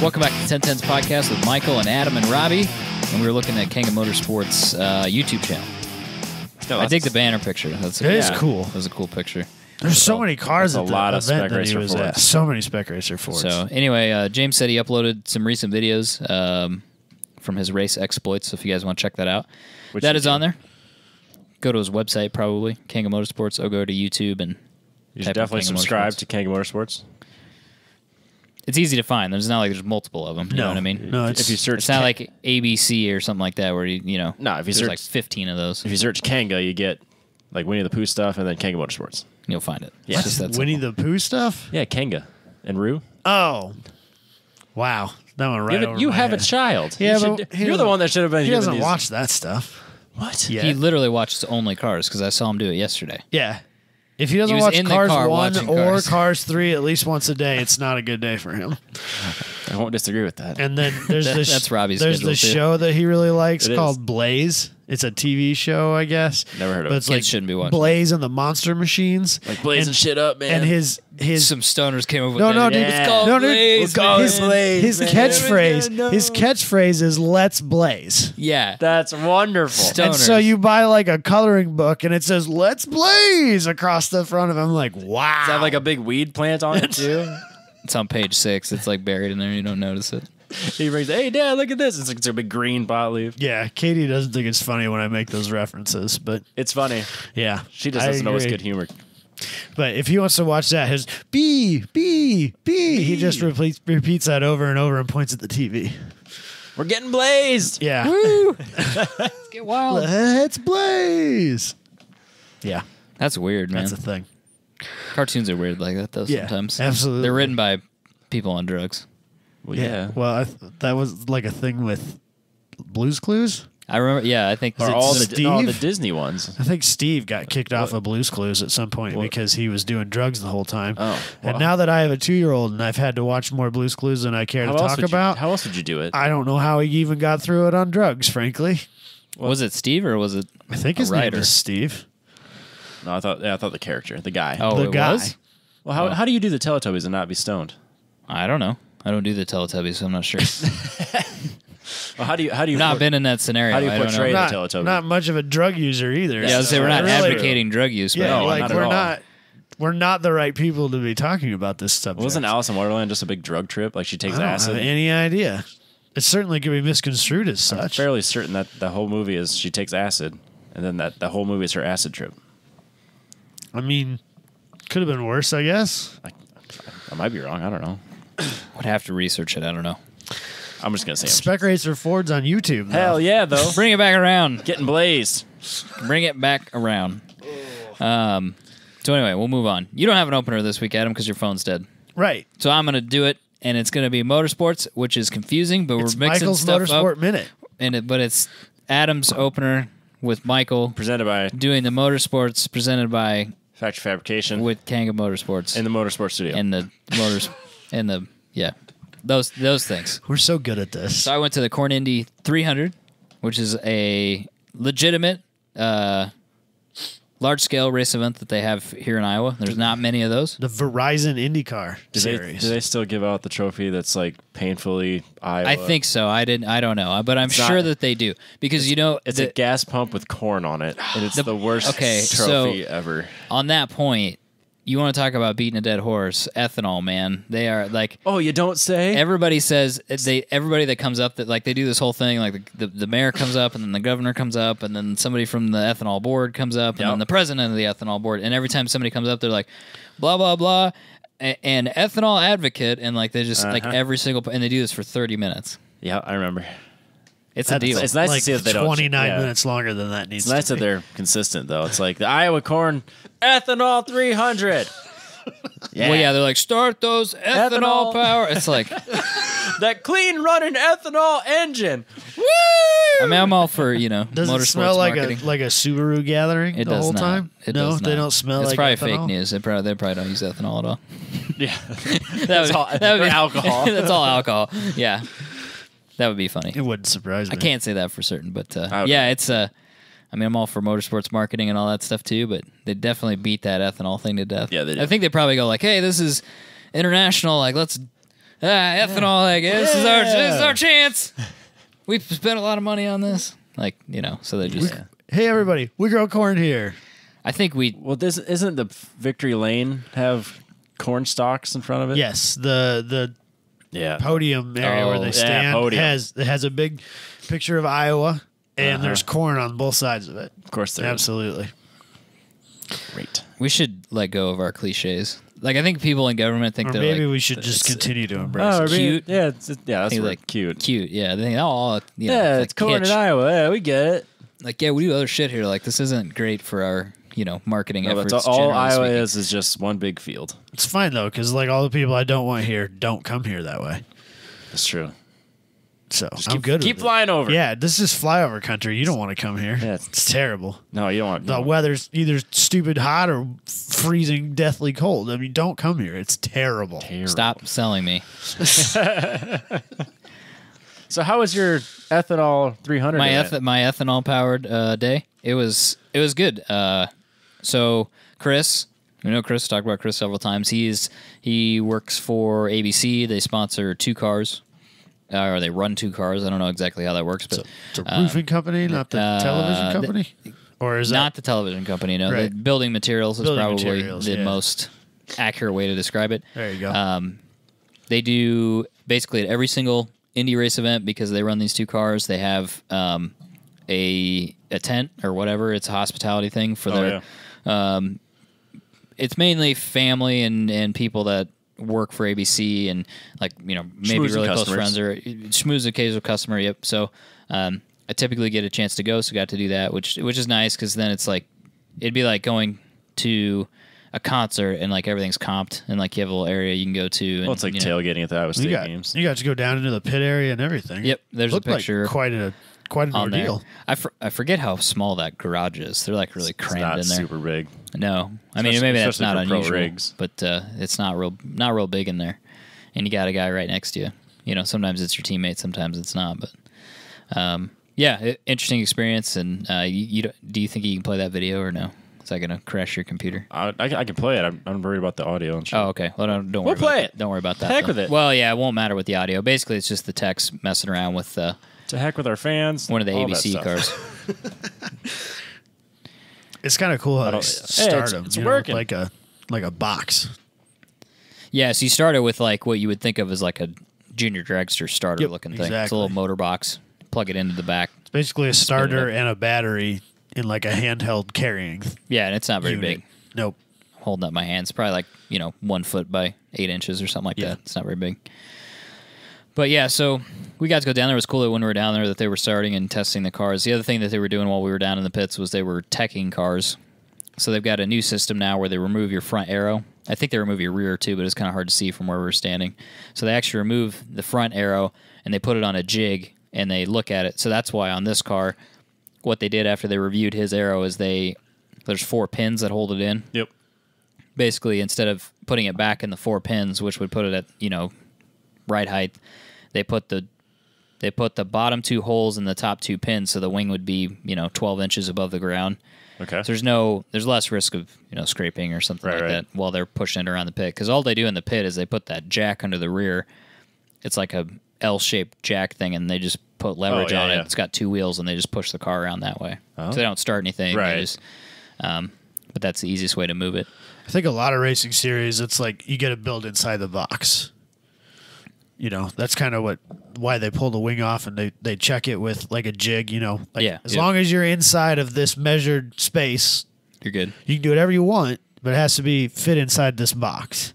Welcome back to 1010's podcast with Michael and Adam and Robbie, and we're looking at Kanga Motorsports YouTube channel. I dig the banner picture. It is cool. That was a cool picture. There's so many cars at a lot of event Spec that he Racer was Fords. at. So many Spec Racer Fords. So anyway, James said he uploaded some recent videos from his race exploits, so if you guys want to check that out. That is on there. Go to his website, probably, Kanga Motorsports, or go to YouTube and you should definitely subscribe to Kanga Motorsports. It's easy to find. There's not like there's multiple of them. You know what I mean? No, if you search, it's not like ABC or something like that where you know. No, if you there's search like 15 of those, if you search Kanga, you get like Winnie the Pooh stuff, and then Kanga Motorsports. You'll find it. Yeah, Winnie the Pooh stuff. Yeah, Kanga and Roo. Oh, wow, that one right. You over have my a head. child. Yeah, you're the one that should have been. He given doesn't these. watch that stuff. What? Yeah. He literally watches only Cars because I saw him do it yesterday. Yeah. If he doesn't was watch in the Cars car 1 watching or Cars. Cars 3 at least once a day, it's not a good day for him. I won't disagree with that. And then there's That's Robbie's There's schedule, the too. show that he really likes It called is. Blaze. It's a TV show, I guess. Never heard of But it. it's Kids like shouldn't be watching Blaze and the Monster Machines. Like blazing shit up, man. And his Some stoners came over with No, that. no, dude. It's called No, dude. Blaze, We'll call man. it Blaze. his man. catchphrase. His catchphrase is "Let's blaze." Yeah. That's wonderful. And so you buy like a coloring book and it says "Let's blaze" across the front of him. I'm like, wow. Does it have like a big weed plant on it too? It's on page 6. It's like buried in there. You don't notice it. He brings, hey dad, look at this. It's like a big green pot leaf. Yeah, Katie doesn't think it's funny when I make those references, but It's funny. yeah, She just I doesn't know it's agree. good humor. But if he wants to watch that, his B, he just repeats that over and over and points at the TV. We're getting blazed. Yeah. Let's get wild. Let's blaze. Yeah, That's weird, man. that's a thing. Cartoons are weird like that, though, Yeah, sometimes. absolutely. They're written by people on drugs. Well, Yeah. Well, that was like a thing with Blue's Clues. I remember, yeah, I think Or all the Steve? Disney ones. I think Steve got kicked off of Blue's Clues at some point because he was doing drugs the whole time. Oh, And wow. now that I have a 2-year-old and I've had to watch more Blue's Clues than I care to talk about, How else would you do it? I don't know how he even got through it on drugs, frankly. was it Steve or was it I think a his name writer? is Steve. No, I thought the character, the guy. Oh, The it guy. was? Well, how do you do the Teletubbies and not be stoned? I don't know. I don't do the Teletubbies, so I'm not sure. Well, how do you I've not been in that scenario. how do you I don't portray know. the Teletubby? Not much of a drug user either. Yeah, I was saying we're not Really. advocating drug use, but Yeah, No, like not at we're all. not. We're not the right people to be talking about this subject. Wasn't Alice in Wonderland just a big drug trip? Like she takes I don't acid? have any idea. It certainly could be misconstrued as I'm such. fairly certain that the whole movie is she takes acid, and then that the whole movie is her acid trip. I mean, could have been worse, I guess. I might be wrong. I don't know. would have to research it. I don't know. I'm just gonna say. Spec Racer Ford's on YouTube. Though. Hell yeah, though. Bring it back around. Getting blazed. Bring it back around. So anyway, we'll move on. You don't have an opener this week, Adam, because your phone's dead. Right. So I'm going to do it, and it's going to be motorsports, which is confusing, but It's we're mixing Michael's stuff Motorsport up. Minute. But it's Adam's opener with Michael Presented by doing the motorsports presented by Factory Fabrication with Kanga Motorsports in the Motorsport Studio. and the motors and the those things. We're so good at this. So I went to the Corn Indy 300, which is a legitimate large-scale race event that they have here in Iowa. There's not many of those. The Verizon IndyCar do series. they still give out the trophy that's like painfully Iowa? I think so. I don't know, but I'm sure that they do because It's a gas pump with corn on it, and it's the worst okay, trophy ever. on that point. You want to talk about beating a dead horse? Ethanol, man. They are like Oh, you don't say? everybody says everybody that comes up that like they do this whole thing like the mayor comes up and then the governor comes up and then somebody from the ethanol board comes up and then the president of the ethanol board, and every time somebody comes up they're like blah blah blah and ethanol advocate, and like they just like every single and they do this for 30 minutes. Yeah, I remember. It's a deal. It's nice like to see that they don't. 29 minutes longer than that needs It's nice to that be. they're consistent, though. It's like the Iowa Corn Ethanol 300. Well, yeah, they're like start those ethanol power. It's like That clean running ethanol engine. Woo! I mean, I'm all for Does motorsports it smell like marketing. a Subaru gathering It the does whole not. time? It no, does they not. don't smell It's like probably ethanol? fake news. They probably don't use ethanol at all. Yeah. That would or be alcohol. That's all alcohol. Yeah, that would be funny. It wouldn't surprise me. I can't say that for certain, but would- yeah, it's I mean, I'm all for motorsports marketing and all that stuff too, but they definitely beat that ethanol thing to death. Yeah, they do. I think they probably go like, "Hey, this is international. Like, let's ethanol. Like this is our chance. We've spent a lot of money on this. Like so they just. Hey everybody, we grow corn here. I think we. Well, this isn't the Victory Lane have corn stalks in front of it? Yes, the podium area where they stand has a big picture of Iowa, and there's corn on both sides of it. Of course there is. Absolutely. Great. We should let go of our cliches. Like I think people in government think they're maybe like, we should just continue to embrace it. Cute. Yeah, that's like cute. Cute, yeah. They think, it's corn in Iowa. Yeah, we get it. Like, yeah, we do other shit here. Like, this isn't great for our, marketing efforts. All Iowa is just one big field. It's fine though, because like all the people I don't want here don't come here that way. That's true. So I'm good. Keep flying over. Yeah, this is flyover country. You don't want to come here. Yeah, it's terrible. No, you don't want. The weather's either stupid hot or freezing, deathly cold. I mean, don't come here. It's terrible. Stop selling me. So how was your ethanol 300? My ethanol powered day. It was good. So Chris, we know Chris. Talked about Chris several times. He works for ABC. They sponsor 2 cars. Or they run 2 cars. I don't know exactly how that works, but it's a roofing company, not the television company, or is that not the television company? No, right. The building materials is probably the most accurate way to describe it. There you go. They do basically at every single Indy race event because they run these 2 cars. They have a tent or whatever. It's a hospitality thing for their. Yeah. It's mainly family and people that work for ABC and maybe schmoozing really customers. Close friends or schmooze occasional customer. Yep. So I typically get a chance to go, so got to do that, which is nice because then it's like it'd be like going to a concert and like everything's comped and like you have a little area you can go to. And, it's like tailgating at the Iowa State games. You got to go down into the pit area and everything. Yep. There's a picture. Like quite an ordeal. I forget how small that garage is. They're like really crammed in there. Super big. No, I mean maybe that's not unusual, rigs. But it's not real big in there, and you got a guy right next to you. Sometimes it's your teammate, sometimes it's not. But interesting experience. And do you think you can play that video or no? Is that gonna crash your computer? I can play it. I'm worried about the audio and shit. Oh, okay. Well, don't worry. We'll play it. Don't worry about that. Heck with it. Well, yeah, it won't matter with the audio. Basically, it's just the text messing around with. To heck with our fans. One of the ABC cars. It's kind of cool how they start them. It's working. Like a box. Yeah, so you started with like what you would think of as like a junior dragster starter looking thing. Exactly. It's a little motor box. Plug it into the back. It's basically a starter and a battery in like a handheld carrying. Yeah, and it's not very unit. big. Nope. Holding up my hands, probably like 1 foot by 8 inches or something like that. It's not very big. But yeah, so we got to go down there. It was cool that when we were down there that they were starting and testing the cars. The other thing that they were doing while we were down in the pits was they were teching cars. So they've got a new system now where they remove your front arrow. I think they remove your rear too, but it's kind of hard to see from where we were standing. So they actually remove the front arrow and they put it on a jig and they look at it. So that's why on this car, what they did after they reviewed his arrow is there's 4 pins that hold it in. Yep. Basically, instead of putting it back in the 4 pins, which would put it at right height, they put the bottom 2 holes in the top 2 pins, so the wing would be 12 inches above the ground. Okay. So there's less risk of scraping or something like that while they're pushing it around the pit. Because all they do in the pit is they put that jack under the rear. It's like a L-shaped jack thing, and they just put leverage on it. Yeah. It's got 2 wheels, and they just push the car around that way. Oh. So they don't start anything. Right. But that's the easiest way to move it. I think a lot of racing series, it's like you got to build inside the box. That's kind of why they pull the wing off and they check it with like a jig, as long as you're inside of this measured space, you're good. You can do whatever you want, but it has to be fit inside this box.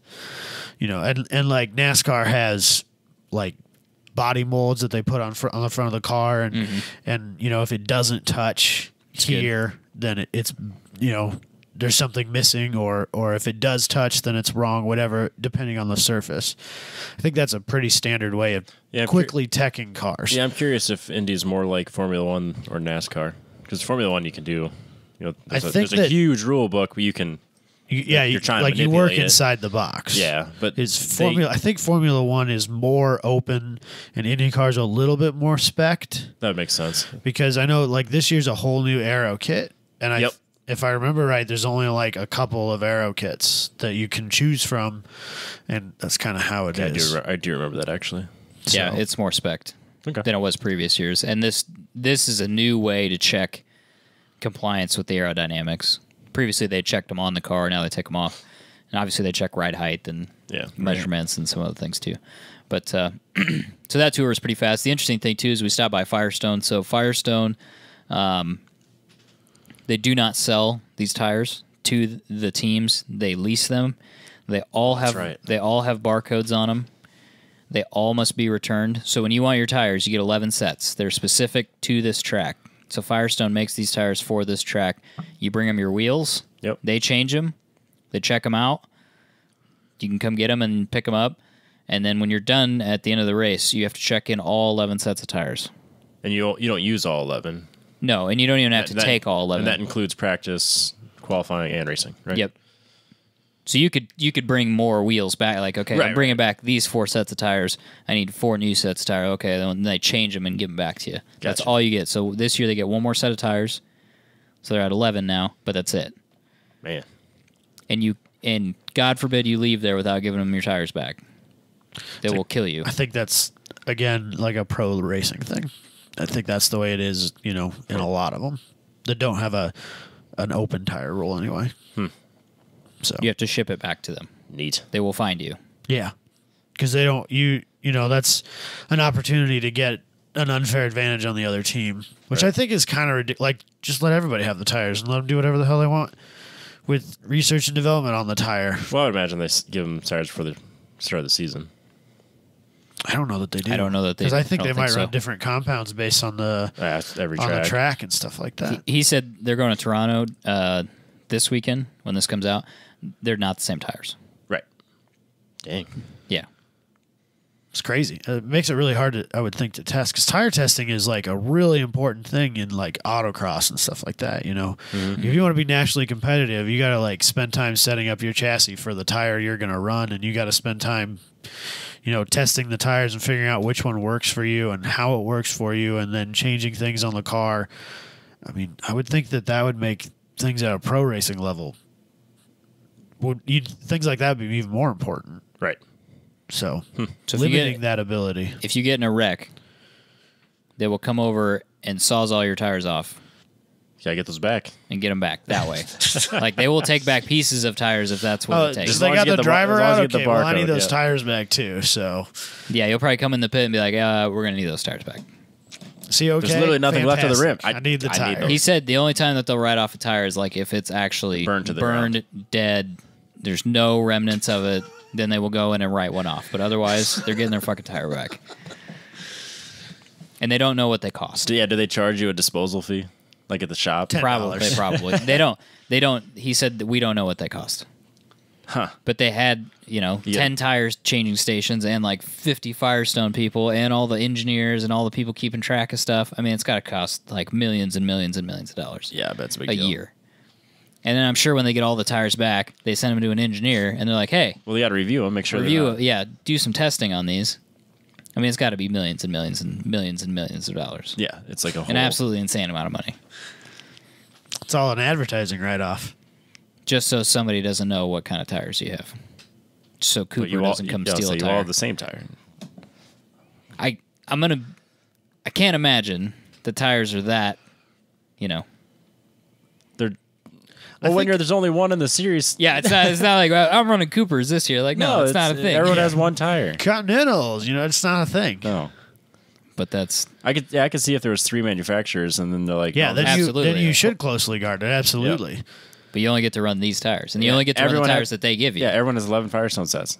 And like NASCAR has like body molds that they put on the front of the car and if it doesn't touch here, then it's there's something missing, or if it does touch, then it's wrong, whatever, depending on the surface. I think that's a pretty standard way of quickly teching cars. Yeah, I'm curious if Indy's more like Formula One or NASCAR. Because Formula One you can do, there's a huge rule book where you can, you're trying to you work it. Inside the box. Yeah, but I think Formula One is more open, and IndyCar's a little bit more spec'd. That makes sense. Because I know like this year's a whole new aero kit, and if I remember right, there's only like a couple of aero kits that you can choose from, and that's kind of how it is. I do remember that actually. So. Yeah, it's more spec'd than it was previous years, and this is a new way to check compliance with the aerodynamics. Previously, they checked them on the car. Now they take them off, and obviously they check ride height and measurements and some other things too. But so that tour was pretty fast. The interesting thing too is we stopped by Firestone. So Firestone, they do not sell these tires to the teams. They lease them. They all have barcodes on them. They all must be returned. So when you want your tires, you get 11 sets. They're specific to this track. So Firestone makes these tires for this track. You bring them your wheels. Yep. They change them. They check them out. You can come get them and pick them up. And then when you're done at the end of the race, you have to check in all 11 sets of tires. And you don't use all 11. No, and you don't even have to take all 11. And that includes practice, qualifying, and racing, right? Yep. So you could bring more wheels back. Like, okay, I'm bringing back these 4 sets of tires. I need 4 new sets of tires. Okay, then they change them and give them back to you. Gotcha. That's all you get. So this year they get 1 more set of tires. So they're at 11 now, but that's it. Man. And God forbid you leave there without giving them your tires back. They will kill you. I think that's, again, like a pro racing thing. I think that's the way it is, in a lot of them that don't have an open tire rule anyway. So you have to ship it back to them. Neat. They will find you. Yeah, because they don't. That's an opportunity to get an unfair advantage on the other team, which I think is kind of ridiculous. Like, just let everybody have the tires and let them do whatever the hell they want with research and development on the tire. Well, I would imagine they give them tires for the start of the season. I don't know that they do. I don't know that they do. Because I think they might run different compounds based on the track and stuff like that. He said they're going to Toronto this weekend when this comes out. They're not the same tires. Right. Dang. Yeah. It's crazy. It makes it really hard, I would think, to test, because tire testing is like a really important thing in like autocross and stuff like that. If you want to be nationally competitive, you got to like spend time setting up your chassis for the tire you're going to run, and you got to spend time, testing the tires and figuring out which one works for you and how it works for you, and then changing things on the car. I mean, I would think that would make things at a pro racing level. Things like that would be even more important. Right. So limiting that ability. If you get in a wreck, they will come over and Sawzall your tires off. Gotta get those back. And get them back that way. Like, they will take back pieces of tires if that's what it takes. Just they got the driver out? Okay, well, I need those tires back too, so. Yeah, you'll probably come in the pit and be like, we're going to need those tires back. See, okay. There's literally nothing left of the rim. I need the tire. He said the only time that they'll write off a tire is like if it's actually burned, dead, there's no remnants of it, then they will go in and write one off. But otherwise, they're getting their fucking tire back. And they don't know what they cost. Do they charge you a disposal fee? Like at the shop? $10. Probably. They don't. He said that we don't know what they cost. Huh. But they had, 10 tires changing stations and like 50 Firestone people and all the engineers and all the people keeping track of stuff. I mean, it's got to cost like millions and millions and millions of dollars. Yeah, I bet it's a big deal. A year. And then I'm sure when they get all the tires back, they send them to an engineer and they're like, hey. Well, you got to review them, make sure do some testing on these. I mean, it's got to be millions and millions and millions and millions of dollars. Yeah, it's like an absolutely insane amount of money. It's all an advertising write-off. Just so somebody doesn't know what kind of tires you have. So Cooper doesn't come steal a tire. You all have the same tire. I can't imagine the tires are that, there's only one in the series. Yeah, it's not like I'm running Coopers this year. Like, no, it's not a thing. Everyone has one tire. Continentals, it's not a thing. No. But that's I could see if there was 3 manufacturers and then they're like, then you should closely guard it. Absolutely. Yep. But you only get to run these tires, and you only get to run the tires that they give you. Yeah, everyone has 11 Firestone sets,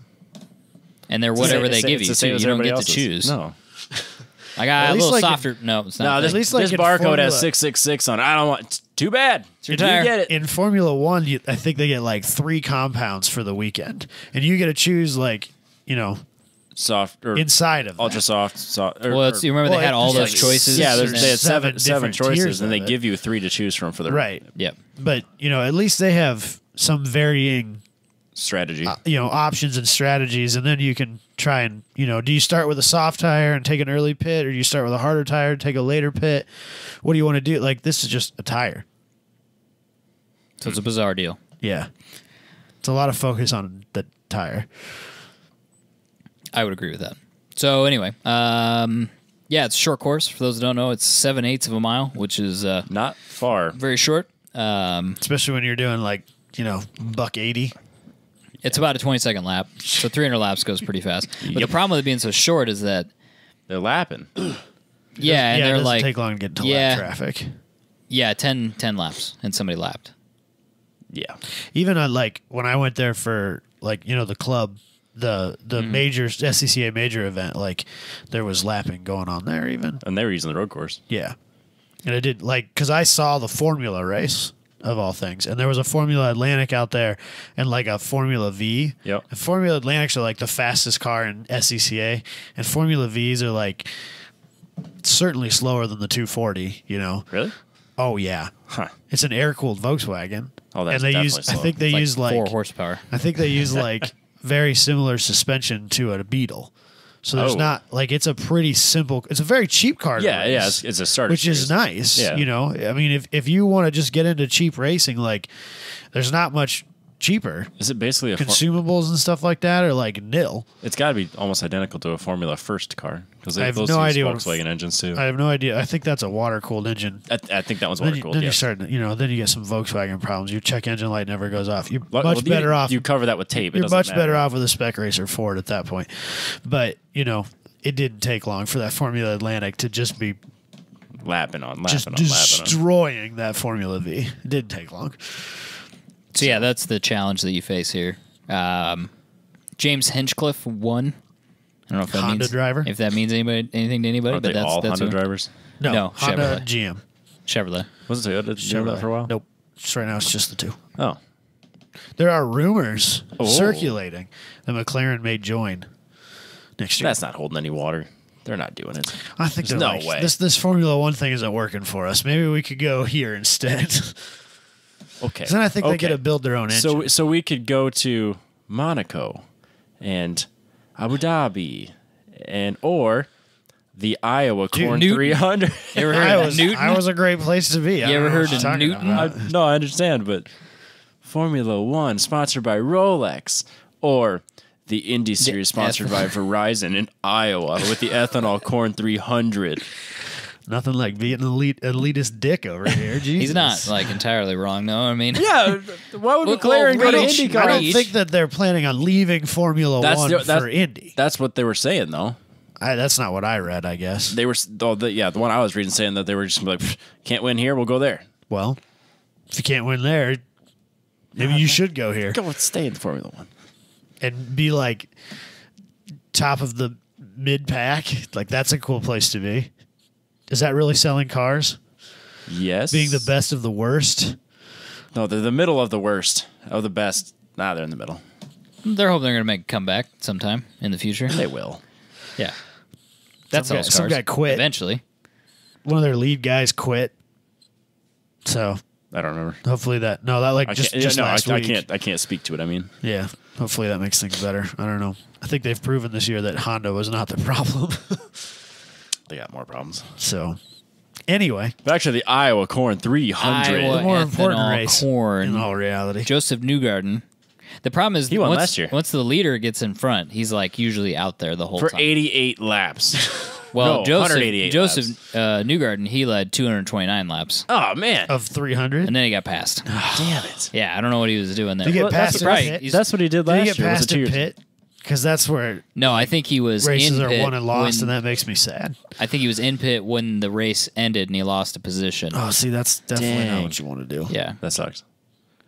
and they're whatever they give you. So you don't get to choose. No. I got a little softer. No, it's not. No, this barcode has 666 on it. I don't want. Too bad. It's your tire. You get it. In Formula One, I think they get like 3 compounds for the weekend, and you get to choose soft or inside of ultra soft. You remember they had all those choices. Yeah, they had seven choices, and they it. give you 3 to choose from for the right. Yep. But at least they have some varying strategy. Options and strategies, and then you can try and do you start with a soft tire and take an early pit, or do you start with a harder tire and take a later pit? What do you want to do? Like, this is just a tire. So it's a bizarre deal. Yeah. It's a lot of focus on the tire. I would agree with that. So anyway, yeah, it's a short course. For those who don't know, it's 7/8 of a mile, which is not far. Very short. Especially when you're doing like, $180. It's about a 20-second lap. So 300 laps goes pretty fast. But the problem with it being so short is that they're lapping. Yeah, and they're it doesn't like take long to get to lap traffic. Yeah, 10 laps and somebody lapped. Yeah. Even on when I went there for the club, the major SCCA major event, there was lapping going on there even. And they were using the road course. Yeah. And I did because I saw the Formula race of all things, and there was a Formula Atlantic out there and a Formula V. Yep. And Formula Atlantics are the fastest car in SCCA, and Formula Vs are certainly slower than the 240. Really? Oh yeah. Huh. It's an air-cooled Volkswagen. Oh, that's and they definitely use. slow. I think they use 4 horsepower. I think they use very similar suspension to a Beetle. So there's not it's a pretty simple. It's a very cheap car. Yeah, it's a starter, which is nice. Yeah. I mean, if you want to just get into cheap racing, there's not much cheaper. Is it basically a consumables and stuff like that are nil? It's got to be almost identical to a Formula First car because I have those no idea Volkswagen engines too. I have no idea. I think that's a water cooled engine. I think that one's water cooled. Then you start, then you get some Volkswagen problems. Your check engine light never goes off. You're much better off. You cover that with tape. You're much better off with a Spec Racer Ford at that point. But it didn't take long for that Formula Atlantic to just be destroying that Formula V. It didn't take long. So yeah, that's the challenge that you face here. James Hinchcliffe won. I don't know if that Honda means driver. If that means anything to anybody, But that's all Honda drivers. No, Honda, Chevrolet. GM, Chevrolet. Was it Toyota doing that for a while? Nope. Just right now, it's just the two. Oh, there are rumors circulating that McLaren may join next year. That's not holding any water. They're not doing it. I think there's no way. This Formula One thing isn't working for us. Maybe we could go here instead. Okay. Then I think they get to build their own engine. So we could go to Monaco and Abu Dhabi or the Iowa Corn 300. You ever heard of Newton? Iowa's a great place to be. You ever heard of Newton? I understand, but Formula One sponsored by Rolex or the Indy Series sponsored by Verizon in Iowa with the Ethanol Corn 300. Nothing like being an elitist dick over here. Jesus. He's not entirely wrong, though. I mean, yeah. Why would McLaren go to IndyCar? I don't think that they're planning on leaving Formula One for Indy. That's what they were saying, though. That's not what I read. I guess they were. The one I was reading saying that they were just can't win here, we'll go there. Well, if you can't win there, maybe you should go here. Go stay in Formula One and be top of the mid pack. That's a cool place to be. Is that really selling cars? Yes. Being the best of the worst? No, they're the middle of the worst. Of the best. Nah, they're in the middle. They're hoping they're going to make a comeback sometime in the future. They will. Yeah. That's all. Some guy quit. Eventually. One of their lead guys quit. So I don't remember. Hopefully that. No, that just last week. I can't speak to it. I mean. Yeah. Hopefully that makes things better. I don't know. I think they've proven this year that Honda was not the problem. They got more problems. So, anyway. But actually, the Iowa Corn 300. The more important race corn, in all reality. Joseph Newgarden. The problem is he won last year. Once the leader gets in front, he's usually out there the whole time. For 88 laps. Well, no, Joseph Newgarden, he led 229 laps. Oh, man. Of 300? And then he got passed. Damn it. Yeah, I don't know what he was doing there. Did he get past That's what he did last year. Did he get past the pit? Because that's where no, I think he was races in are pit won and lost, and that makes me sad. I think he was in pit when the race ended and he lost a position. Oh, see, that's definitely not what you want to do. Yeah. That sucks.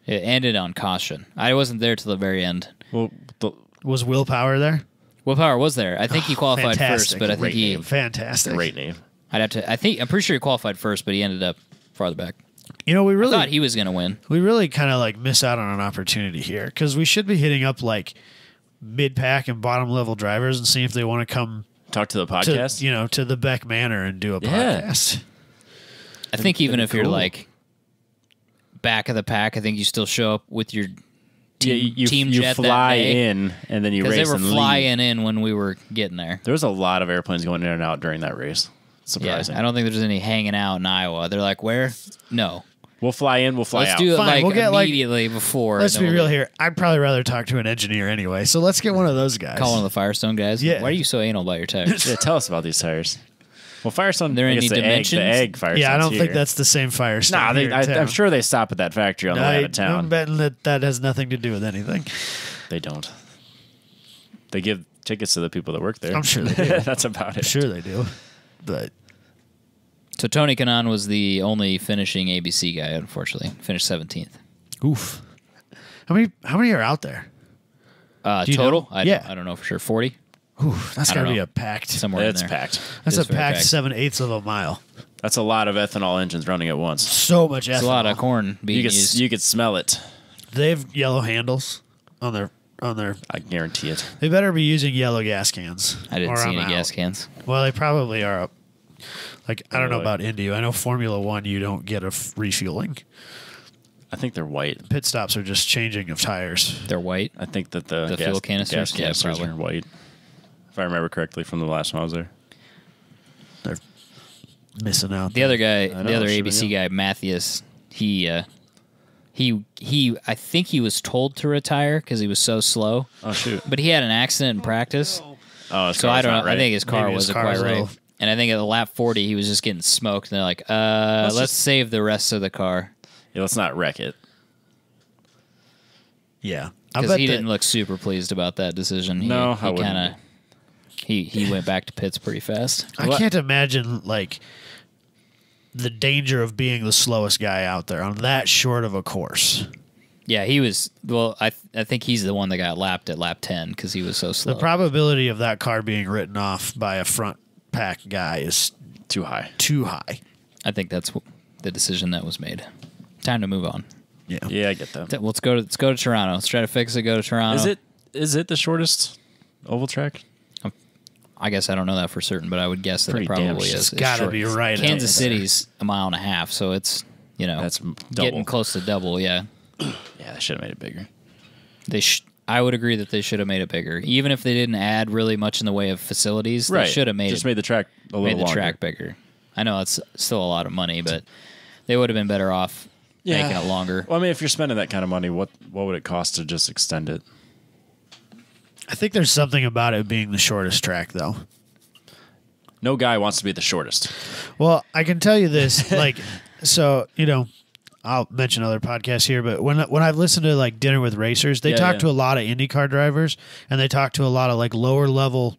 It ended on caution. I wasn't there till the very end. Well, was Willpower there? Willpower was there. I think he qualified fantastic. first, but I think he fantastic. Great name. I'm pretty sure he qualified first, but he ended up farther back. We really thought he was going to win. We really kind of miss out on an opportunity here because we should be hitting up mid-pack and bottom-level drivers and see if they want to come talk to the podcast, to the Beck Manor and do a podcast. I think even if you're back of the pack, I think you still show up with your team you jet fly that day, in and then you race. Because they were and flying leave. in when we were getting there. There was a lot of airplanes going in and out during that race. Surprising. Yeah, I don't think there's any hanging out in Iowa. They're like, where? No. We'll fly in. We'll fly Let's out. do it Fine, like we'll get, immediately before. Let's and be then real we'll here. I'd probably rather talk to an engineer anyway. So let's get one of those guys. Call one of the Firestone guys. Yeah. Why are you so anal about your tires? Yeah, tell us about these tires. Well, Firestone. There I any guess the dimensions? egg Firestone. Yeah, I don't think that's the same Firestone. Nah, here in town. I'm sure they stop at that factory on the way out of I'm town. betting that has nothing to do with anything. They don't. They give tickets to the people that work there. I'm sure they do. That's about it. I'm sure they do. But So Tony Kanaan was the only finishing ABC guy, unfortunately. Finished 17th. oof. How many are out there? Do you Total? know? I don't know for sure. 40? Oof, that's I got to don't be know. a packed. Somewhere It's in there. packed. That's It a is very packed packed. 7/8 of a mile. That's a lot of ethanol engines running at once. So much ethanol. It's a lot of corn being used. You could smell it. They have yellow handles on their. I guarantee it. They better be using yellow gas cans. I didn't or see I'm any out. gas cans. Well, they probably are. I don't know Really? about Indy. I know Formula One, you don't get a refueling. I think they're white. Pit stops are just changing of tires. They're white. I think that the fuel canisters? gas Yeah, canisters probably. are white. If I remember correctly from the last time I was there. They're missing out. The other guy, know, the other should've ABC been. guy, Matthias, he, I think he was told to retire because he was so slow. Oh shoot! But he had an accident in practice, Oh, his so I car's don't know. not right. I think his car Maybe his wasn't car's quite a right. little- And I think at the lap 40, he was just getting smoked. And they're like, let's just- save the rest of the car Yeah, let's not wreck it. Yeah. I because bet he that- didn't look super pleased about that decision. No, I he wouldn't kind of he went back to pits pretty fast. I can't imagine like the danger of being the slowest guy out there on that short of a course. Yeah, he was. Well, I think he's the one that got lapped at lap 10 because he was so slow. The probability of that car being written off by a front pack guy is Too high. too high. I think that's the decision that was made. Time to move on. Yeah. Yeah, I get that. Let's go to Toronto. Let's try to fix it. Go to Toronto. Is it the shortest oval track? I guess I don't know that for certain, but I would guess that Pretty it probably damn is. short. It's Gotta short. be right. Kansas out there. City's a mile and a half, so it's That's getting double. close to double. Yeah, Yeah, they should have made it bigger. I would agree that they should have made it bigger, even if they didn't add really much in the way of facilities. They should have Just made the track a little longer. track bigger. I know it's still a lot of money, but they would have been better off making it longer. Well, I mean, if you're spending that kind of money, what would it cost to just extend it? I think there's something about it being the shortest track, though. No guy wants to be the shortest. Well, I can tell you this, like, so I'll mention other podcasts here, but when I've listened to like Dinner with Racers, they talk to a lot of IndyCar drivers, and they talk to a lot of like lower level,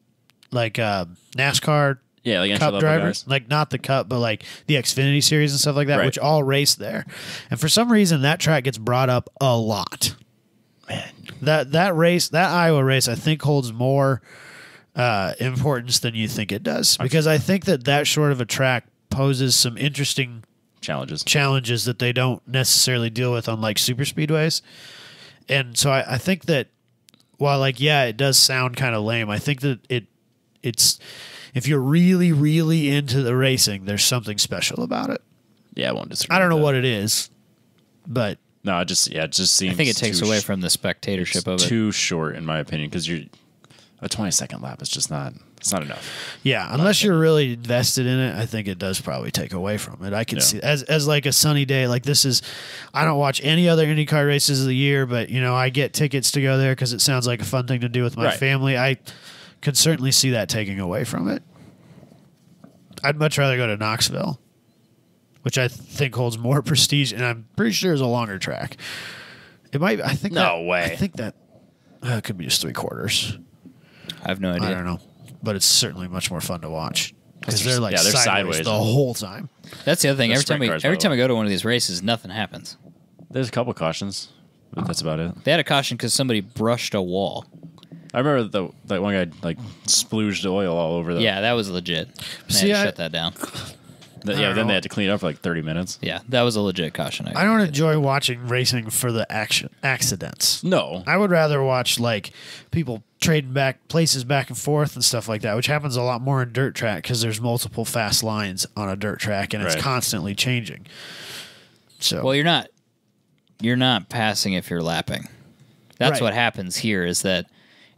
like NASCAR Yeah, like Cup entry-level drivers, guys. like not the Cup, but like the Xfinity series and stuff like that, Right. which all race there. And for some reason, that track gets brought up a lot. Man, That race, that Iowa race, I think holds more importance than you think it does, because I think that short of a track poses some interesting challenges that they don't necessarily deal with on like super speedways. And so I think that while like, yeah, it does sound kind of lame, I think that it's if you're really, really into the racing, there's something special about it. yeah, I won't disagree. I don't know with what it is, but that. No, it just seems. I think it takes too away sh- from the spectatorship of it. Too short, in my opinion, because a 20-second lap is just not. It's not enough. yeah, unless you're really invested in it, I think it does probably take away from it. I can see as like a sunny day like this is. I don't watch any other IndyCar races of the year, but I get tickets to go there because it sounds like a fun thing to do with my Right. family. I could certainly see that taking away from it. I'd much rather go to Knoxville, which I think holds more prestige, and I'm pretty sure is a longer track. It might. I think. No that, way. I think that it could be just 3/4. I have no idea. I don't know, but it's certainly much more fun to watch because they're like yeah, they're sideways sideways. the whole time. That's the other thing. They're Every time sprint cars, by every the time way. I go to one of these races, nothing happens. There's a couple cautions, but that's about it. They had a caution because somebody brushed a wall. I remember that one guy like splooged oil all over the. Yeah, that was legit. They See, had to I- shut that down. Yeah, don't then know. they had to clean it up for like 30 minutes. Yeah, that was a legit caution. I don't enjoy watching racing for the accidents. No, I would rather watch like people trading places back and forth and stuff like that, which happens a lot more in dirt track because there's multiple fast lines on a dirt track and it's Right. constantly changing. So Well, you're not passing if you're lapping. That's Right. what happens here is that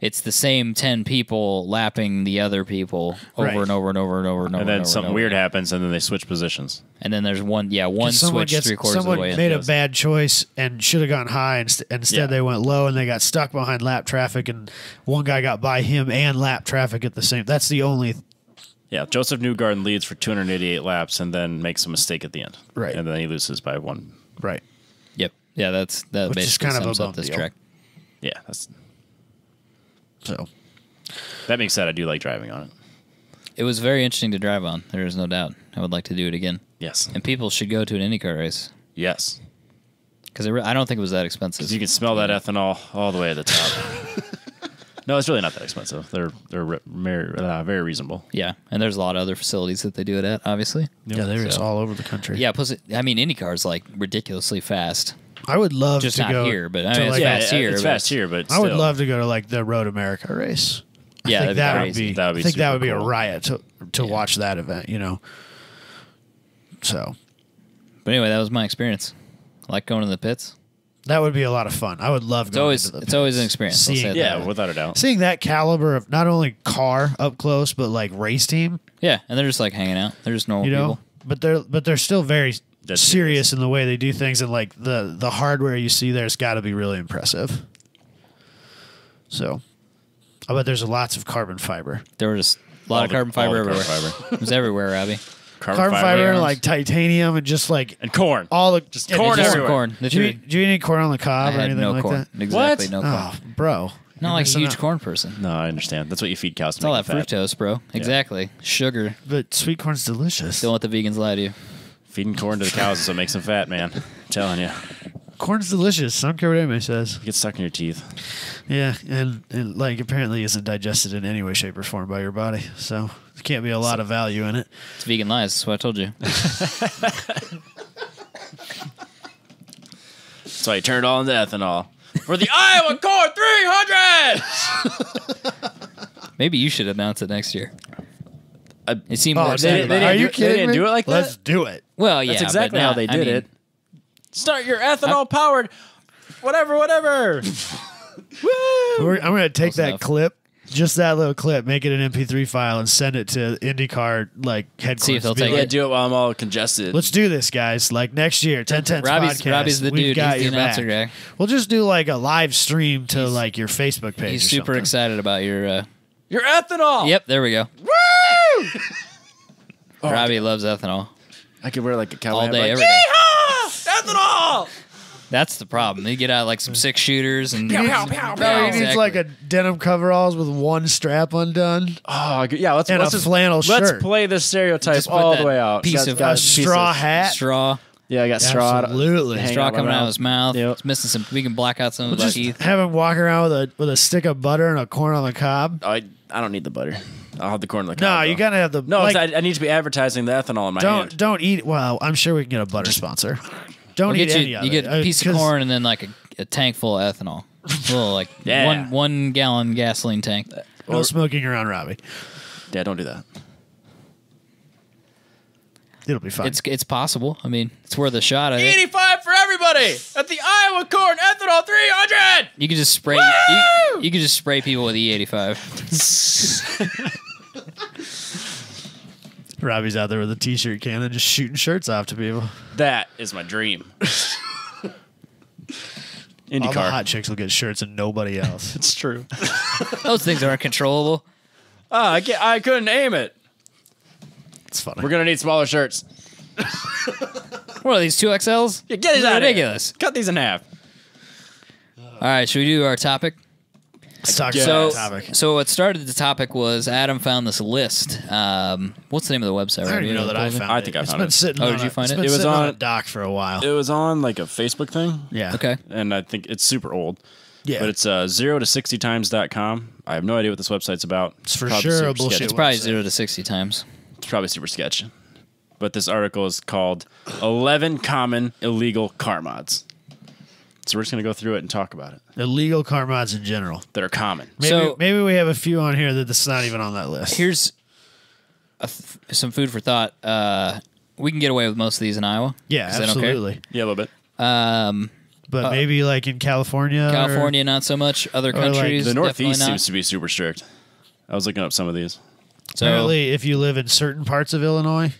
it's the same 10 people lapping the other people over and over and over and over and over. And then something weird happens, and then they switch positions. And then there's one switch 3/4 of the way in. Someone made a bad choice and should have gone high. Instead, they went low, and they got stuck behind lap traffic, and one guy got by him and lap traffic at the same. That's the only. Yeah, Joseph Newgarden leads for 288 laps and then makes a mistake at the end. Right. And then he loses by 1. Right. Yep. Yeah, that Which basically is kind of sums a up this deal. track. Yeah, that's. So. That being said, I do like driving on it. It was very interesting to drive on. There is no doubt. I would like to do it again. Yes. And people should go to an IndyCar race. Yes. Because I don't think it was that expensive. Because you can smell that ethanol all the way at the top. No, it's really not that expensive. They're very reasonable. Yeah, and there's a lot of other facilities that they do it at, obviously. Yeah, there is all over the country. Yeah, plus, IndyCar is like ridiculously fast. I would love Just to not go here, but I to, mean, it's like, fast here. It's but fast here, but I would still. love to go to like the Road America race. Yeah, I think that'd that be would crazy. be. That would be I think that super would be a cool. riot to watch that event. You know. So. But anyway, that was my experience. I like going to the pits. That would be a lot of fun. I would love going to the It's always an experience. I'll Seeing- say that. Yeah, without a doubt. Seeing that caliber of not only car up close, but like race team, Yeah, and they're just like hanging out. They're just normal you know. people. But they're still very That's serious in the way they do things, and like the hardware you see there's got to be really impressive. So, I bet there's lots of carbon fiber. There were just a lot of carbon fiber everywhere. It was everywhere, Robbie. Carbon fiber and like titanium and just like and corn. all the Just corn Just everywhere. corn. Do you eat any corn on the I cob or had anything no like corn. that? Exactly, What? no corn. Oh, bro. Not You're like a missing huge out. corn person. No, I understand. That's what you feed cows to It's all make that them fat. fructose, bro. Exactly. Sugar. But sweet corn's delicious. Don't let the vegans lie to you. Feeding corn to the cows is what makes them fat, man. I'm telling you. Corn's delicious. I don't care what anybody says. It gets stuck in your teeth. Yeah, and like apparently isn't digested in any way, shape, or form by your body. So there can't be a lot of value in it. It's vegan lies. That's what I told you. So I turned all into ethanol. For the Iowa Corn 300! Maybe you should announce it next year. It seemed Oh, more they- excited they- about are it. you They kidding didn't me? do it like that? Let's do it. Well, yeah. That's exactly but how not- they I did mean, it. Start your ethanol powered. Whatever. Woo! I'm going to take Close that enough. clip, just that little clip, make it an MP3 file, and send it to IndyCar like headquarters. See if they'll Be take like, Yeah, do it while I'm all congested. Let's do this, guys. Like next year, 1010 podcast. Robbie's the we've dude. got He's the your announcer back. guy. We'll just do like a live stream to like your Facebook page. He's or super something. excited about your. Your ethanol! Yep, there we go. Woo! Robbie loves ethanol I could wear like a cowboy all hat, day, like, every day. Yeehaw! Ethanol! That's the problem. You get out like some 6-shooters and Pow, pow, pow, No, pow. he needs like a denim coveralls with one strap undone. Oh, yeah, let's And a just, flannel let's shirt. play this stereotype Just put all that the way out. piece Got- of got A piece of- straw hat. straw. Yeah, I got straw. Absolutely. hanging Straw out my coming out of mouth. his mouth. Yep. It's missing some. We can black out some of Just his teeth. have him walk around with a stick of butter and a corn on the cob. I don't need the butter. I'll have the corn on the cob. No, though. you gotta have the No, like, I need to be advertising the ethanol in my hand. don't eat. Well, I'm sure we can get a butter sponsor. Don't We'll eat get any you. of You it. get a piece of 'Cause corn and then like a tank full of ethanol. A little like Yeah. 1 gallon gasoline tank. No smoking around Robbie. Yeah, don't do that. It'll be fun. It's possible. I mean, it's worth a shot. I think 85 for everybody at the Iowa Corn Ethanol 300. you could just spray. You could just spray people with E85. Robbie's out there with a t-shirt cannon just shooting shirts off to people. That is my dream. All the IndyCar. hot chicks will get shirts and nobody else. It's true. Those things aren't controllable. I couldn't aim it. It's funny. We're gonna need smaller shirts. What are these 2XLs? Yeah, get These it are out. ridiculous. Cut these in half. All right, should we do our topic? Let's talk Yeah. about So, the topic. so what started the topic was Adam found this list. What's the name of the website? I don't even know that I Colton? found I it. think I It's found been it. sitting Oh, on did you find it's it? been It was sitting on on- a dock for a while. It was on like a Facebook thing. Yeah. Okay. And I think it's super old. Yeah. But it's 0to60times.com. I have no idea what this website's about. It's for Probably sure super a bullshit sketchy. It's probably website. 0 to 60 times. It's probably super sketch. But this article is called 11 Common Illegal Car Mods. So we're just going to go through it and talk about it. Illegal car mods in general. That are common. Maybe we have a few on here that's not even on that list. Here's some food for thought. We can get away with most of these in Iowa. Yeah, 'cause they don't care. absolutely. Yeah, a little bit. but maybe like in California. California, not so much. Other countries, the Northeast definitely not. seems to be super strict. I was looking up some of these. So, apparently, if you live in certain parts of Illinois,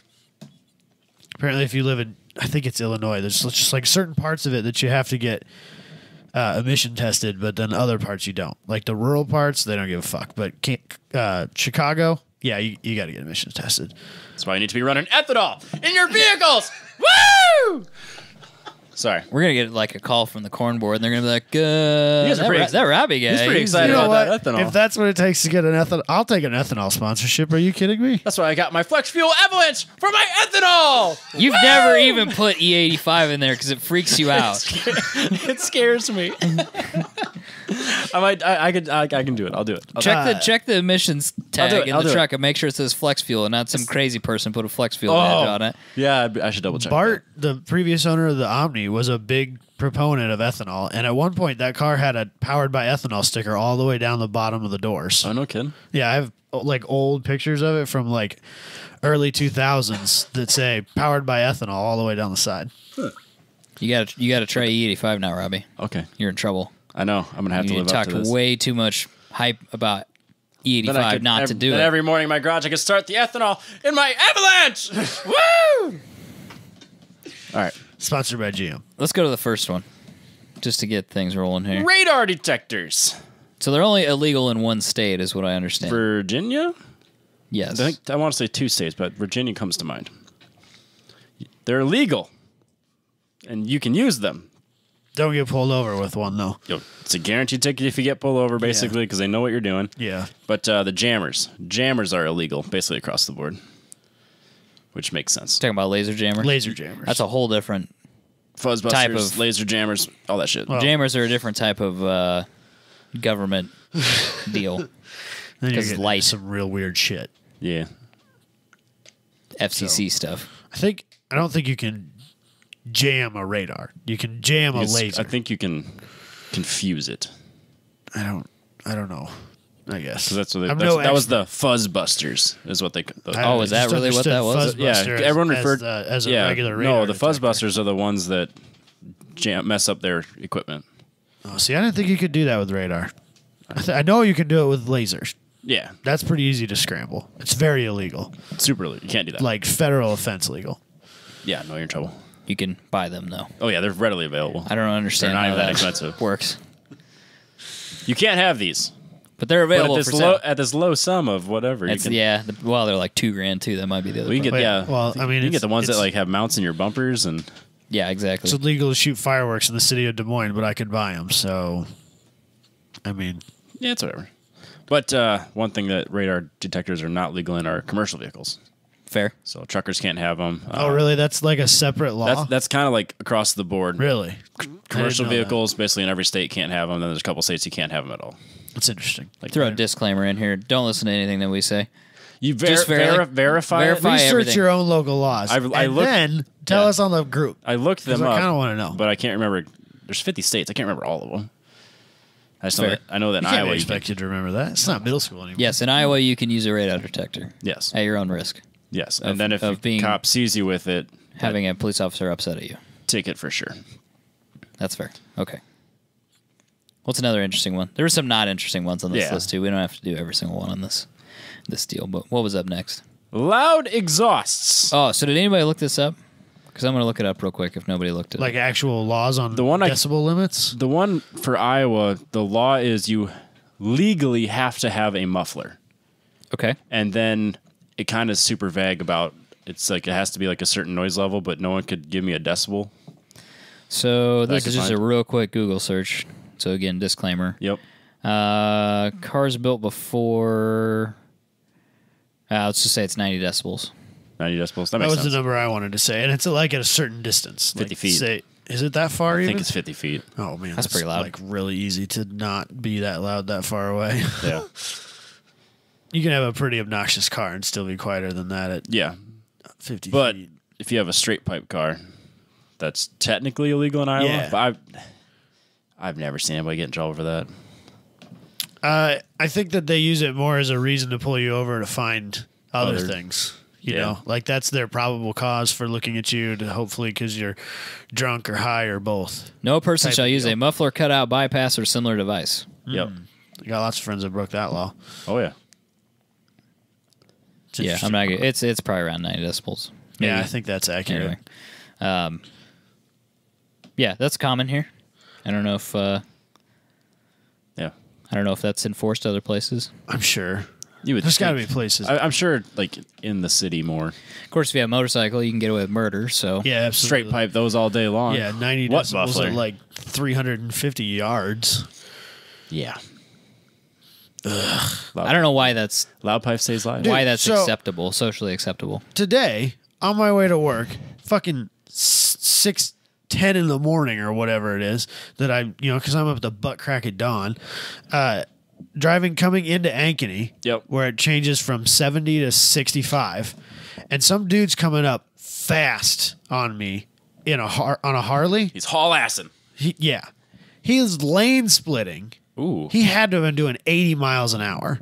apparently if you live in, I think it's Illinois, there's just like certain parts of it that you have to get emission tested, but then other parts you don't. Like the rural parts, they don't give a fuck. But Chicago, yeah, you got to get emissions tested. That's why you need to be running ethanol in your vehicles. Woo! Sorry. we're going to get like a call from the corn board, and they're going to be like, that Robbie guy. He's pretty he's- excited You know about what? that ethanol. If that's what it takes to get an ethanol, I'll take an ethanol sponsorship. Are you kidding me? That's why I got my Flex Fuel Avalanche for my ethanol. You've never even put E85 in there because it freaks you out. It scares me. I can do it. I'll do it. Check the emissions tag in I'll the do truck and make sure it says flex fuel and not some crazy person put a flex fuel badge on it. Yeah, I should double check. Bart, the previous owner of the Omni, was a big proponent of ethanol, and at one point that car had a powered by ethanol sticker all the way down the bottom of the doors. Oh, no kidding. Yeah, I have like old pictures of it from like early 2000s that say powered by ethanol all the way down the side. You gotta try E85 now, Robbie. Okay. You're in trouble. I know. I'm going to have to You live up talk to this. way too much hype about E85 not to do then it. every morning in my garage, I can start the ethanol in my Avalanche. Woo! All right. Sponsored by GM. Let's go to the first one, just to get things rolling here. Radar detectors. So they're only illegal in one state, is what I understand. Virginia? Yes. I want to say 2 states, but Virginia comes to mind. They're illegal, and you can use them. Don't get pulled over with one though. It's a guaranteed ticket if you get pulled over, basically, because they know what you're doing. Yeah. But the jammers are illegal, basically across the board, which makes sense. Talking about laser jammers. Laser jammers. That's a whole different Fuzzbusters, type of- laser jammers, all that shit. Well, jammers are a different type of government deal. then you're 'cause getting light. some real weird shit. Yeah. FCC stuff. I don't think you can jam a radar. You can jam a laser. I think you can confuse it. I don't know. I guess. Because that's what I'm that was expert. the Fuzzbusters, is what they. Oh, is that just really what that was? understood Yeah, Fuzzbuster everyone as referred as a regular radar. No, the detector. Fuzzbusters are the ones that mess up their equipment. Oh, see, I didn't think you could do that with radar. I know you can do it with lasers. Yeah, That's pretty easy to scramble. It's very illegal. super illegal. You can't do that. Like federal offense legal. Yeah, no, you're in trouble. You can buy them though. Oh yeah, they're readily available. I don't understand They're not how even that that expensive. works, You can't have these. but they're But available for sale. at this low sum of whatever, you It's, can, well, they're like $2,000 too. That might be the other. well, you can part. get Well, I mean, you can get the ones that it's- like have mounts in your bumpers and Yeah, exactly. It's illegal to shoot fireworks in the city of Des Moines, but I could buy them. So, I mean, yeah, it's whatever. But one thing that radar detectors are not legal in are commercial vehicles. Fair. So truckers can't have them. oh really? That's like a separate law. That's kind of like across the board. Really Commercial I didn't know vehicles, basically in every state, can't have them. Then there's a couple states you can't have them at all. that. That's interesting. Like Throw a disclaimer in here. Don't listen to anything that we say. you Just verify verify. Research Research your own local laws, I and looked- then tell yeah. us on the group. I looked them 'Cause I up. kinda wanna know. but I can't remember. There's 50 states. I can't remember all of them. I just know Fair. that, I know that in You can't Iowa. expect you to remember that. It's not middle school anymore. Yes, in Iowa you can use a radar detector Yes. at your own risk. Yes. of- And then if of a being- cop sees you with it, Having a police officer upset at you. ticket for sure. That's fair. Okay. What's another interesting one? There were some not interesting ones on this Yeah. list too. We don't have to do every single one on this deal. But what was up next? Loud exhausts. Oh, so did anybody look this up? Because I'm going to look it up real quick if nobody looked it Like up. actual laws on The one I- decibel limits. The one for Iowa, the law is you legally have to have a muffler. Okay. And then it kind of super vague about it's like it has to be like a certain noise level, but no one could give me a decibel. So this could is just a find. real quick Google search. So again, disclaimer. Yep. Cars built before... let's just say it's 90 decibels. 90 decibels. That That makes was sense. the number I wanted to say, and it's like at a certain distance, 50 like, feet. Say, is it that far? I even? think it's 50 feet. Oh man, That's pretty loud. Like really easy to not be that loud that far away. Yeah. You can have a pretty obnoxious car and still be quieter than that at Yeah. 50 But feet. if you have a straight pipe car, that's technically illegal in Iowa. Yeah. But I've never seen anybody get in trouble for that. I think that they use it more as a reason to pull you over to find other things. You know, like that's their probable cause for looking at you, to hopefully because you're drunk or high or both. No person shall use a muffler cutout, bypass, or similar device. Yep. I got lots of friends that broke that law. Oh yeah. Yeah, I'm not. It's probably around 90 decibels. Maybe. Yeah, I think that's accurate. Anyway. Yeah, that's common here. I don't know if. I don't know if that's enforced other places. I'm sure. There's got to be places. I'm sure, like in the city more. Of course, if you have a motorcycle, you can get away with murder. So yeah, absolutely. Straight pipe those all day long. Yeah, 90 decibels at like 350 yards. Yeah. I don't know why that's loud pipe stays live. Why that's acceptable, socially acceptable. Today, on my way to work, fucking 6:10 in the morning or whatever it is that I, because I'm up at the butt crack at dawn, coming into Ankeny, where it changes from 70 to 65, and some dude's coming up fast on me on a Harley. He's haul-assing. He's lane splitting. Ooh. He had to have been doing 80 miles an hour.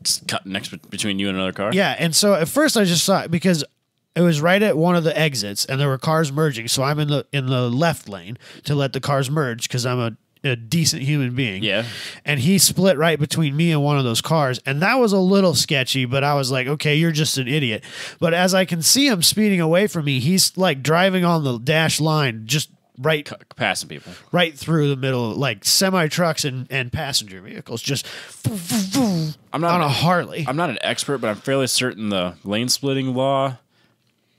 Just cut next between you and another car? Yeah, and so at first I just saw it because it was right at one of the exits and there were cars merging, so I'm in the left lane to let the cars merge because I'm a decent human being. Yeah. And he split right between me and one of those cars, and that was a little sketchy, but I was like, okay, you're just an idiot. But as I can see him speeding away from me, he's like driving on the dash line, just passing people right through the middle, like semi trucks and passenger vehicles, just on a Harley. I'm not an expert, but I'm fairly certain the lane splitting law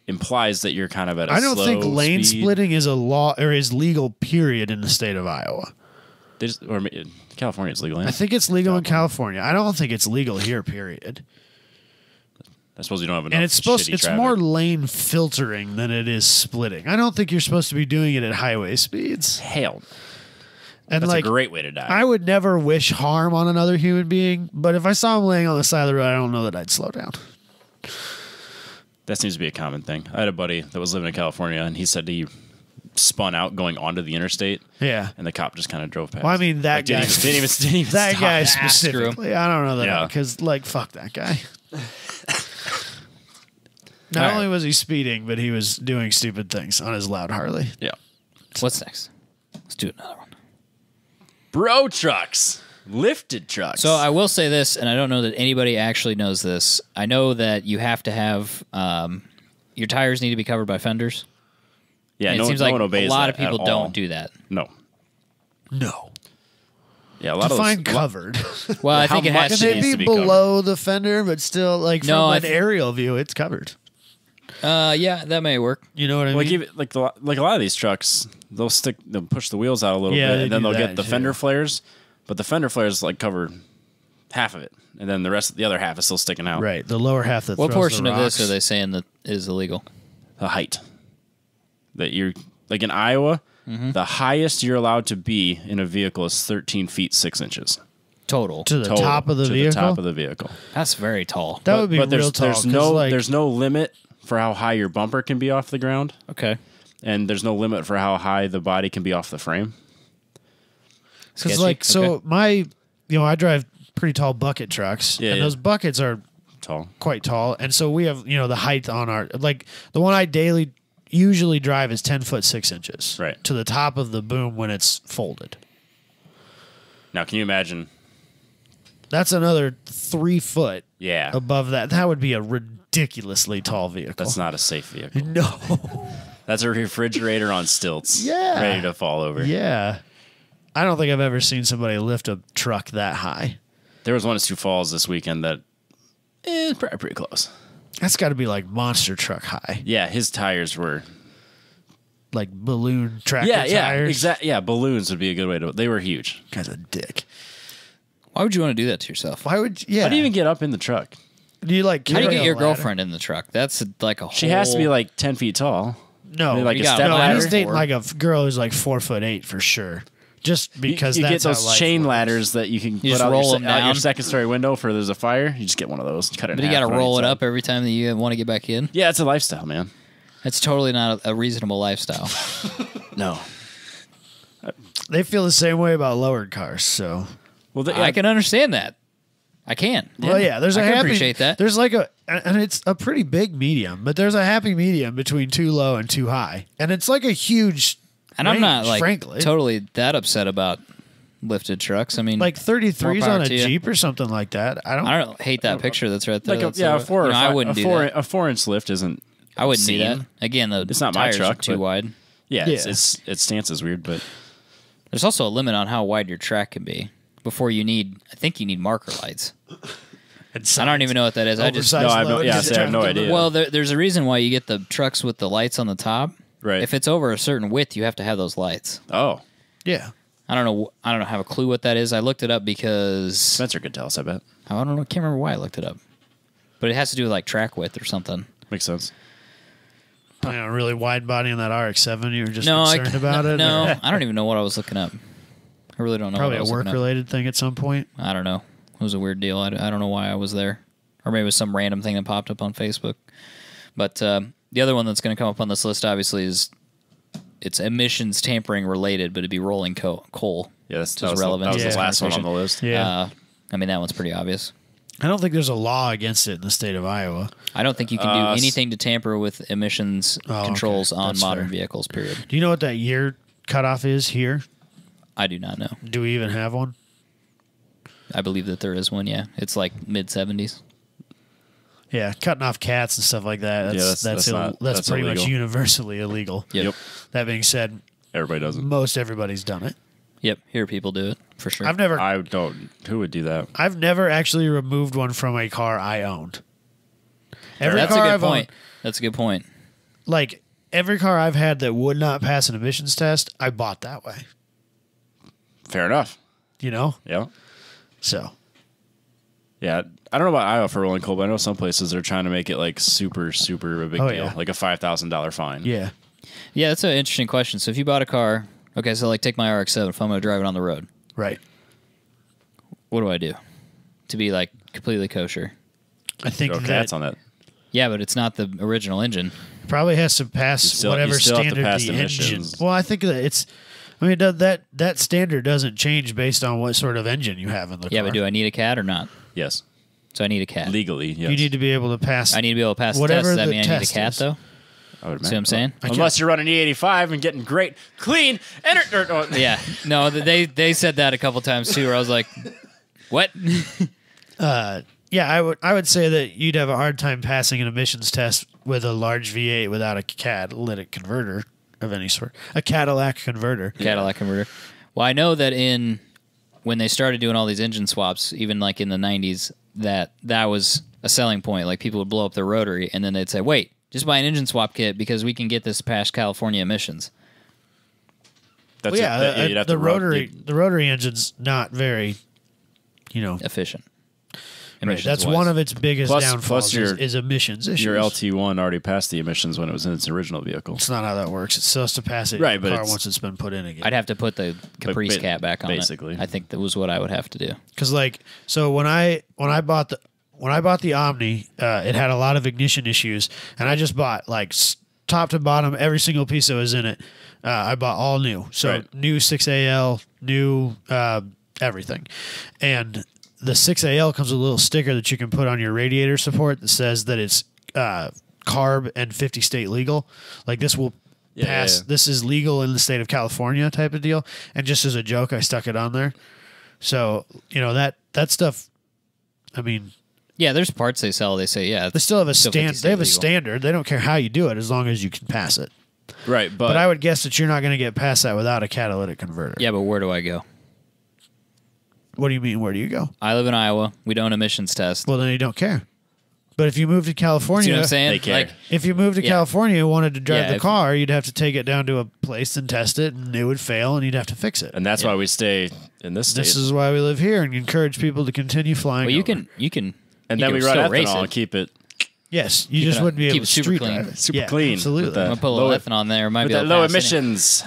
implies that you're kind of at a slow I don't think lane speed. splitting is a law or is legal, period, in the state of Iowa. Or California it's legal. I think it's legal in California. I don't think it's legal here, period. I suppose you don't have enough. And it's more lane filtering than it is splitting. I don't think you're supposed to be doing it at highway speeds. Hell. And that's a great way to die. I would never wish harm on another human being, but if I saw him laying on the side of the road, I don't know that I'd slow down. That seems to be a common thing. I had a buddy that was living in California, and he said he spun out going onto the interstate. Yeah. And the cop just kind of drove past. Well, I mean, that guy. Didn't even that stop. guy specifically. I don't know that because, fuck that guy. Not only was he speeding, but he was doing stupid things on his loud Harley. Yeah. What's next? Let's do another one. Bro trucks. Lifted trucks. So I will say this, and I don't know that anybody actually knows this. I know that you have to have your tires need to be covered by fenders. Yeah, and it seems like a lot of people don't do that. No. Yeah, a lot Define of covered. Well, I think it has to be below the fender, but still, like from an aerial view, it's covered. Yeah, that may work. You know what I mean? Like a lot of these trucks, they'll push the wheels out a little bit, and then they'll get the fender flares. But the fender flares cover half of it, and then the other half is still sticking out. Right, the lower half that. What portion the of this are they saying that is illegal? The height. That you're like in Iowa, the highest you're allowed to be in a vehicle is 13 feet 6 inches. Total. To the top of the vehicle? To the top of the vehicle. That's very tall. That would be real tall. There's no limit for how high your bumper can be off the ground. Okay. And there's no limit for how high the body can be off the frame. Because I drive pretty tall bucket trucks, and those buckets are quite tall, and so we have the height on our the one I usually drive is 10 foot 6 inches, right, to the top of the boom when it's folded. Now, can you imagine? That's another 3 foot. Yeah. Above that, that would be a ridiculously tall vehicle. That's not a safe vehicle. No. That's a refrigerator on stilts. Yeah. Ready to fall over. Yeah. I don't think I've ever seen somebody lift a truck that high. There was one at Sioux Falls this weekend that is pretty close. That's got to be like monster truck high. Yeah, his tires were like balloon tractor tires. Yeah, exactly. Yeah, balloons would be a good way to. They were huge. Guy's a dick. Why would you want to do that to yourself? Why would? Yeah. How do you even get up in the truck? Do you like? How do you get your girlfriend in the truck? That's like a whole. She has to be like 10 feet tall. No, maybe like a step ladder. He's dating like a girl who's like 4'8" for sure. Just because you that's get those chain ladders that you can put out your second story window for there's a fire. You just get one of those. Cut it. But you got to roll it up every time that you want to get back in. Yeah, it's a lifestyle, man. It's totally not a reasonable lifestyle. No. They feel the same way about lowered cars. So, well, I can understand that. I can. Well, yeah, there's I a can happy. appreciate that. There's like and it's a pretty big medium, but there's a happy medium between too low and too high, and it's like a huge. And range, I'm not like frankly, totally that upset about lifted trucks. I mean, like 33s more on a power to you. Jeep or something like that. I don't hate that picture that's right there. Like That's a 4 or I wouldn't do that. A 4-inch lift isn't. I wouldn't do obscene. that. Again, It's not my tires truck, are too but- wide. Yeah, Yeah. its stance is weird, but There's also a limit on how wide your track can be before you need. I think you need marker lights. I don't even know what that is. I just Oversized No, I have no- load. yeah, Just I have no trying to- idea. well, there's a reason why you get the trucks with the lights on the top. right. If it's over a certain width, you have to have those lights. Oh, Yeah. I don't know. I don't have a clue what that is. I looked it up because Spencer could tell us. I bet I don't know. Can't remember why I looked it up. But it has to do with like track width or something. makes sense. You know, really wide body on that RX-7. You were just No, concerned about it. No, I don't even know what I was looking up. I really don't know. Probably what I a was looking up. work-related thing at some point. I don't know. It was a weird deal. I don't know why I was there. Or maybe it was some random thing that popped up on Facebook. But the other one that's going to come up on this list, obviously, is it's emissions tampering related, but it'd be rolling coal. Yeah, Which that is was, relevant that to was this the last one on conversation. the list. Yeah. I mean, that one's pretty obvious. I don't think there's a law against it in the state of Iowa. I don't think you can do anything to tamper with emissions controls okay. on That's modern fair. vehicles, period. Do you know what that year cutoff is here? I do not know. Do we even have one? I believe that there is one, yeah. It's like mid-70s. Yeah, cutting off cats and stuff like that. That's that's pretty much illegal. universally illegal. Yep. That being said, Everybody does it. most everybody's done it. Yep, hear people do it, for sure. I've never I don't. Who would do that? I've never actually removed one from a car I owned. Every That's a car good I've point. owned, That's a good point. like every car I've had that would not pass an emissions test, I bought that way. Fair enough. You know? Yeah. So Yeah. I don't know about Iowa for rolling coal, but I know some places are trying to make it like super, super a big Oh, deal, yeah. like a $5,000 fine. yeah. Yeah, that's an interesting question. So if you bought a car, okay, so like take my RX-7, if I'm going to drive it on the road, Right. what do I do to be like completely kosher? I think Throw that cats on that. Yeah, but it's not the original engine. probably has to pass You whatever still have to standard pass the engine. emissions. Well, I think that it's. I mean, that standard doesn't change based on what sort of engine you have in the Yeah, car. but do I need a cat or not? Yes. So I need a cat. Legally, yes. You need to be able to pass. I need to be able to pass the Whatever test. Does that the mean I need a test cat, is. though? I would See what I'm saying? Unless you're running E85 and getting great, clean, Yeah. No, they said that a couple times, too, where I was like, what? Yeah, I would say that you'd have a hard time passing an emissions test with a large V8 without a catalytic converter of any sort. A Cadillac converter. Cadillac converter. Well, I know that when they started doing all these engine swaps, even like in the 90s, that was a selling point. Like people would blow up their rotary, and then they'd say, wait, just buy an engine swap kit because we can get this past California emissions. That's Well, yeah, you'd have the to run- rotary engine's not very, Efficient. right, that's emissions-wise. one of its biggest Plus downfalls your- is emissions issues. Your LT1 already passed the emissions when it was in its original vehicle. It's not how that works. It's supposed to pass it Right, in but the car it's- once it's been put in again. I'd have to put the Caprice ba- cap back on basically. it. I think that was what I would have to do. Because so when I bought the Omni, it had a lot of ignition issues, and I just bought top to bottom every single piece that was in it. I bought all new, so Right. new 6AL, new everything, and the 6AL comes with a little sticker that you can put on your radiator support that says that it's carb and 50 state legal. Like this will pass. yeah. This is legal in the state of California type of deal. And just as a joke, I stuck it on there. So that stuff. I mean, Yeah, there's parts they sell. They say, yeah. they still have a still 50 stand. state They have a legal. standard. They don't care how you do it as long as you can pass it. Right, But I would guess that you're not going to get past that without a catalytic converter. Yeah, but where do I go? What do you mean? Where do you go? I live in Iowa. We don't emissions test. Well, then you don't care. But if you move to California, See what I'm saying? They care. Like, if you moved to California and wanted to drive Yeah, the if- car, you'd have to take it down to a place and test it, and it would fail, and you'd have to fix it. and that's why we stay in this state. This is why we live here and encourage people to continue flying. well, you over. can. and you then can we run still race ethanol it. and keep it Yes, you Keep just it- wouldn't be keep able it to super street clean. drive it. super Yeah, clean. Absolutely. With that I'm gonna put a little low- ethanol in there. Might with be that able to low pass emissions.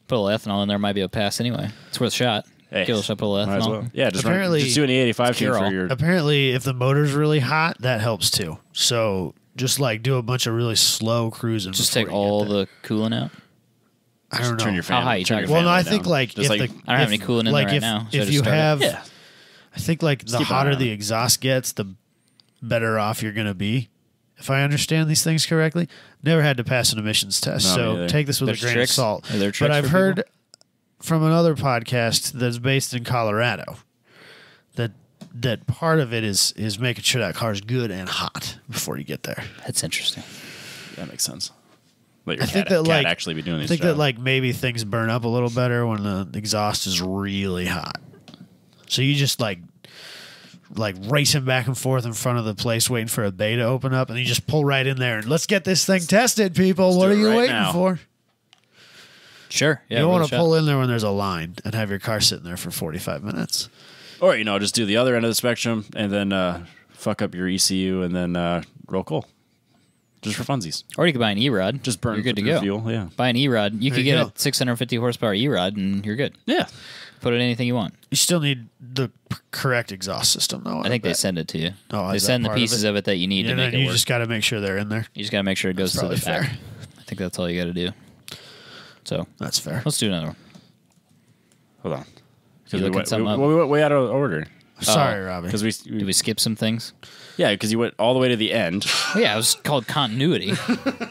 Put a little ethanol in there. Might be able to pass anyway. It's worth a shot. Hey, Give it a shot. Put a little might as ethanol. well. Yeah, just Apparently- just do an E85 tune Cure for all. your. Apparently, if the motor's really hot, that helps too. So just do a bunch of really slow cruising. Just before take you all get there. the coolant out. I don't know. Turn your fan. How high you turn talking your Well, no, fan I down. think Just if like the I don't have any coolant in there right now. Should I If just you start it? have, yeah. I think like the hotter the exhaust gets, the better off you're going to be. If I understand these things correctly, never had to pass an emissions test, so take this with a grain of salt. But I've heard from another podcast that's based in Colorado that part of it is making sure that car's good and hot before you get there. That's interesting. That makes sense. But I think that like actually be doing. I think that like maybe things burn up a little better when the exhaust is really hot. So you just like racing back and forth in front of the place waiting for a bay to open up, and you just pull right in there and let's get this thing tested, people. What are you waiting for? Sure. Yeah, you don't want to pull in there when there's a line and have your car sitting there for 45 minutes. Or, just do the other end of the spectrum and then fuck up your ECU and then roll coal. Just for funsies. Or you could buy an E-Rod. Just burn. You're good to go. Fuel, yeah. Buy an E-Rod. You could get a 650 horsepower E-Rod and you're good. Yeah. Put in anything you want. You still need the correct exhaust system, though. I think they send it to you. Oh, they send the pieces of it that you need to make it work. You just got to make sure they're in there. You just got to make sure it goes to the back. I think that's all you got to do. So that's fair. Let's do another one. Hold on. You looking something up? We went way out of order. Sorry, Robbie. Because did we skip some things? Yeah, because you went all the way to the end. Well, yeah, it was called continuity.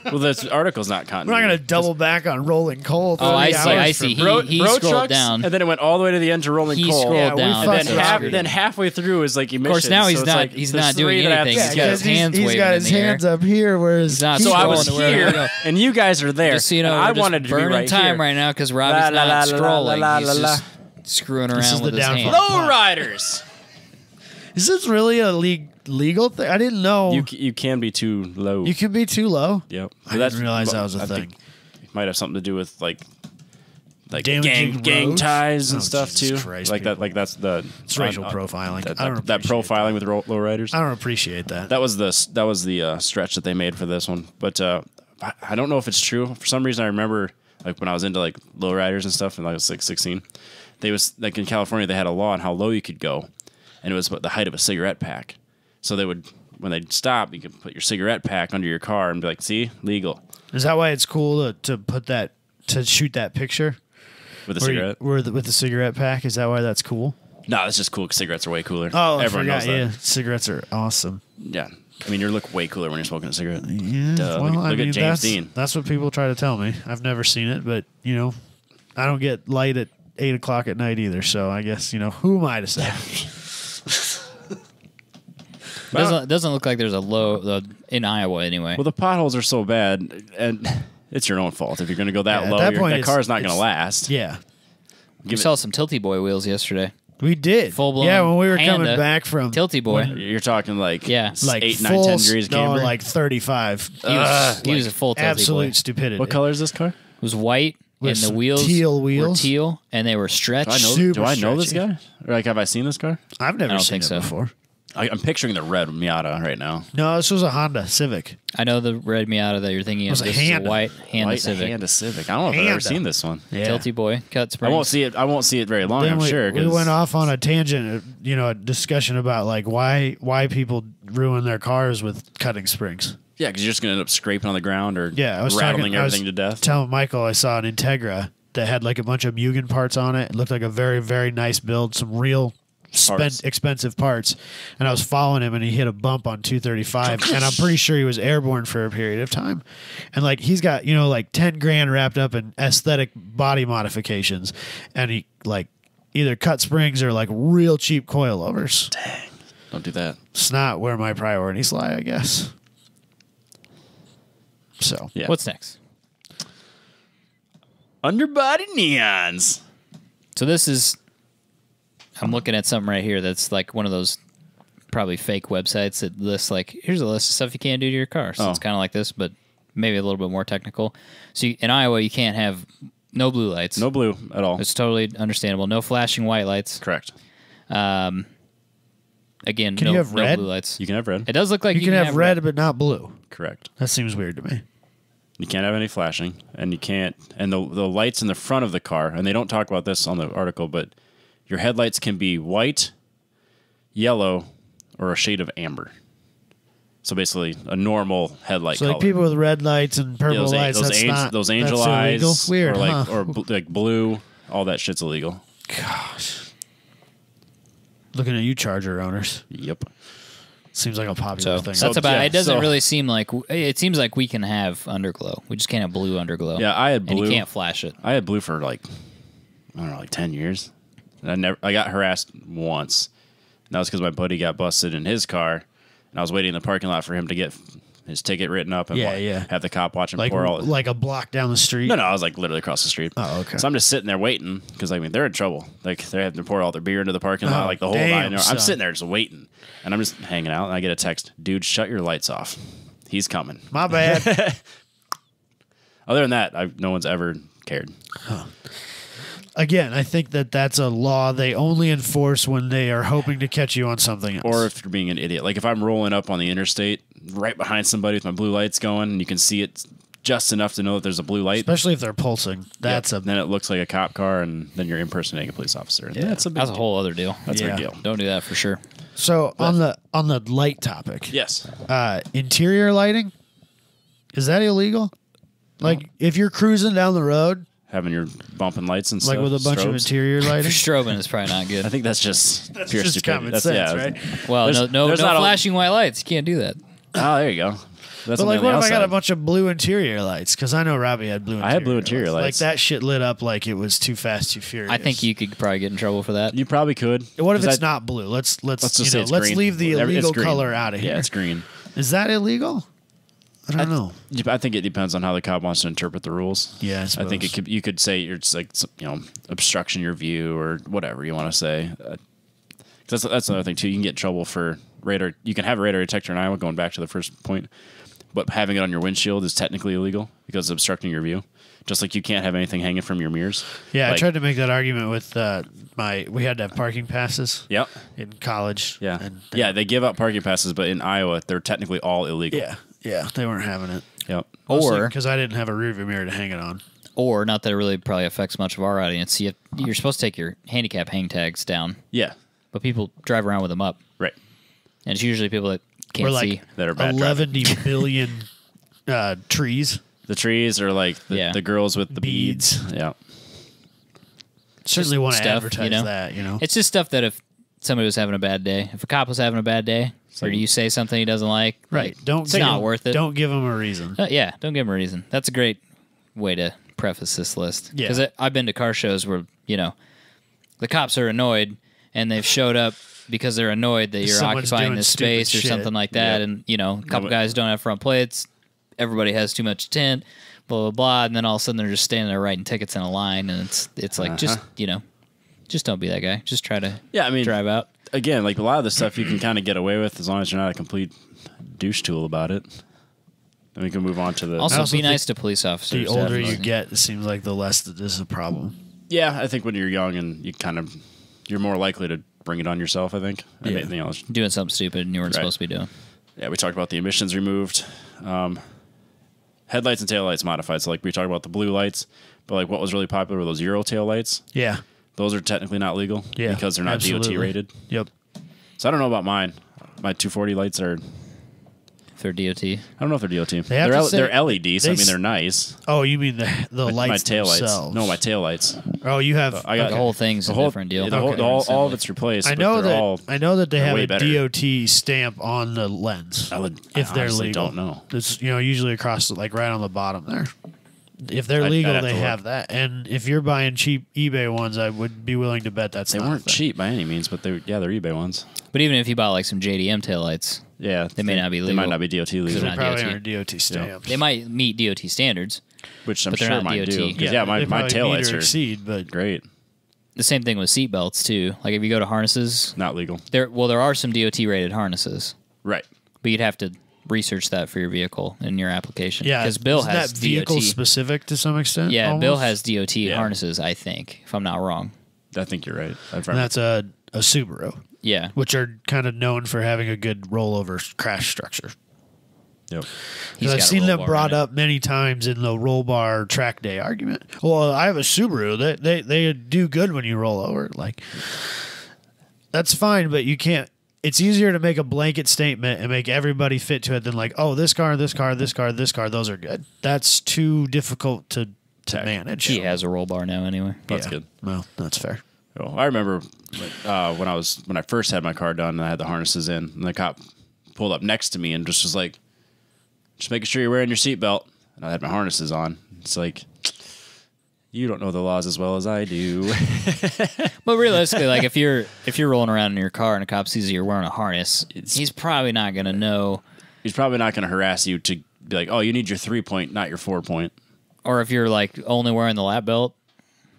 Well, this article's not continuity. We're not going to double back on rolling coal. Oh, I see. I see. He scrolled down, and then it went all the way to the end to rolling coal. He scrolled down, and then halfway through is like emissions. Of course, now he's not doing anything. He's got his hands waving in the air. He's got his hands up here, whereas so I was here, and you guys are there. Just so you know, I wanted to be right time here right now because Robbie's not scrolling. He's just screwing around with his hands. Lowriders. Is this really a legal thing? I didn't know. You can be too low. You can be too low? Yep. I didn't realize that was a thing. It might have something to do with like gang ties and stuff too. Christ, like that. Like that's the it's racial profiling. That profiling with lowriders. I don't appreciate that. That was the stretch that they made for this one. But I don't know if it's true. For some reason, I remember like when I was into like lowriders and stuff, and I was like 16. They was like in California, they had a law on how low you could go. And it was the height of a cigarette pack. So they would, when they'd stop, you could put your cigarette pack under your car and be like, see, legal. Is that why it's cool to put that, to shoot that picture? With a cigarette? With the cigarette pack? Is that why that's cool? No, that's just cool because cigarettes are way cooler. Oh, everyone knows that. Yeah, cigarettes are awesome. Yeah. I mean, you look way cooler when you're smoking a cigarette. Yeah. Duh. Well, look at James Dean. That's what people try to tell me. I've never seen it, but, I don't get light at 8 o'clock at night either. So I guess, who am I to say? It doesn't look like there's a low in Iowa anyway. Well, the potholes are so bad, and it's your own fault if you're going to go that low. That car's not going to last. Yeah. We saw some Tilty Boy wheels yesterday. We did. Full blown. Yeah, when we were coming back from Tilty Boy. You're talking like 8, 9, 10 degrees camber. No, like 35. He was a full Tilty Boy. Absolute stupidity. What color is this car? It was white. And the wheels were teal, and they were stretched. Do I know this guy? Or like, have I seen this car? I've never seen it before. I'm picturing the red Miata right now. No, this was a Honda Civic. I know the red Miata that you're thinking of. This is a white Honda Civic. Honda Civic. I don't know if I've ever seen this one. Yeah. Tilty Boy, cut springs. I won't see it very long. I'm sure. We went off on a tangent, a discussion about like why people ruin their cars with cutting springs. Yeah, because you're just going to end up scraping on the ground or rattling everything to death. Telling Michael I saw an Integra that had like a bunch of Mugen parts on it. It looked like a very, very nice build, some real expensive parts. And I was following him and he hit a bump on 235 and I'm pretty sure he was airborne for a period of time. And like he's got, like 10 grand wrapped up in aesthetic body modifications and he like either cut springs or like real cheap coilovers. Dang. Don't do that. It's not where my priorities lie, I guess. So, yeah. What's next? Underbody neons. So this is, I'm looking at something right here that's like one of those probably fake websites that lists like, here's a list of stuff you can't do to your car. So it's kind of like this, but maybe a little bit more technical. So in Iowa, you can't have no blue lights. No blue at all. It's totally understandable. No flashing white lights. Correct. Again, can you have red? No blue lights. You can have red. It does look like you can have red, but not blue. Correct. That seems weird to me. You can't have any flashing, and you can't, and the lights in the front of the car, and they don't talk about this on the article, but your headlights can be white, yellow, or a shade of amber. So basically, a normal headlight color. So like people with red lights and purple lights, those angel eyes, illegal? Weird, or like blue, all that shit's illegal. Gosh. Looking at you, Charger owners. Yep. Seems like a popular thing. That's about. It doesn't really seem like. It seems like we can have Underglow. We just can't have blue Underglow. Yeah, I had blue. And you can't flash it. I had blue for like, I don't know, like 10 years. And I got harassed once. And that was because my buddy got busted in his car, and I was waiting in the parking lot for him to get his ticket written up and have the cop watch him pour all. Like a block down the street. No, I was like literally across the street. Oh, okay. So I'm just sitting there waiting because I mean they're in trouble. Like they're having to pour all their beer into the parking lot, like the whole night. I'm sitting there just waiting, and I'm just hanging out, and I get a text, dude, shut your lights off. He's coming. My bad. Other than that, no one's ever cared. Huh. Again, I think that's a law they only enforce when they are hoping to catch you on something else. Or if you're being an idiot. Like if I'm rolling up on the interstate right behind somebody with my blue lights going, and you can see it just enough to know that there's a blue light. Especially if they're pulsing. Then it looks like a cop car, and then you're impersonating a police officer. And that's a whole other deal. That's a big deal. Don't do that for sure. So on the light topic. Yes. Interior lighting, is that illegal? Like if you're cruising down the road, having your bumping lights and stuff, like with a bunch of interior lighting. Strobing is probably not good. I think that's just pure just stupidity. Common sense, right? Well, no flashing white lights. You can't do that. Oh, there you go. That's but like, what if I got a bunch of blue interior lights? Because I know Robbie had blue. Interior I had blue interior lights. Like that shit lit up like it was Too Fast, Too Furious. I think you could probably get in trouble for that. You probably could. What if it's not blue? Let's just say let's leave the illegal color out of here. Yeah, it's green. Is that illegal? I don't know. I think it depends on how the cop wants to interpret the rules. Yeah, I think you could say it's like obstruction your view or whatever you want to say. That's another thing too. You can get in trouble for radar. You can have a radar detector in Iowa. Going back to the first point, but having it on your windshield is technically illegal because it's obstructing your view. Just like you can't have anything hanging from your mirrors. Yeah, I tried to make that argument with we had to have parking passes. Yep. In college. Yeah. They give out parking passes, but in Iowa they're technically all illegal. Yeah, they weren't having it. Yep. Or because I didn't have a rearview mirror to hang it on. Or not that it really probably affects much of our audience. You're supposed to take your handicap hang tags down. Yeah. But people drive around with them up. Right. And it's usually people that can't see. That are bad 11 billion trees. The trees are like the girls with the beads. Yeah. Certainly want to advertise that, It's just stuff that if somebody was having a bad day, if a cop was having a bad day, or you say something he doesn't like, it's not worth it. Don't give him a reason. Don't give him a reason. That's a great way to preface this list. Because I've been to car shows where, the cops are annoyed and they've showed up because they're annoyed that you're occupying this space or something like that. And, a couple guys don't have front plates. Everybody has too much tint, blah, blah, blah. And then all of a sudden they're just standing there writing tickets in a line. And it's like, just don't be that guy. Just try to drive out. Again, like a lot of the stuff you can kind of get away with as long as you're not a complete douche tool about it. Then we can move on to the... Also, be nice to police officers. The older you get, it seems like the less that this is a problem. Yeah, I think when you're young and you're more likely to bring it on yourself, I think. Yeah. Anything else. Doing something stupid and you weren't supposed to be doing. Yeah, we talked about the emissions removed. Headlights and taillights modified. So like we talked about the blue lights, but like what was really popular were those Euro tail lights. Yeah. Those are technically not legal because they're not DOT rated. Yep. So I don't know about mine. My 240 lights are... They're DOT. I don't know if they're DOT. They're LED, so they're nice. Oh, you mean the lights my tail themselves? Lights. No, my tail lights. Oh, you have... I got the whole thing's a different deal. All of it's replaced. I know that they have a DOT stamp on the lens. If they're legal. Don't know. It's usually across right on the bottom there. If they're legal, they have that. And if you're buying cheap eBay ones, I would be willing to bet they weren't cheap by any means, but they're eBay ones. But even if you bought some JDM taillights, they may not be legal. They might not be DOT legal. They probably aren't DOT stamped. They might meet DOT standards, which I'm sure might DOT. do. Yeah, my taillights are exceed, but great. The same thing with seat belts too. Like if you go to harnesses, not legal. There are some DOT rated harnesses, right? But you'd have to research that for your vehicle in your application. Yeah, because Bill has that vehicle specific to some extent. Yeah, almost? Bill has DOT harnesses. I think, if I'm not wrong. I think you're right. And that's a Subaru. Yeah, which are kind of known for having a good rollover crash structure. Yep. Because I've seen them brought up many times in the roll bar track day argument. Well, I have a Subaru. They do good when you roll over. Like, that's fine, but you can't. It's easier to make a blanket statement and make everybody fit to it than like, oh, this car, this car, this car, this car, those are good. That's too difficult to manage. He has a roll bar now anyway. That's good. Well, that's fair. I remember when I first had my car done and I had the harnesses in, and the cop pulled up next to me and just was like, "Just making sure you're wearing your seatbelt." And I had my harnesses on. It's like, you don't know the laws as well as I do. But realistically, like if you're rolling around in your car and a cop sees you're wearing a harness, he's probably not going to know. He's probably not going to harass you to be like, "Oh, you need your 3-point, not your 4-point." Or if you're like only wearing the lap belt.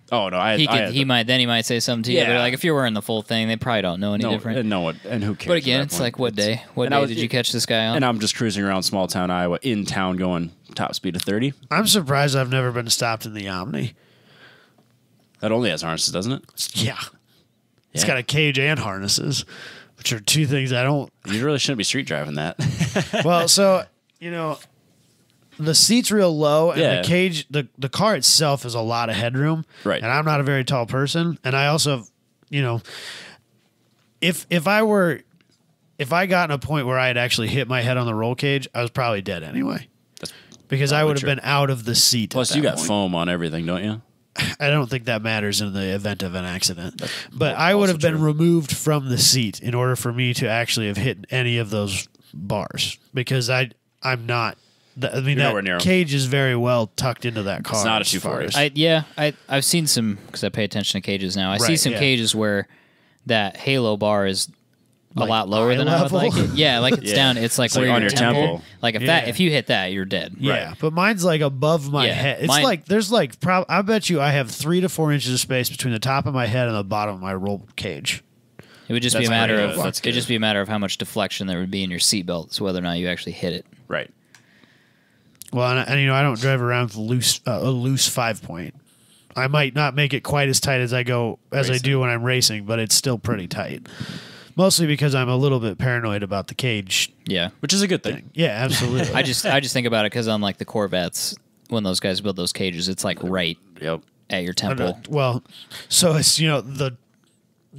Oh no, he might say something to you. Yeah. But like if you're wearing the full thing, they probably don't know any different. And who cares? But again, it's like what day? What day did you catch this guy on? And I'm just cruising around small town Iowa in town going top speed of 30. I'm surprised I've never been stopped in the Omni. That only has harnesses, doesn't it? Yeah. It's got a cage and harnesses, which are two things I don't. You really shouldn't be street driving that. Well, so, the seat's real low, and the cage, the car itself is a lot of headroom. Right. And I'm not a very tall person. And I also, if I got in a point where I had actually hit my head on the roll cage, I was probably dead anyway. Because I would have been out of the seat. Plus, you got foam on everything, don't you? I don't think that matters in the event of an accident. But I would have been removed from the seat in order for me to actually have hit any of those bars. Because I'm not. I mean, that cage is very well tucked into that car. It's not a 240. I've seen some, because I pay attention to cages now. I see some cages where that halo bar is a lot lower than I would like it. Yeah, like it's down. It's like where on your your temple. temple. Like if you hit that, you're dead. Yeah, but mine's like above my head. It's like there's like I bet you I have 3 to 4 inches of space between the top of my head and the bottom of my roll cage. It would just be a matter of just be a matter of how much deflection there would be in your seatbelt, so whether or not you actually hit it. Right. Well, and I don't drive around with a loose 5-point. I might not make it quite as tight as I do when I'm racing, but it's still pretty tight. Mostly because I'm a little bit paranoid about the cage. Yeah, which is a good thing. Yeah, absolutely. I just think about it because on like the Corvettes, when those guys build those cages, it's like right at your temple. Well, so it's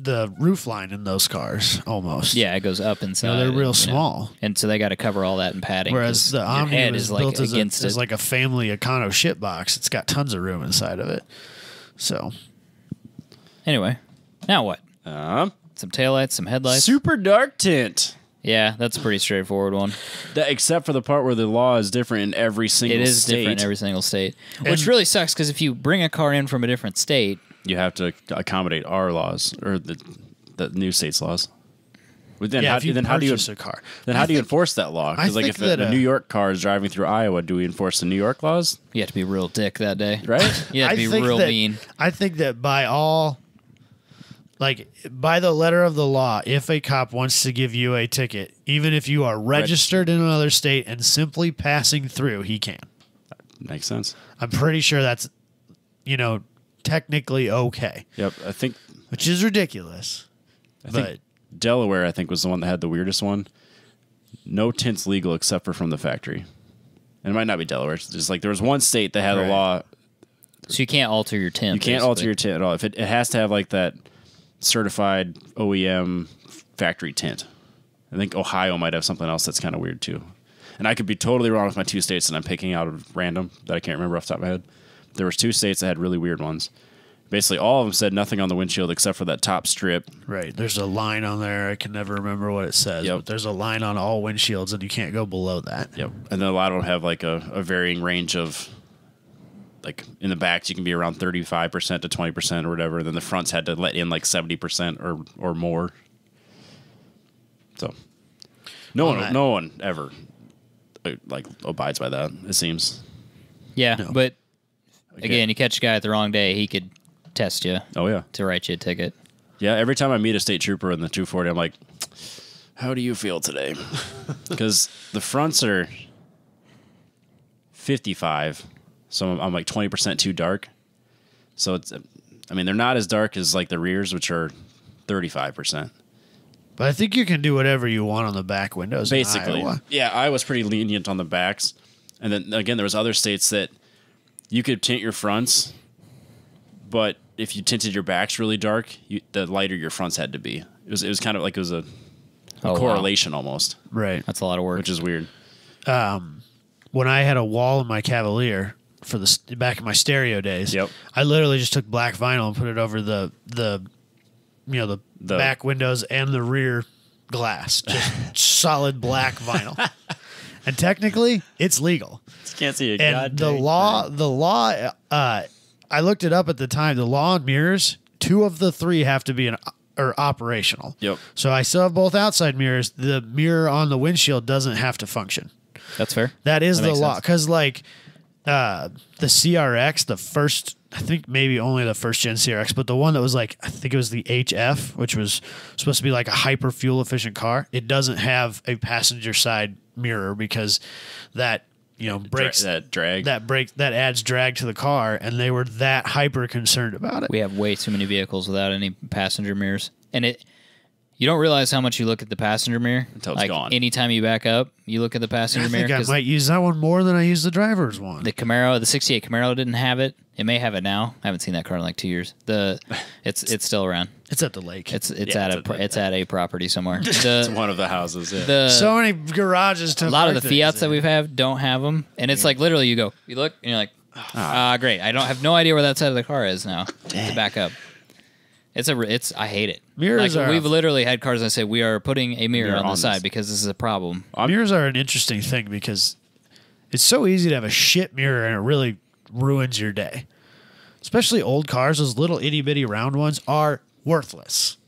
the roof line in those cars almost. Yeah, it goes up inside. They're real small, and so they got to cover all that in padding. Whereas the Omni is like built as like a family Econo shit box. It's got tons of room inside of it. So, anyway, now what? Some taillights, some headlights. Super dark tint. Yeah, that's a pretty straightforward one. Except for the part where the law is different in every single state. It is different in every single state. Which really sucks because if you bring a car in from a different state, you have to accommodate our laws or the new state's laws. But then how do you a car? Then how do you enforce that law? Because like if a New York car is driving through Iowa, do we enforce the New York laws? You have to be real dick that day, right? You have to be real mean. I think that by the letter of the law, if a cop wants to give you a ticket, even if you are registered in another state and simply passing through, he can. That makes sense. I'm pretty sure that's, technically okay. Yep, I think. Which is ridiculous. I think Delaware, was the one that had the weirdest one. No tint's legal except for from the factory. And it might not be Delaware. It's just like there was one state that had a law. So you can't alter your tint. You can't alter your tint at all. If it has to have like that certified OEM factory tint. I think Ohio might have something else that's kind of weird too. And I could be totally wrong with my 2 states, and I'm picking out of random that I can't remember off the top of my head. There was 2 states that had really weird ones. Basically, all of them said nothing on the windshield except for that top strip. Right. There's a line on there. I can never remember what it says. Yep. But there's a line on all windshields, and you can't go below that. Yep. And then a lot of them have like a varying range of, like in the backs, you can be around 35% to 20% or whatever. And then the fronts had to let in like 70% or more. So no one ever like abides by that, it seems. Yeah, no. But again, you catch a guy at the wrong day, he could test you. Oh yeah, to write you a ticket. Yeah, every time I meet a state trooper in the 240, I'm like, "How do you feel today?" Because the fronts are 55, so I'm like 20% too dark. So it's, they're not as dark as like the rears, which are 35%. But I think you can do whatever you want on the back windows. Basically, in Iowa. Yeah, Iowa's pretty lenient on the backs, and then again, there was other states that you could tint your fronts, but if you tinted your backs really dark, the lighter your fronts had to be. It was kind of like it was a correlation almost. Right, that's a lot of work, which is weird. When I had a wall in my Cavalier for the back of my stereo days, yep. I literally just took black vinyl and put it over the the back windows and the rear glass, just solid black vinyl. And technically, it's legal. Can't see a and the law. I looked it up at the time. The law on mirrors, 2 of the 3 have to be operational. Yep. So I still have both outside mirrors. The mirror on the windshield doesn't have to function. That's fair. That is the law. Because like the CRX, the first, I think maybe only the first gen CRX, but the one that was like, I think it was the HF, which was supposed to be like a hyper fuel efficient car. It doesn't have a passenger side mirror because that breaks that drag that adds drag to the car, and they were that hyper concerned about it. We have way too many vehicles without any passenger mirrors, and you don't realize how much you look at the passenger mirror until it's gone. Anytime you back up, you look at the passenger mirror. I think I might use that one more than I use the driver's one. The Camaro, the '68 Camaro didn't have it. It may have it now. I haven't seen that car in like 2 years. It's still around. It's at the lake. It's at a property somewhere. It's one of the houses. Yeah. So many garages. To a lot of the Fiats that we've don't have them, and it's like literally you look and you're like, great. I have no idea where that side of the car is now to back up. I hate it. Mirrors we've literally had cars that say we are putting a mirror on the side because this is a problem. Mirrors are an interesting thing because it's so easy to have a shit mirror and it really ruins your day. Especially old cars, those little itty bitty round ones are worthless.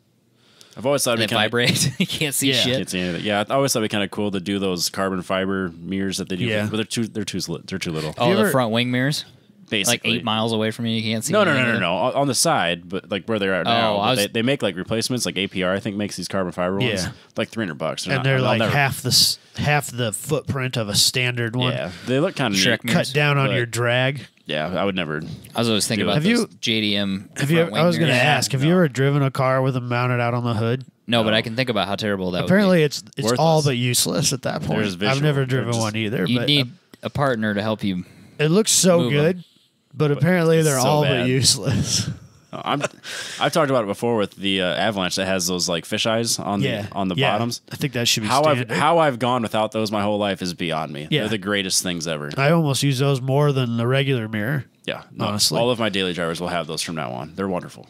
I've always thought they vibrate. You can't see shit. Can't see anything. Yeah, I always thought it'd be kind of cool to do those carbon fiber mirrors that they do. Yeah. But they're too little. Oh, the front wing mirrors. Basically. Like 8 miles away from you, you can't see. No. On the side, but like where they're at now. They make like replacements. Like APR, I think, makes these carbon fiber ones. Like $300. They're like half the footprint of a standard one. Yeah, they look kind of neat. Cut down on your drag. Yeah, I would never. I was always thinking about those JDM. I was going to ask, have you ever driven a car with them mounted out on the hood? No, but I can think about how terrible that Apparently would be. It's all but useless at that point. I've never driven one either. You need a partner to help you. It looks so good. But apparently they're all but useless. I've talked about it before with the Avalanche that has those like fish eyes on the bottoms. I think that should be standard. How I've gone without those my whole life is beyond me. Yeah. They're the greatest things ever. I almost use those more than the regular mirror. Yeah, honestly, all of my daily drivers will have those from now on. They're wonderful.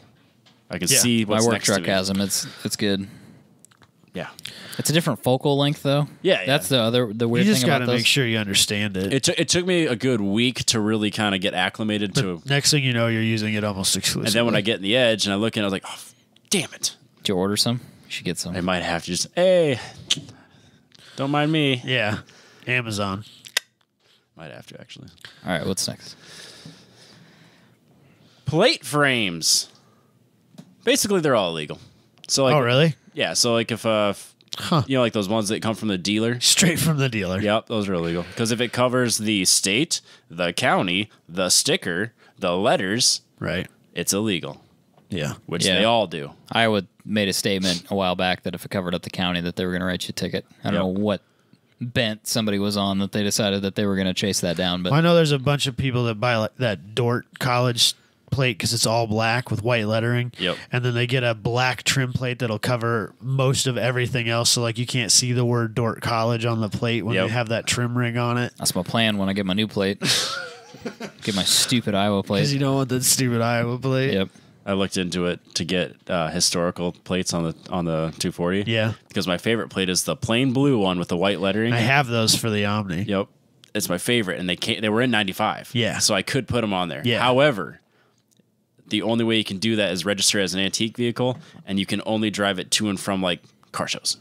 I can see what's my work next to truck me. has them. It's good. Yeah. It's a different focal length, though. Yeah, that's the weird thing about those. You just got to make sure you understand it. It took me a good week to really kind of get acclimated to. Next thing you know, you're using it almost exclusively. And then when I get in the edge and I look in, I was like, oh, damn it. Did you order some? You should get some. I might have to just, hey, don't mind me. Yeah, Amazon. Might have to, actually. All right, what's next? Plate frames. Basically, they're all illegal. So, like, oh, really? Yeah, so like if like those ones that come from the dealer. Straight from the dealer. Yep, those are illegal. Because if it covers the state, the county, the sticker, the letters, right, it's illegal. Yeah. Which they all do. Iowa made a statement a while back that if it covered up the county that they were going to write you a ticket. I don't know what bent somebody was on that they decided that they were going to chase that down. But I know there's a bunch of people that buy like that Dort College plate because it's all black with white lettering. Yep. And then they get a black trim plate that'll cover most of everything else. So like you can't see the word Dort College on the plate when they have that trim ring on it. That's my plan when I get my new plate. Get my stupid Iowa plate. Because you don't want that stupid Iowa plate. Yep. I looked into it to get historical plates on the 240. Yeah. Because my favorite plate is the plain blue one with the white lettering. I have those for the Omni. Yep. It's my favorite, and they were in 95. Yeah. So I could put them on there. Yeah. However, the only way you can do that is register as an antique vehicle, and you can only drive it to and from like car shows.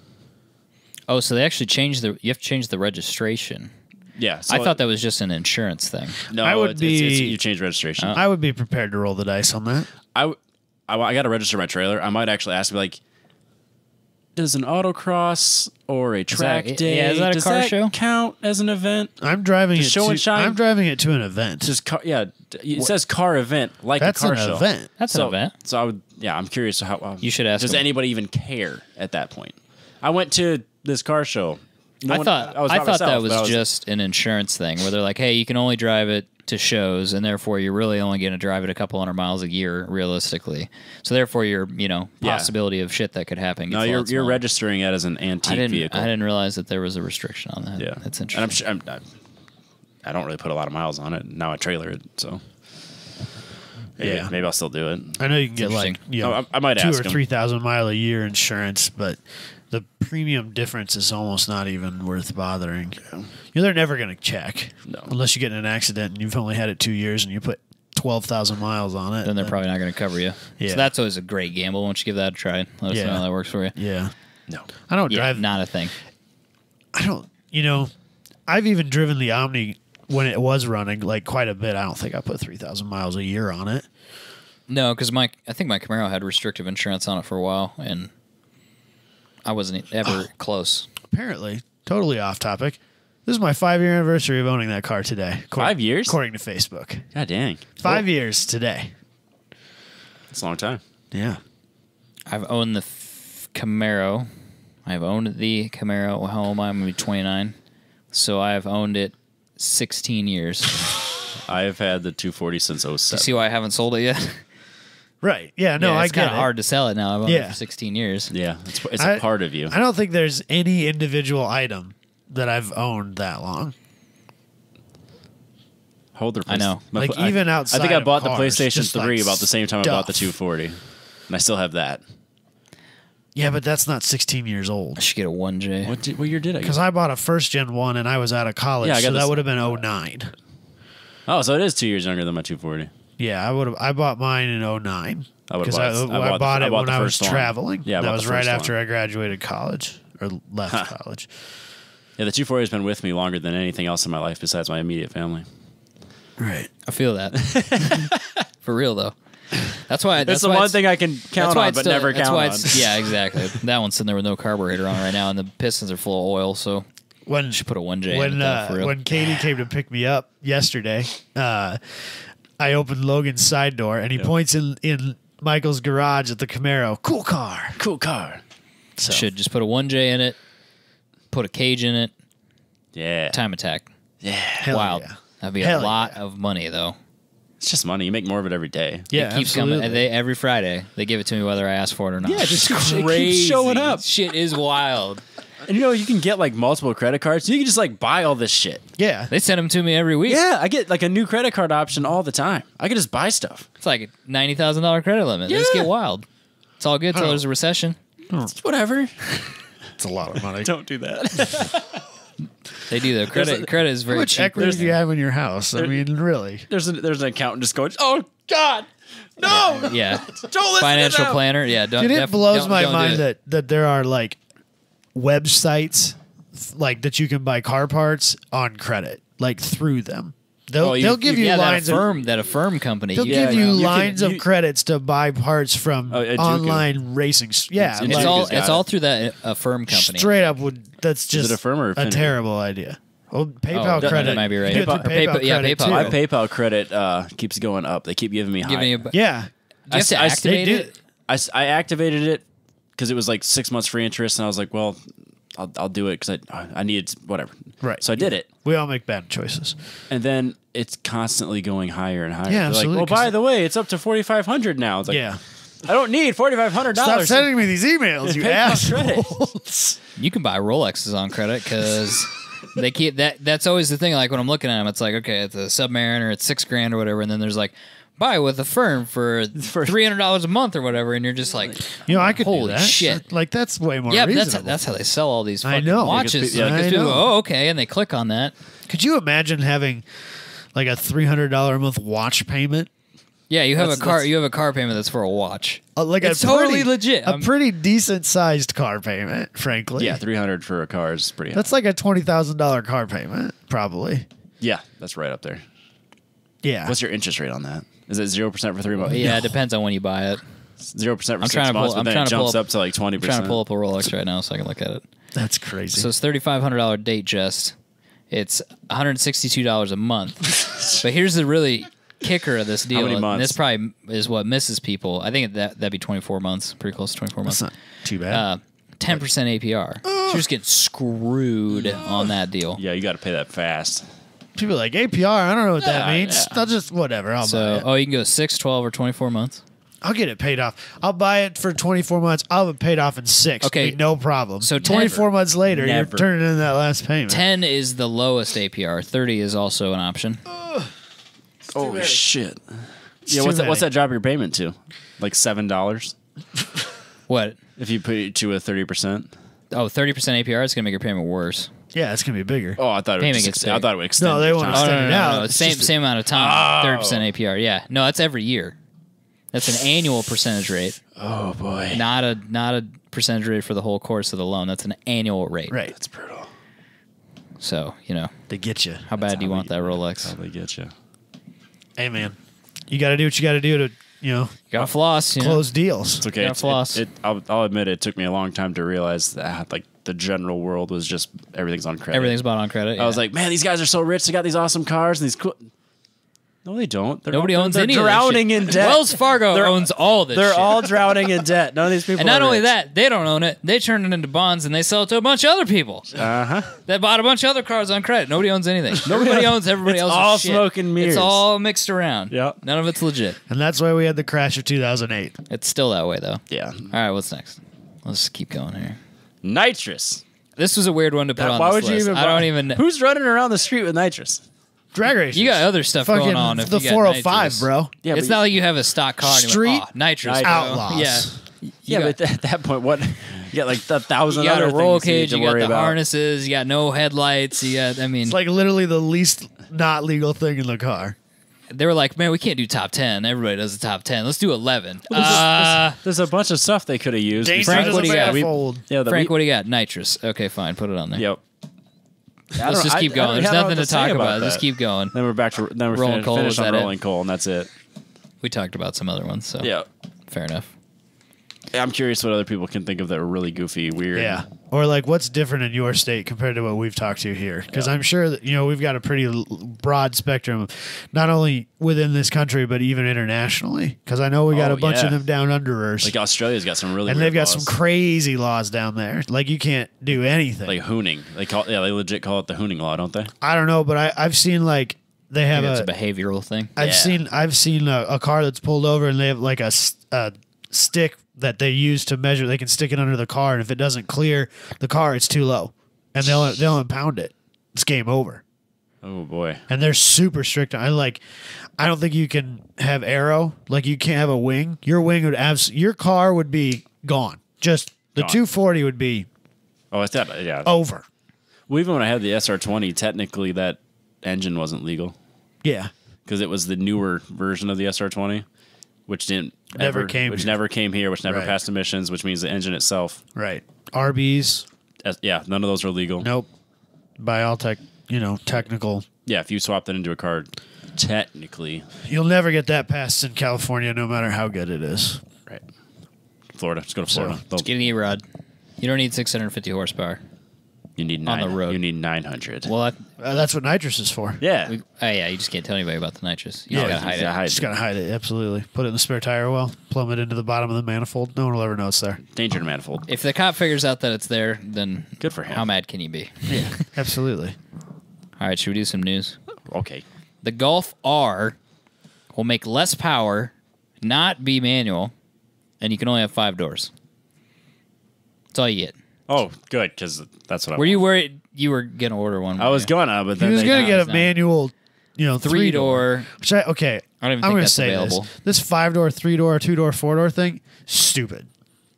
Oh, so they actually changed you have to change the registration. Yeah, so I thought that was just an insurance thing. No, you change registration. I would be prepared to roll the dice on that. I got to register my trailer. I might actually ask, like, does an autocross or a track day? Is that a car show? Count as an event? I'm driving show and shine. I'm driving it to an event. It says car event, like that's a car an show. Event. That's an event. So I would, I'm curious how you should ask. Does anybody even care at that point? I went to this car show. I thought that was just an insurance thing where they're like, hey, you can only drive it to shows, and therefore you're really only going to drive it a couple hundred miles a year, realistically. So therefore, your possibility of shit that could happen. No, you're registering it as an antique vehicle. I didn't realize that there was a restriction on that. Yeah, that's interesting. And I don't really put a lot of miles on it. Now I trailer it, so. Maybe I'll still do it. I know you can get like I might 2,000 ask or him. 3,000 mile a year insurance, but the premium difference is almost not even worth bothering. They're never going to check unless you get in an accident and you've only had it 2 years and you put 12,000 miles on it. Then they're probably not going to cover you. Yeah. So that's always a great gamble. Why don't you give that a try? Let us know how that works for you. Yeah. No. I don't drive. Not a thing. I don't, I've even driven the Omni when it was running like quite a bit. I don't think I put 3,000 miles a year on it. No, because I think my Camaro had restrictive insurance on it for a while, and I wasn't ever close. Apparently, totally off topic. This is my 5-year anniversary of owning that car today. 5 years? According to Facebook. God dang. 5 years today. That's a long time. Yeah. I've owned the Camaro. I've owned the Camaro. How old am I? I'm going to be 29. So I've owned it 16 years. I've had the 240 since 07. You see why I haven't sold it yet? Right. Yeah, no, I it's get kind it. of hard to sell it now. I've owned it for 16 years. Yeah, it's a part of you. I don't think there's any individual item that I've owned that long. Hold their I know. Like even outside I think I of bought the cars, PlayStation just 3 like about the same time I bought the stuff. 240. And I still have that. Yeah, but that's not 16 years old. I should get a 1J. What year did I get? Because I bought a first gen one and I was out of college, Yeah, I got so that this- would have been 09. Oh, so it is 2 years younger than my 240. Yeah, I bought mine in 09. I would've Because bought- I bought it when the I was first one. traveling. Yeah, I that bought was the right first after one. I graduated college or left college. Yeah, the 240 has been with me longer than anything else in my life besides my immediate family. Right. I feel that. For real, though. That's why. That's the one thing I can count on, but never count on. Yeah, exactly. That one's sitting there with no carburetor on right now, and the pistons are full of oil, so When you should put a 1J in it, for real. when Katie came to pick me up yesterday, I opened Logan's side door and he points in Michael's garage at the Camaro. Cool car. Cool car. So Should just put a 1J in it, put a cage in it, Yeah. time attack. Yeah. hell Wild. yeah. That'd be Hell a lot yeah. of money, though. It's just money. You make more of it every day. Yeah, It keeps absolutely. coming. Every Friday, they give it to me whether I ask for it or not. Yeah, just It's it keeps crazy. showing up. Shit is wild. And you can get like multiple credit cards. You can just like buy all this shit. Yeah. They send them to me every week. Yeah, I get like a new credit card option all the time. I can just buy stuff. It's like a $90,000 credit limit. They just Yeah. get wild. It's all good till there's a recession. It's whatever. It's a lot of money. Don't do that. They do though. Credit is How very much cheap. equity do you have in your house? I mean, really. There's an accountant just going, oh God, no. Yeah. Don't listen Financial to them. planner. Yeah. Don't. Dude, it blows my don't do mind it. that there are like websites like that you can buy car parts on credit, like through them. They'll give you lines that a firm company. They'll Yeah, give you you can- lines of you- credits to buy parts from Oh, Juku. online racing. Yeah, It's It's like, all. Juku's got It's it. all through that a firm company. straight up would. That's just it a firm or a Affinity? terrible idea. Well, PayPal Oh, credit that might be right. you get PayPal- the PayPal- yeah, credit PayPal. too. My PayPal credit keeps going up. They keep giving me high. Giving you. Yeah, Do you have to I- activate they do. it? I activated it because it was like 6 months free interest, and I was like, well, I'll do it because I needed whatever. Right. So I did it, we all make bad choices. and then it's constantly going higher and higher. Yeah, They're like, absolutely, well, 'cause- by the way, it's up to $4,500 now. It's like, Yeah, I don't need $4,500. stop sending me these emails, you PayPal credit. assholes. You can buy Rolexes on credit because they keep that. That's always the thing. Like when I'm looking at them, it's like, okay, it's a Submariner, it's $6,000 or whatever, and then there's like, buy with a firm for $300 a month or whatever, and you're just like, I could Holy do that. shit. Like that's way more yeah, but reasonable. that's how they sell all these I fucking know. watches. Yeah, 'cause Because I people know. go, oh, okay, and they click on that. Could you imagine having like a $300 a month watch payment? Yeah, you have That's- a car. that's- You have a car payment that's for a watch. Like It's a totally pretty, legit. A pretty decent sized car payment, frankly. Yeah, $300 for a car is pretty. That's like a $20,000 car payment, probably. Yeah, that's right up there. Yeah. What's your interest rate on that? Is it 0% for 3 months? Yeah, it depends on when you buy it. 0% for I'm 6 trying to months, pull- but I'm then trying it to pull jumps up- up to like 20%. I'm trying to pull up a Rolex right now so I can look at it. That's crazy. So it's $3,500 date just. It's $162 a month. But here's the really kicker of this deal. many And months? this probably is what misses people. I think that'd be 24 months. Pretty close to 24 months. That's not too bad. 10% APR. So you're just getting screwed on that deal. Yeah, you got to pay that fast. People are like, APR, I don't know what that Yeah, means. yeah. I'll just, whatever, I'll buy So, it. you can go 6, 12, or 24 months. I'll get it paid off. I'll buy it for 24 months. I'll have it paid off in 6. Okay. It'll be no problem. So 24 months later, Never. you're turning in that last payment. 10 is the lowest APR. 30 is also an option. Oh, shit. Yeah, what's that drop your payment to? Like $7? What? If you put it to a 30%? Oh, 30% APR is going to make your payment worse. Yeah, it's gonna be bigger. Oh, I thought it Payment would gets I thought it would extend. No, they won't time. extend it out. No. It's Same amount of time. 30% APR. Yeah. No, that's every year. That's an annual percentage rate. Oh boy. Not a percentage rate for the whole course of the loan. That's an annual rate. Right. That's brutal. So, They get you. how bad do you want that Rolex? How they get you. Hey, man. You got to do what you got to do to, You got to floss. close deals. It's okay. Gotta floss. I'll admit it took me a long time to realize that like the general world was just everything's on credit. Everything's bought on credit. I was like, man, these guys are so rich. They got these awesome cars and these cool. No, they don't. Nobody owns they're any of this drowning shit. in debt. Wells Fargo owns all this They're shit. all drowning in debt. None of these people And not are only rich. that, they don't own it. They turn it into bonds and they sell it to a bunch of other people. That bought a bunch of other cars on credit. Nobody owns anything. Nobody owns everybody It's else's all shit. smoke and mirrors. It's all mixed around. Yep. None of it's legit. And that's why we had the crash of 2008. It's still that way, though. Yeah. All right, what's next? Let's keep going here. Nitrous. This was a weird one to put on Why this would you list. even? I don't even know. Who's running around the street with nitrous? Drag racers. You got other stuff Fucking going on. If the you got 405, nitrous. bro. Yeah, It's but not like you have a stock car. And Street you're like, nitrous. bro. outlaws. Yeah. Yeah, but at that point, what? You got like 1,000 You got other a roll things you need cage. to You got worry the about. harnesses. You got no headlights. You got. I mean, It's like literally the least not legal thing in the car. they were like, man, we can't do top 10. Everybody does the top 10. Let's do 11. There's a bunch of stuff they could have used. Frank, what do you got? Frank, What do you got? Nitrous. Okay, fine. Put it on there. Yep. Let's just keep going. There's nothing to talk about. That. Just keep going. Then we're back to Rolling coal, finish is on that it? rolling coal, and that's it. We talked about some other ones, so Yeah. fair enough. I'm curious what other people can think of that are really goofy, weird. Yeah. Or like what's different in your state compared to what we've talked to here? Because I'm sure that, we've got a pretty broad spectrum, not only within this country, but even internationally. Because I know we got a bunch of them down underers. Like Australia's got some really and weird they've got laws. some crazy laws down there. Like you can't do anything. Like hooning. They legit call it the hooning law, don't they? I don't know, but I've seen like they have It's a behavioral thing. I've seen a car that's pulled over and they have like a stick that they use to measure. They can stick it under the car, and if it doesn't clear the car, it's too low, and they'll impound it. It's game over. Oh boy. And they're super strict. I don't think you can have aero. Like you can't have a wing. Your wing would your car would be gone. Just the 240 would be. Oh, it's that. Yeah. Over. Well, even when I had the SR20, technically that engine wasn't legal. Yeah. Because it was the newer version of the SR20, which never came here, which never passed emissions, which means the engine itself. Right. RBs. Yeah, none of those are legal. Nope. By all technical. Yeah, if you swapped it into a car, technically. You'll never get that passed in California, no matter how good it is. Right. Florida. Just go to Florida. Just get an E-Rod. You don't need 650 horsepower. You need on the road. You need 900. Well, that's what nitrous is for. Yeah. You just can't tell anybody about the nitrous. You just gotta hide it. Just gotta hide it. Absolutely. Put it in the spare tire well. Plumb it into the bottom of the manifold. No one will ever know it's there. Danger to manifold. If the cop figures out that it's there, then good for him. How mad can you be? Yeah, absolutely. All right, should we do some news? Okay. The Golf R will make less power, not be manual, and you can only have 5 doors. That's all you get. Oh, good, because that's what I Were you worried you were going to order one? I was gonna, but then he was going to get a manual, 3-door. Which I don't even think I'm going to that's say available. this 5-door, 3-door, 2-door, 4-door thing, stupid.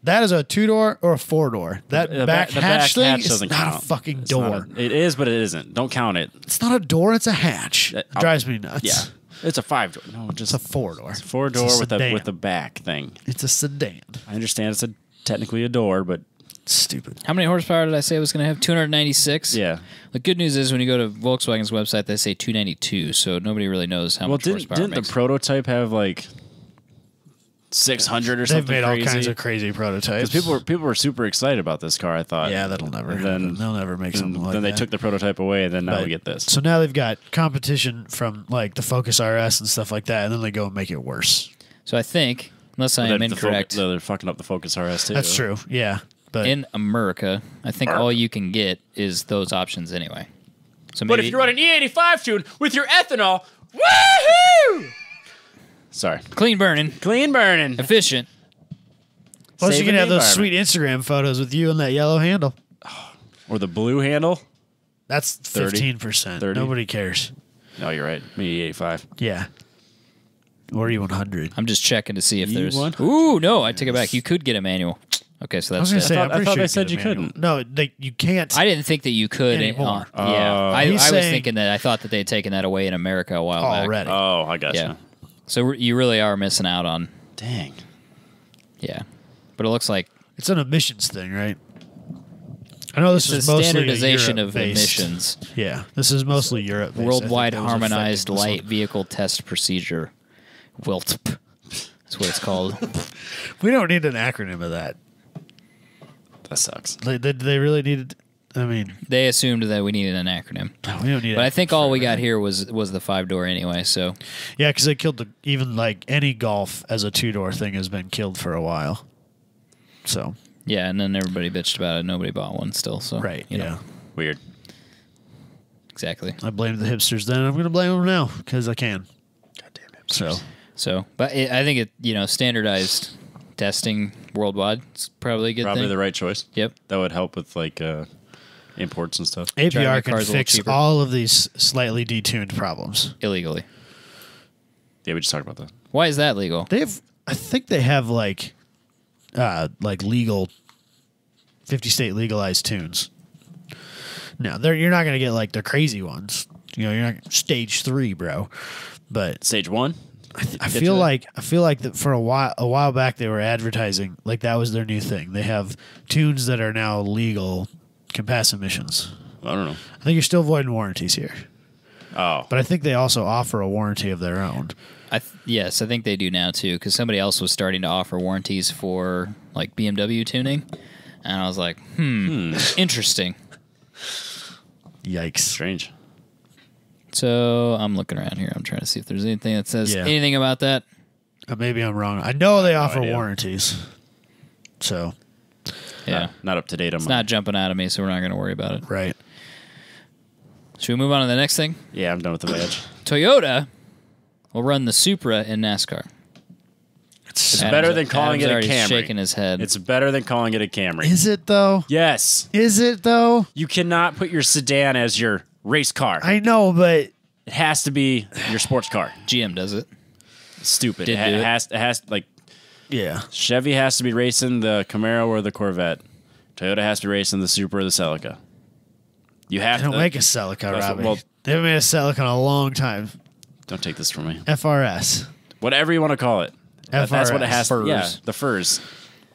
That is a 2-door or a 4-door. That back hatch thing is not count. a fucking door. It is, but it isn't. Don't count it. It's not a door. It's a hatch. It drives me nuts. Yeah, it's a 5-door. No, just it's a 4-door. It's a 4-door with the back thing. It's a sedan. I understand it's technically a door, but stupid. How many horsepower did I say it was going to have? 296? Yeah. The good news is when you go to Volkswagen's website, they say 292, so nobody really knows how much horsepower didn't the prototype have like 600 or something? They've made all kinds of crazy prototypes. Because people were super excited about this car, I thought. Yeah, that'll never happen. They'll never make something like that. Then they took the prototype away, and then now we get this. So now they've got competition from like the Focus RS and stuff like that, and then they go and make it worse. So I think, unless I am incorrect... They're fucking up the Focus RS too. That's true, yeah. But in America, I think all you can get is those options anyway. So but if you run an E85 tune with your ethanol, woohoo! Sorry. Clean burning. Efficient. Plus you can have those sweet Instagram photos with you and that yellow handle. Or the blue handle. That's 15%. 30? Nobody cares. No, you're right. Me E85. Yeah. or E100. I'm just checking to see if there's. E100. Ooh, no, I take it back. You could get a manual. Okay, so I was that's. gonna say, I'm I pretty thought sure they said get a you manual. couldn't. No, you can't. I didn't think that you could Anymore. Yeah, I He's was saying- thinking that. I thought that they had taken that away in America a while back. already. Oh, I gotcha. Yeah. So you really are missing out on. Dang. Yeah, but it looks like It's an emissions thing, right? I know this it's is a mostly standardization of Europe-based. emissions. Yeah, this is mostly Europe. Worldwide Harmonized Light Vehicle Test Procedure. WILTP. That's what it's called. We don't need an acronym of that. That sucks. They really needed. I mean, They assumed that we needed an acronym. we don't need. But I think all we got here was the 5-door anyway. So Yeah, because they killed even like any Golf as a 2-door thing has been killed for a while. So yeah, and then everybody bitched about it. Nobody bought one still. So right, you know, yeah. Weird. exactly. I blamed the hipsters then. I'm going to blame them now because I can. Goddamn it. So But I think standardized testing worldwide is probably a good Probably thing. the right choice. Yep. That would help with like imports and stuff. Trying to APR make can cars a little fix cheaper. all of these slightly detuned problems. Illegally. Yeah, we just talked about that. Why is that legal? I think they have like legal 50 state legalized tunes. Now, you're not going to get like the crazy ones. You know, you're not stage 3, bro. But Stage 1. I feel like that for a while back they were advertising like that was their new thing. They have tunes that are now legal can pass emissions. I don't know. I think you're still voiding warranties here. Oh, But I think they also offer a warranty of their own. Yes, I think they do now too, because somebody else was starting to offer warranties for like BMW tuning, and I was like, interesting. Yikes. strange. So I'm looking around here. I'm trying to see if there's anything that says Yeah. anything about that. Maybe I'm wrong. I know they offer idea. warranties. So, Yeah, Not up to date on it's mine. not jumping out of me, so we're not going to worry about it. right. Should we move on to the next thing? Yeah, I'm done with the badge. Toyota will run the Supra in NASCAR. It's better than calling it a already Camry. shaking his head. It's better than calling it a Camry. Is it though? Yes. Is it though? You cannot put your sedan as your race car. I know, but It has to be your sports car. GM does it. Stupid. Did do it. It has like yeah. Chevy has to be racing the Camaro or the Corvette. Toyota has to be racing the Supra or the Celica. You have They don't to make a Celica, That's what- Robbie. well- they haven't made a Celica in a long time. Don't take this from me. FRS. Whatever you want to call it. That's what it has to Furs. Yeah, the furs.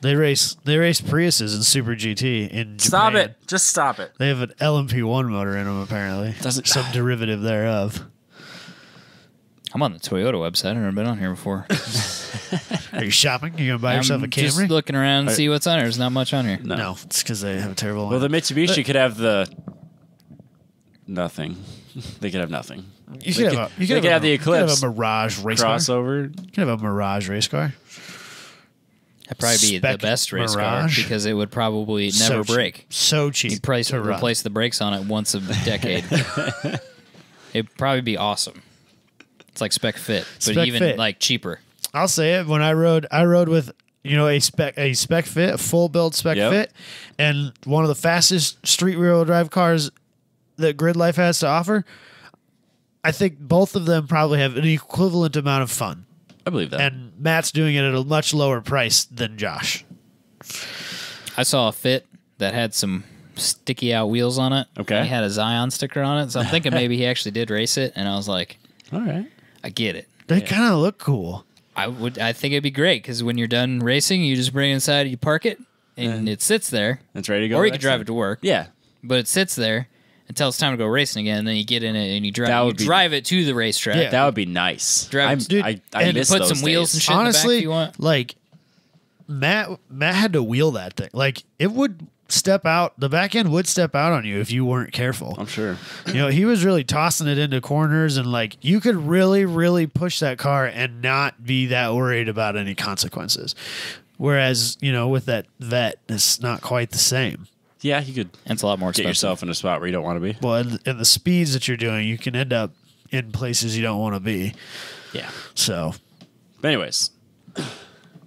They race Priuses in Super GT in Japan. Stop it. Just stop it. They have an LMP1 motor in them, apparently. Doesn't- Some derivative thereof. I'm on the Toyota website. I've never been on here before. Are you shopping? You gonna buy yourself a I'm just Camry? looking around and see what's on here. There's not much on here. No, it's because they have a terrible. Well, the Mitsubishi could have the nothing. They could have nothing. you could have a, you they could have the You could Eclipse have a Mirage race car. crossover. You could have a Mirage race car. That'd probably be the Spec best race car Mirage. because it would probably never So break. So cheap. You'd probably to run. replace the brakes on it once a decade. It'd probably be awesome. It's like spec fit, but Spec even fit. like cheaper. I'll say it. When I rode with a spec fit, a full build spec Yep. fit, and one of the fastest street wheel drive cars that Grid Life has to offer. I think both of them probably have an equivalent amount of fun, I believe that. and Matt's doing it at a much lower price than Josh. I saw a Fit that had some sticky out wheels on it. Okay. He had a Zion sticker on it, so I'm thinking maybe he actually did race it, and I was like, All right. I get it. They kind of look cool. I think it'd be great because when you're done racing, you just bring it inside, you park it, and it sits there. It's ready to go. Or you the could next drive time. it to work. Yeah. But it sits there until it's time to go racing again, and then you get in it and you drive. That You would be- drive it to the racetrack. Yeah. That would be nice. Drive- Dude, I and miss put those some wheels days. and shit in the back Honestly, if you want. like Matt had to wheel that thing. Like it would step out. The back end would step out on you if you weren't careful. I'm sure. He was really tossing it into corners, and like you could really, really push that car and not be that worried about any consequences. Whereas, with that Vet, it's not quite the same. Yeah, you could And it's a lot more get expensive. yourself in a spot where you don't want to be. Well, and the speeds that you're doing, you can end up in places you don't want to be. Yeah. So, But anyways,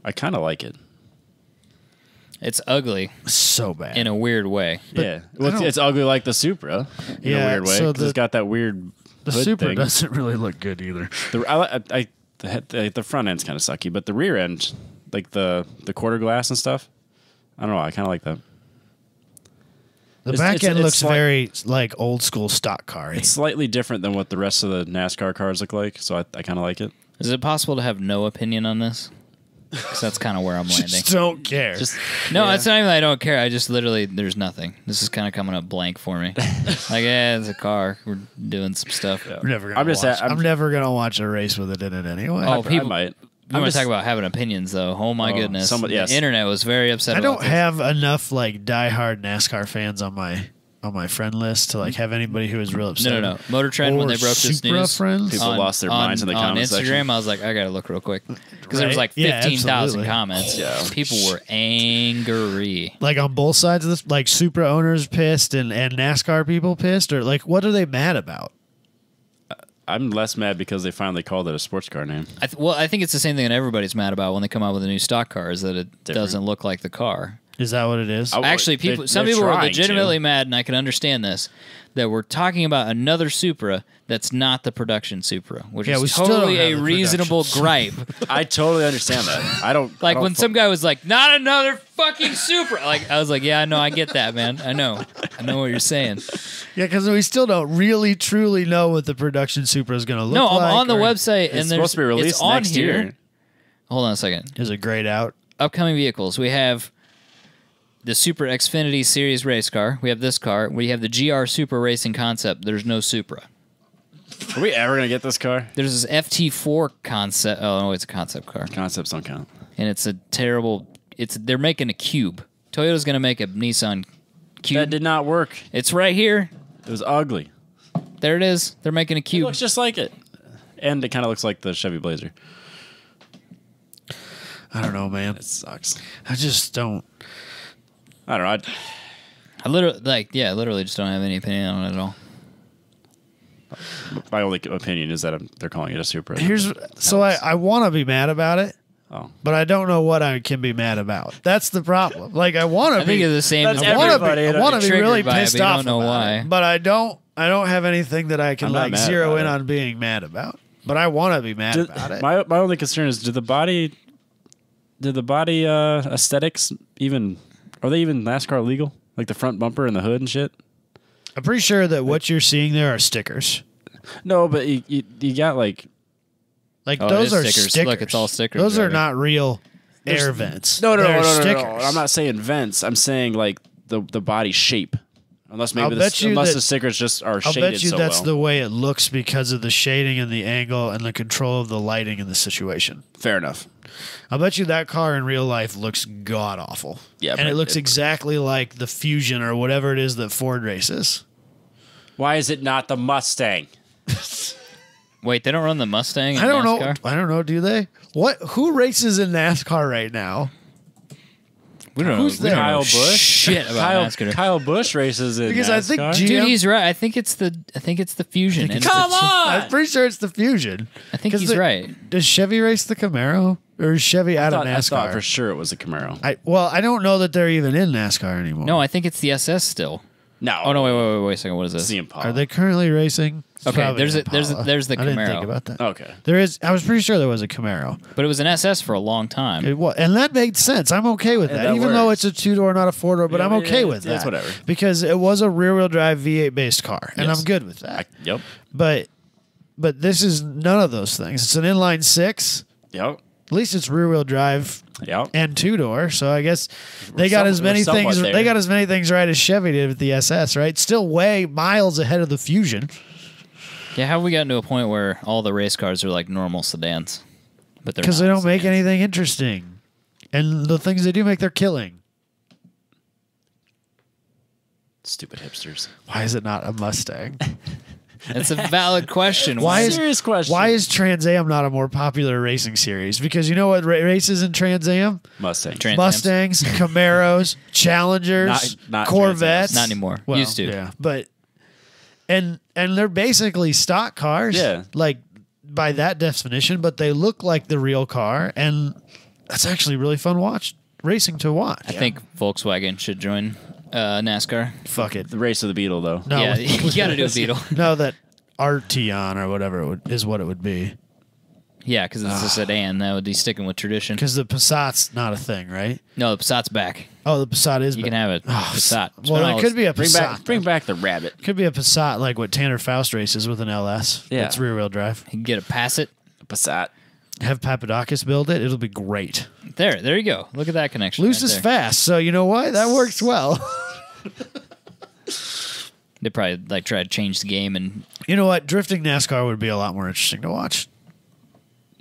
I kind of like it. It's ugly so bad. in a weird way. Yeah. Well, don't- it's ugly like the Supra in a Yeah, weird way. so 'Cause it's got that weird the hood Supra thing. doesn't really look good either. I the front end's kind of sucky, but the rear end, like the quarter glass and stuff, I don't know. I kind of like that. The back end looks very like old school stock car. It's slightly different than what the rest of the NASCAR cars look like, so I kind of like it. Is it possible to have no opinion on this? Because that's kind of where I'm landing. Just don't care. No, it's not even that I don't care. I just literally, there's nothing. This is kind of coming up blank for me. Like, yeah, it's a car. We're doing some stuff. Yeah. I'm never gonna watch a race with it in it anyway. Oh, people might. We want to talk about having opinions, though. Oh my goodness! The internet was very upset. I don't have enough like diehard NASCAR fans on my friend list to like have anybody who is real upset. No. Motor Trend, when they broke this news, people lost their minds in the comments on Instagram section. I was like, I gotta look real quick because there was like 15,000 comments. Yeah. People were angry. Like on both sides of this, like Supra owners pissed and NASCAR people pissed, or like what are they mad about? I'm less mad because they finally called it a sports car name. I think it's the same thing that everybody's mad about when they come out with a new stock car, is that it doesn't look like the car. Is that what it is? Actually, some people were legitimately mad, and I can understand this, that we're talking about another Supra that's not the production Supra, which is totally a reasonable gripe. I totally understand that. I don't like when some guy was like, "Not another fucking Supra." Like I was like, "Yeah, no, I get that, man. I know what you're saying." Yeah, because we still don't really truly know what the production Supra is going to look like. No, I'm on the website, and it's supposed to be released next year. Hold on a second. Is it grayed out? Upcoming vehicles. We have the Super Xfinity Series race car. We have this car. We have the GR Super Racing concept. There's no Supra. Are we ever going to get this car? There's this FT4 concept. Oh, no, it's a concept car. Concepts don't count. And it's a terrible... They're making a Cube. Toyota's going to make a Nissan Cube. That did not work. It's right here. It was ugly. There it is. They're making a Cube. It looks just like it. And it kind of looks like the Chevy Blazer. I don't know, man. It sucks. I just don't... I don't know. I literally just don't have any opinion on it at all. My only opinion is that they're calling it a Supra. I want to be mad about it, but I don't know what I can be mad about. That's the problem. Like I want to be. I think it's the same. I want to be really pissed off. I don't know why. But I don't have anything that I can like zero in on being mad about. But I want to be mad about it. My only concern is do the body aesthetics even, are they even NASCAR legal? Like the front bumper and the hood and shit? I'm pretty sure that what you're seeing there are stickers. No, but you got like those are stickers. Look, it's all stickers. Those are not real air vents. No. I'm not saying vents. I'm saying like the body shape. Unless maybe the stickers just are shaded so well. I'll bet you that's the way it looks because of the shading and the angle and the control of the lighting in the situation. Fair enough. I'll bet you that car in real life looks god-awful. Yeah, and it looks exactly like the Fusion or whatever it is that Ford races. Why is it not the Mustang? Wait, they don't run the Mustang in NASCAR? I don't know, do they? Who races in NASCAR right now? We don't Who's know. there? Kyle Busch? Shit about NASCAR. Kyle Busch races in because NASCAR. I think Dude, he's right. I think it's the Fusion. Come on! I'm pretty sure it's the Fusion. I think he's right. Does Chevy race the Camaro? Or is Chevy out of NASCAR? I thought for sure it was a Camaro. I don't know that they're even in NASCAR anymore. No, I think it's the SS still. No. Oh no! Wait a second. What is this? The Impala. Are they currently racing? Okay, there's the Camaro. I didn't think about that. Okay. There is. I was pretty sure there was a Camaro, but it was an SS for a long time. It was, and that made sense. I'm okay with that, even though it's a 2-door, not a 4-door. But I'm okay with that. That's whatever. Because it was a rear-wheel drive V8 based car, and I'm good with that. Yep. But this is none of those things. It's an inline 6. Yep. At least it's rear-wheel drive. Yep. And 2-door, so I guess they got as many things. They got as many things right as Chevy did with the SS, right? Still way miles ahead of the Fusion. Yeah, how have we gotten to a point where all the race cars are like normal sedans? But because they don't make anything interesting, and the things they do make, they're killing. Stupid hipsters. Why is it not a Mustang? That's a valid question. Serious question. Why is Trans Am not a more popular racing series? Because you know what races in Trans Am? Mustangs, Camaros, Challengers, not Corvettes. Not anymore. Well, used to. Yeah, but and they're basically stock cars. Yeah, like by that definition, but they look like the real car, and that's actually really fun racing to watch. I think Volkswagen should join NASCAR. Fuck it. The race of the Beetle, though. No, yeah, you got to do a Beetle. No, that Arteon or whatever is what it would be. Yeah, because it's a sedan. That would be sticking with tradition. Because the Passat's not a thing, right? No, the Passat's back. Oh, the Passat is. You can have it. Passat. Well, it could be a Passat. Bring back the rabbit. Could be a Passat like what Tanner Faust races with an LS. Yeah. It's rear-wheel drive. You can get a Passat. Passat. Have Papadakis build it. It'll be great. There you go. Look at that connection. Loose right is there. fast, so you know what? That works well. They probably like try to change the game and You know what? Drifting NASCAR would be a lot more interesting to watch.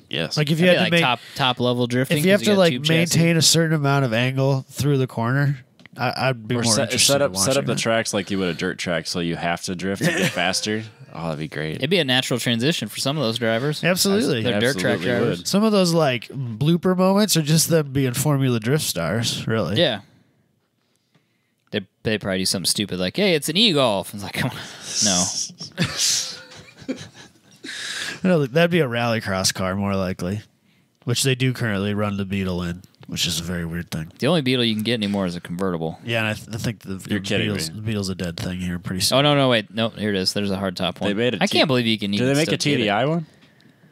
Yes. Like if you had to top level drifting. if you have 'cause to got like tube maintain chassis. a certain amount of angle through the corner, I'd be or more set interested up in set up the watching tracks like you would a dirt track, so you have to drift to get faster. Oh, that'd be great. It'd be a natural transition for some of those drivers. that. Absolutely. They're dirt track Absolutely drivers. would. Some of those like blooper moments are just them being Formula Drift stars, really. Yeah. They probably do something stupid like, "Hey, it's an e-golf." It's like, come on. No. No, that'd be a rallycross car more likely, which they do currently run the Beetle in, which is a very weird thing. The only Beetle you can get anymore is a convertible. Yeah, and I think You're kidding me. the Beetle's a dead thing here pretty soon. Oh no, wait, no, here it is. There's a hard top one. They made a I can't believe you can. Did they make a TDI one?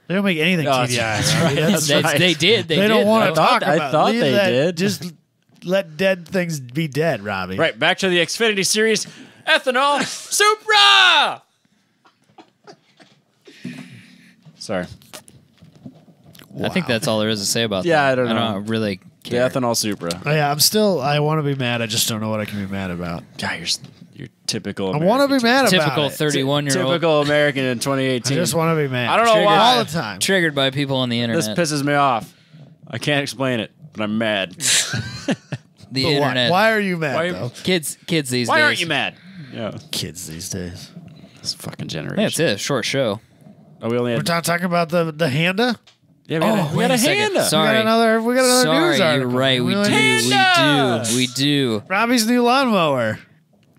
They don't make anything Oh, TDI. that's right? right. That's- That's right. They did. they don't want to though. talk I about. thought Leave they that- did. Just let dead things be dead, Robbie. Right, back to the Xfinity Series. Ethanol Supra! Sorry. I think that's all there is to say about that. Yeah, I don't know. I don't really The care. Ethanol Supra. Oh, yeah, I want to be mad. I just don't know what I can be mad about. God, you're typical I American. want to be mad about Typical it. 31-year-old. Typical American in I 2018. just want to be mad. I don't know why. All the time. Triggered by people on the internet. This pisses me off. I can't explain it, but I'm mad. the But internet. Why are you mad, Why- though? Kids these Why days. aren't you mad? Yeah, Kids these days. this fucking generation. Yeah, it's a short show. Oh, we only We're had. talking about the Handa? Yeah, we wait had a a second. Handa. Sorry. We got another Sorry, news article. you're right. We do. Handa! We do. Robbie's new lawnmower.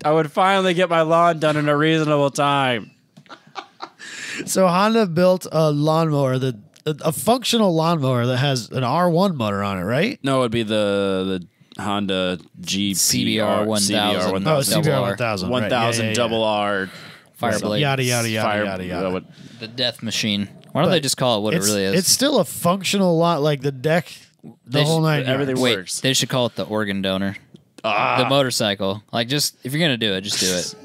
I would finally get my lawn done in a reasonable time. So Honda built a lawnmower a functional lawnmower that has an R1 motor on it, right? No, it'd be the Honda CBR 1000. Oh, Double CBR R. 1000. 1000 right. double R. Fireblade. Yada yada yada Fire, yada yada. what- The death machine. Why don't But they just call it what it really is? It's still a functional lot, like the deck, the They whole should- nine everything yards. Wait, works. they should call it the organ donor. Ah. The motorcycle. Like, just if you're gonna do it, just do it.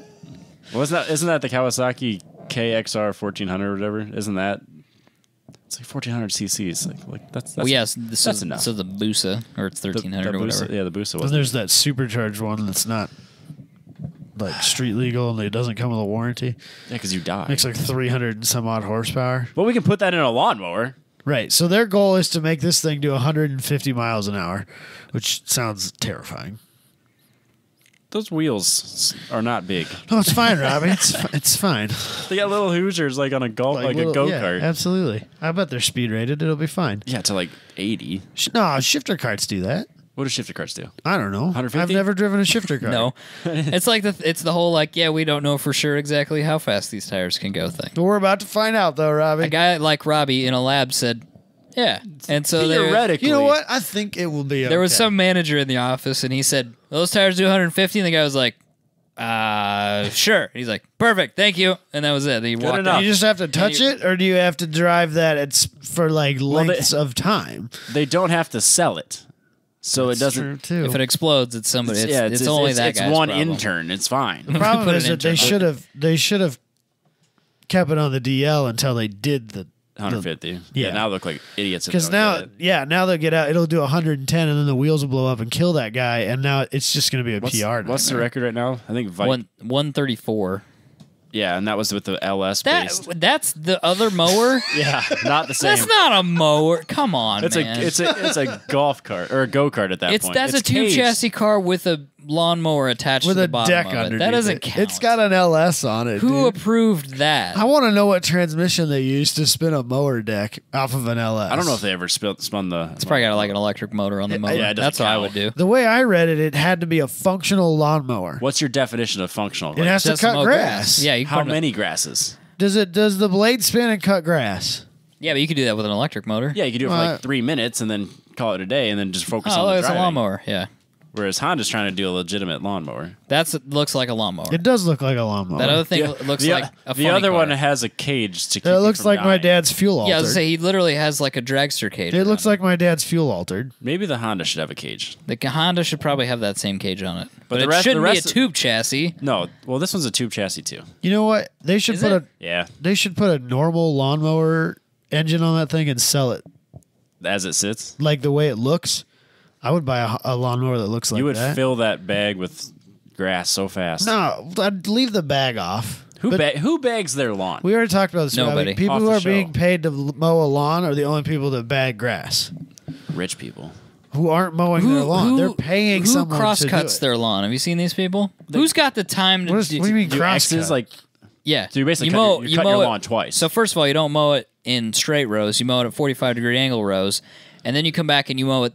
Isn't that the Kawasaki KXR 1400 or whatever? Isn't that? It's like 1400 cc's. Like that's Well, yes, this that's is enough. So the Busa, or it's The 1300 or Busa- whatever. Yeah, the Busa And was. there's that supercharged one that's not like street legal and it doesn't come with a warranty. Yeah, because you die. Makes like 300 and some odd horsepower. But we can put that in a lawnmower. Right. So their goal is to make this thing do 150 miles an hour, which sounds terrifying. Those wheels are not big. No, it's fine, Robbie. It's fine. They got little Hoosiers like on a golf, like little- a go yeah, kart. absolutely. I bet they're speed rated. It'll be fine. Yeah, to like 80. No, shifter carts do that. What do shifter carts do? I don't know. 150? I've never driven a shifter cart. No, it's like it's the whole like, yeah, we don't know for sure exactly how fast these tires can go thing. But we're about to find out, though, Robbie. A guy like Robbie in a lab said, yeah, and so Theoretically. You know what? I think it will be okay. there was some manager in the office, and he said, those tires do 150, and the guy was like, sure. And he's like, perfect, thank you, and that was it. And he walked enough. out. You just have to touch you- it, or do you have to drive that for like they- lengths of time? They don't have to sell it. So it doesn't. True, too. If it explodes, it's somebody. It's only that it's guy's one problem. intern. It's fine. The problem Put is an that they should have kept it on the DL until they did the 150. Yeah. Now they look like idiots. if because they don't now get it. now they'll get out. It'll do 110, and then the wheels will blow up and kill that guy. And now it's just going to be a PR. What's the nightmare. record right now? I think 134. Yeah, and that was with the LS based. That's the other mower. Yeah, not the same. That's not a mower. Come on, It's man. it's a golf cart or a go kart at that point. That's It's a tube caged. chassis car with a lawnmower attached with to the a bottom deck of it. underneath That doesn't it. count. It's got an LS on it. Who dude. approved that? I want to know what transmission they used to spin a mower deck off of an LS. I don't know if they ever spun the. It's probably got like an electric motor on the mower. yeah, it doesn't That's what I count. would do. The way I read it, it had to be a functional lawnmower. What's your definition of functional? It has to Just cut mow grass. Yeah, you can How put it- many grasses? Does the blade spin and cut grass? Yeah, but you could do that with an electric motor. Yeah, you could do it for like 3 minutes and then call it a day and then just focus Oh, on look, the it's a driving. lawnmower. Yeah. Whereas Honda's trying to do a legitimate lawnmower. Looks like a lawnmower. It does look like a lawnmower. That other thing looks like a funny The other car. one has a cage to keep It looks from like my dying. dad's fuel altered. Yeah, I was gonna say he literally has like a dragster cage. It looks like my dad's fuel altered. Maybe the Honda should have a cage. the Honda should probably have that same cage on it, but the it rest- shouldn't the be a rest- tube chassis. No, well, this one's a tube chassis too. You know what? They should Is put it? Yeah, they should put a normal lawnmower engine on that thing and sell it as it sits. like the way it looks. I would buy a lawnmower that looks like You would that. fill that bag with grass so fast. No, I'd leave the bag off. Who But who bags their lawn? we already talked about this. Robbie. Nobody. People Off who the are show. being paid to mow a lawn are the only people that bag grass. Rich people. Who aren't mowing their lawn. They're paying who someone cross to do cuts it. their lawn. Have you seen these people? Who's got the time to What do you mean Do cross X's cut? like Yeah. So you basically mow cut your it- lawn twice. So first of all, you don't mow it in straight rows. You mow it at 45-degree angle rows, and then you come back and you mow it.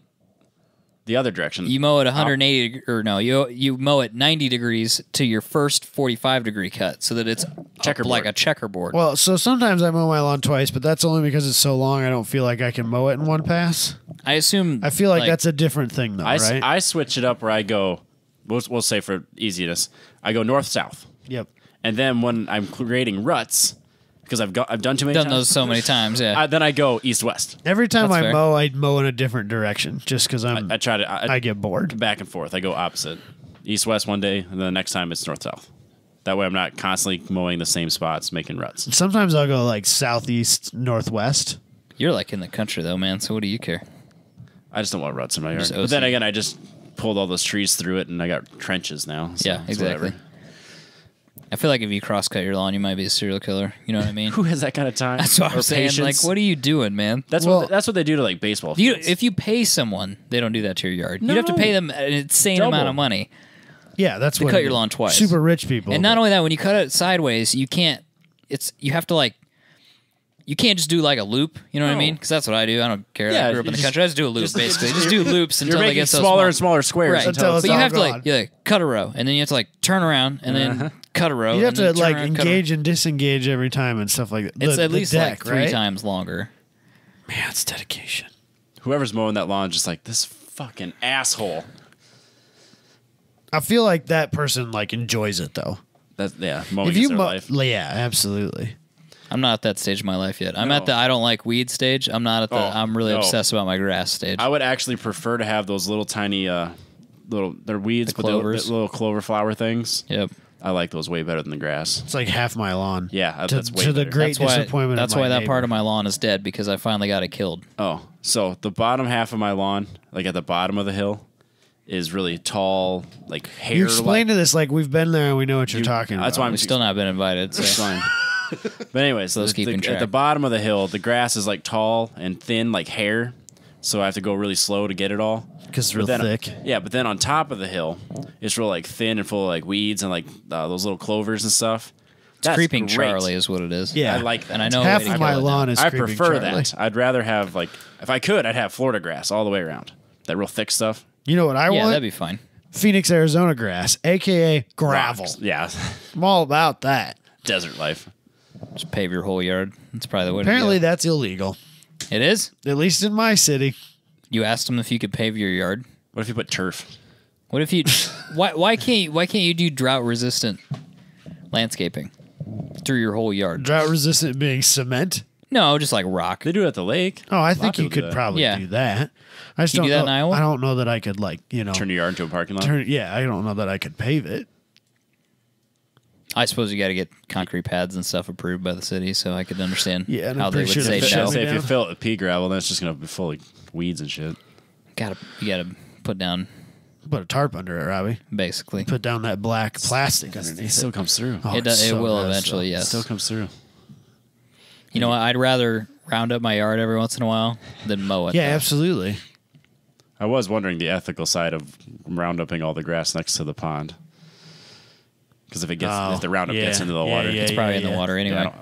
the other direction. You mow it 180 or no, you mow it 90 degrees to your first 45-degree cut, so that it's Checkerboard. like a checkerboard. Well, so sometimes I mow my lawn twice, but that's only because it's so long I don't feel like I can mow it in one pass. I assume. I feel like that's a different thing, though, right? I switch it up where I go. We'll say for easiness, I go north south, Yep. and then when I'm creating ruts because I've done too many done times, those so many times. Yeah. then I go east west. Every time That's I fair. mow, I mow in a different direction just because I try to I get bored. back and forth. I go opposite, east west one day, and then the next time it's north south. That way I'm not constantly mowing the same spots, making ruts. Sometimes I'll go like southeast, northwest. You're like in the country though, man. So what do you care? I just don't want ruts in my yard. Just But then OC. again, I just pulled all those trees through it, and I got trenches now. So Yeah, it's exactly. whatever. I feel like if you cross cut your lawn, you might be a serial killer. You know what I mean? Who has that kind of time? That's what or I'm saying. patience? Like, what are you doing, man? That's Well- what they do to like baseball You, fields. if you pay someone, they don't do that to your yard. No. You'd have to pay them an insane Double. amount of money. Yeah, that's To what cut your lawn twice. Super rich people. And not only that, when you cut it sideways, you can't. You have to like. You can't just do like a loop. You know what I No. mean? Because that's what I do. I don't care. Yeah, I grew up in you the just- country. I just do a loop basically. Just do loops You're until they making get so smaller small. and smaller squares Right. Until it's But you all have to gone. like cut a row, and then you have to like turn around, and then cut a row. you have and to then turn like around, cut a row. engage and disengage every time and stuff like that. It's The- at the least deck, like 3 right? times longer. Man, it's dedication. Whoever's mowing that lawn is just like this fucking asshole. I feel like that person like enjoys it though. That's mowing If is you their mow, life. yeah, absolutely. I'm not at that stage of my life yet. I'm No. at the I don't like weed stage. I'm not at the Oh, I'm really no. obsessed about my grass stage. I would actually prefer to have those little tiny they're weeds, The but clovers. the little clover flower things. Yep. I like those way better than the grass. It's like half my lawn. Yeah, to, that's way to the better. great disappointment. That's of my why that neighbor. part of my lawn is dead because I finally got it killed. Oh, so the bottom half of my lawn, like at the bottom of the hill, is really tall, like hair. You explained to this like we've been there and we know what you're You- talking about. that's why I'm- We've still not been invited. It's So. fine. But anyways, Those keeping at track. the bottom of the hill, the grass is like tall and thin, like hair. So I have to go really slow to get it all. because it's But real then, thick. Yeah, but then on top of the hill, it's real like thin and full of like weeds and like those little clovers and stuff. That's Creeping great. Charlie is what it is. Yeah. I like that. And I know Half a way to of kill my it now. lawn is. I creeping prefer Charlie. that. I'd rather have like if I could, I'd have Florida grass all the way around. That real thick stuff. You know what I Yeah, want? that'd be fine. Phoenix, Arizona grass, aka gravel. Rocks. Yeah. I'm all about that. Desert life. Just pave your whole yard. That's probably the way Apparently, to that's illegal. go. It is. At least in my city. You asked them if you could pave your yard. What if you put turf? What if you? why can't you do drought resistant landscaping through your whole yard? Drought resistant being cement. No, just like rock. They do it at the lake. Oh, I lot think of you people do could that. probably Yeah. do that. I just You don't do that know. in Iowa? I don't know that I could Turn your yard into a parking lot. Yeah, I don't know that I could pave it. I suppose you got to get concrete pads and stuff approved by the city, so I could understand Yeah, and how I'm they pretty would sure say they Say, no. shut say if you down. fill it with pea gravel, then it's just gonna be full of weeds and shit. You gotta put down Put a tarp under it, Robbie. basically. Put down that black plastic It underneath still comes through. Oh, It does. it's It so will gross, eventually. though. It Yes. still comes through. You know what? I'd rather round up my yard every once in a while than mow it. Yeah, though. absolutely. I was wondering the ethical side of rounduping all the grass next to the pond. Because if the roundup yeah. gets into the Yeah, water, yeah, It's probably in the water anyway. I don't-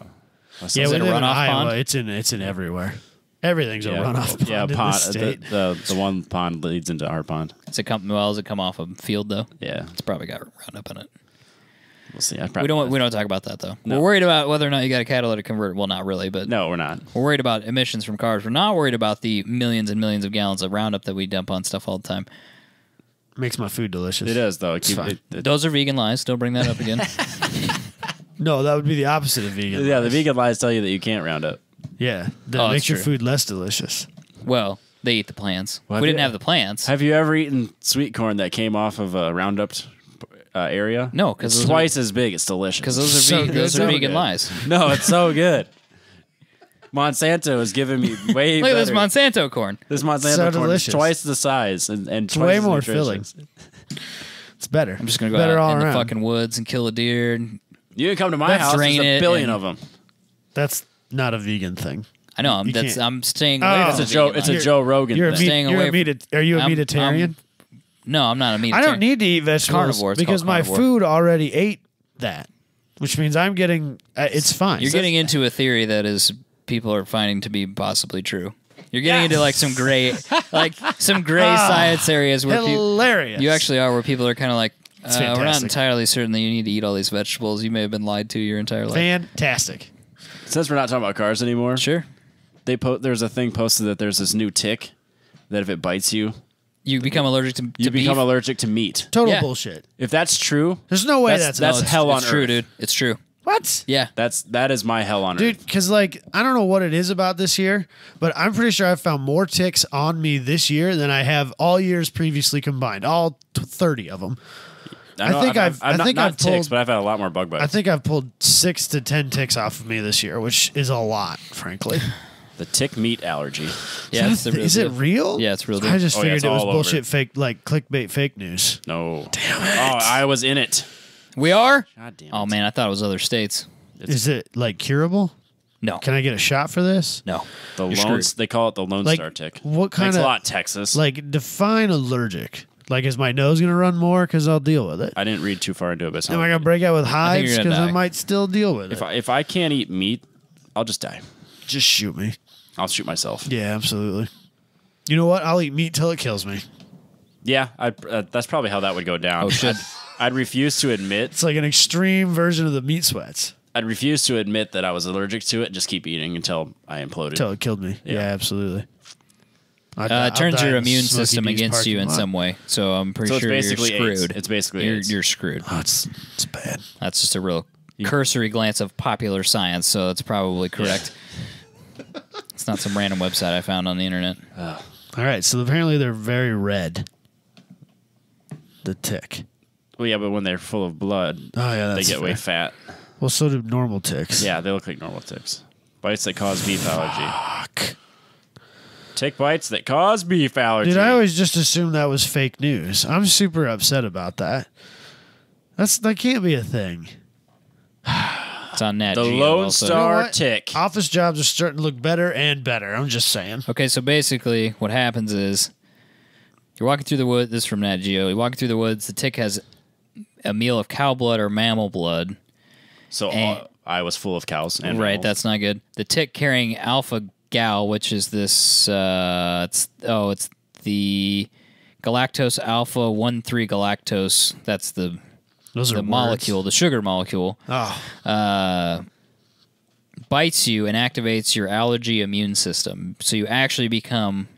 Yeah, Is we it a live in runoff Iowa. pond? It's in everywhere. Everything's a runoff pond Yeah, in pond. this state. The one pond leads into our pond. Does it come off a field though? Yeah, It's probably got Roundup in it. we'll see. We don't talk about that though. No. We're worried about whether or not you got a catalytic converter. Well, not really, but No, we're not. we're worried about emissions from cars. We're not worried about the millions and millions of gallons of Roundup that we dump on stuff all the time. makes my food delicious. It is though. Those are vegan lies. Don't bring that up again. No, that would be the opposite of vegan. Yeah, lies. the vegan lies tell you that you can't Roundup. Yeah, that makes your true. food less delicious. Well, they eat the plants. Well, We didn't have the plants. Have you ever eaten sweet corn that came off of a Roundup area? No, because it's twice as big. It's delicious. Because those are So good. those are So vegan good. lies. No, it's so good. Monsanto is giving me way Look at better. this Monsanto corn. This Monsanto So corn delicious. is twice the size and It's twice way as more nutritious. filling. It's better. I'm just gonna go better all out in the around. fucking woods and kill a deer. And You can come to my house. There's drain a it billion and- of them. That's not a vegan thing. I know You can't. I'm staying Oh. away It's from It's the a Joe. vegan It's a lies. Joe Rogan You're a thing. Staying away from- Are you a I'm- meatitarian? No, I'm not a meat. I don't need to eat vegetables Carnivore. It's because called my carnivore. food already ate that, which means I'm getting. It's fine. You're getting into a theory that is people are finding to be possibly true. You're getting into like some gray, science areas where hilarious. you actually are, where people are kind of like, we're not fantastic. entirely certain that you need to eat all these vegetables. You may have been lied to your entire life. fantastic. Since we're not talking about cars anymore, Sure. there's a thing posted that there's this new tick that if it bites you, You become allergic to you become beef. allergic to meat. Total Yeah. bullshit. If that's true, There's no way That's- that's that's hell on It's true, earth. dude. It's true. what. Yeah. that is my hell on Dude, earth. because like I don't know what it is about this year, but I'm pretty sure I've found more ticks on me this year than I have all years previously combined, all 30 of them. I think I've not pulled- ticks, but I've had a lot more bug bites. I think I've pulled 6 to 10 ticks off of me this year, which is a lot, frankly. the tick meat allergy. Yeah. It's the real Is deal. it real? Yeah, it's real deal. I just Oh, yeah, figured it's it was all over. bullshit, fake, like clickbait, fake news. No, damn it! Oh, I was in it. We are? God damn it! Oh, man. I thought it was other states. Is it like curable? No. Can I get a shot for this? No. The You're Lone, screwed. they call it the Lone Like, Star tick. what kind Thanks a of lot, Texas. like define allergic? Like, is my nose gonna run more because I'll deal with it? I didn't read too far into it, but it Am sounds I gonna break out with hives you're gonna because I die. might still deal with it? if I can't eat meat, I'll just die. Just shoot me. I'll shoot myself. Yeah, absolutely. You know what? I'll eat meat till it kills me. Yeah, that's probably how that would go down. Oh, shit. I'd refuse to admit. It's like an extreme version of the meat sweats I'd refuse to admit that I was allergic to it. And just keep eating until I imploded. till it killed me. Yeah, Yeah. absolutely. It turns your immune system against you in some way. So I'm pretty So it's sure you're basically AIDS. screwed. It's basically you're, AIDS. you're screwed. Oh, it's bad. That's just a real cursory glance of popular science, so that's probably correct. It's not some random website I found on the internet. All right, so apparently they're very red. The tick. Well, yeah, but when they're full of blood, Oh yeah, they that's get way fair. fat. Well, so do normal ticks. Yeah, they look like normal ticks. Bites that cause beef allergy. Fuck. Tick bites that cause beef allergy. Dude, I always just assumed that was fake news. I'm super upset about that. That can't be a thing. It's on Nat the Geo Lone also. You know Star what? tick. Office jobs are starting to look better and better. I'm just saying. Okay, so basically what happens is you're walking through the woods. This is from Nat Geo. You're walking through the woods. The tick has a meal of cow blood or mammal blood. So And- I was full of cows. And Right, mammals. that's not good. The tick carrying alpha gal, which is this, it's the galactose alpha 1,3 galactose. That's the Those are words. molecule, the sugar molecule. Oh, Bites you and activates your allergy immune system. So you actually become.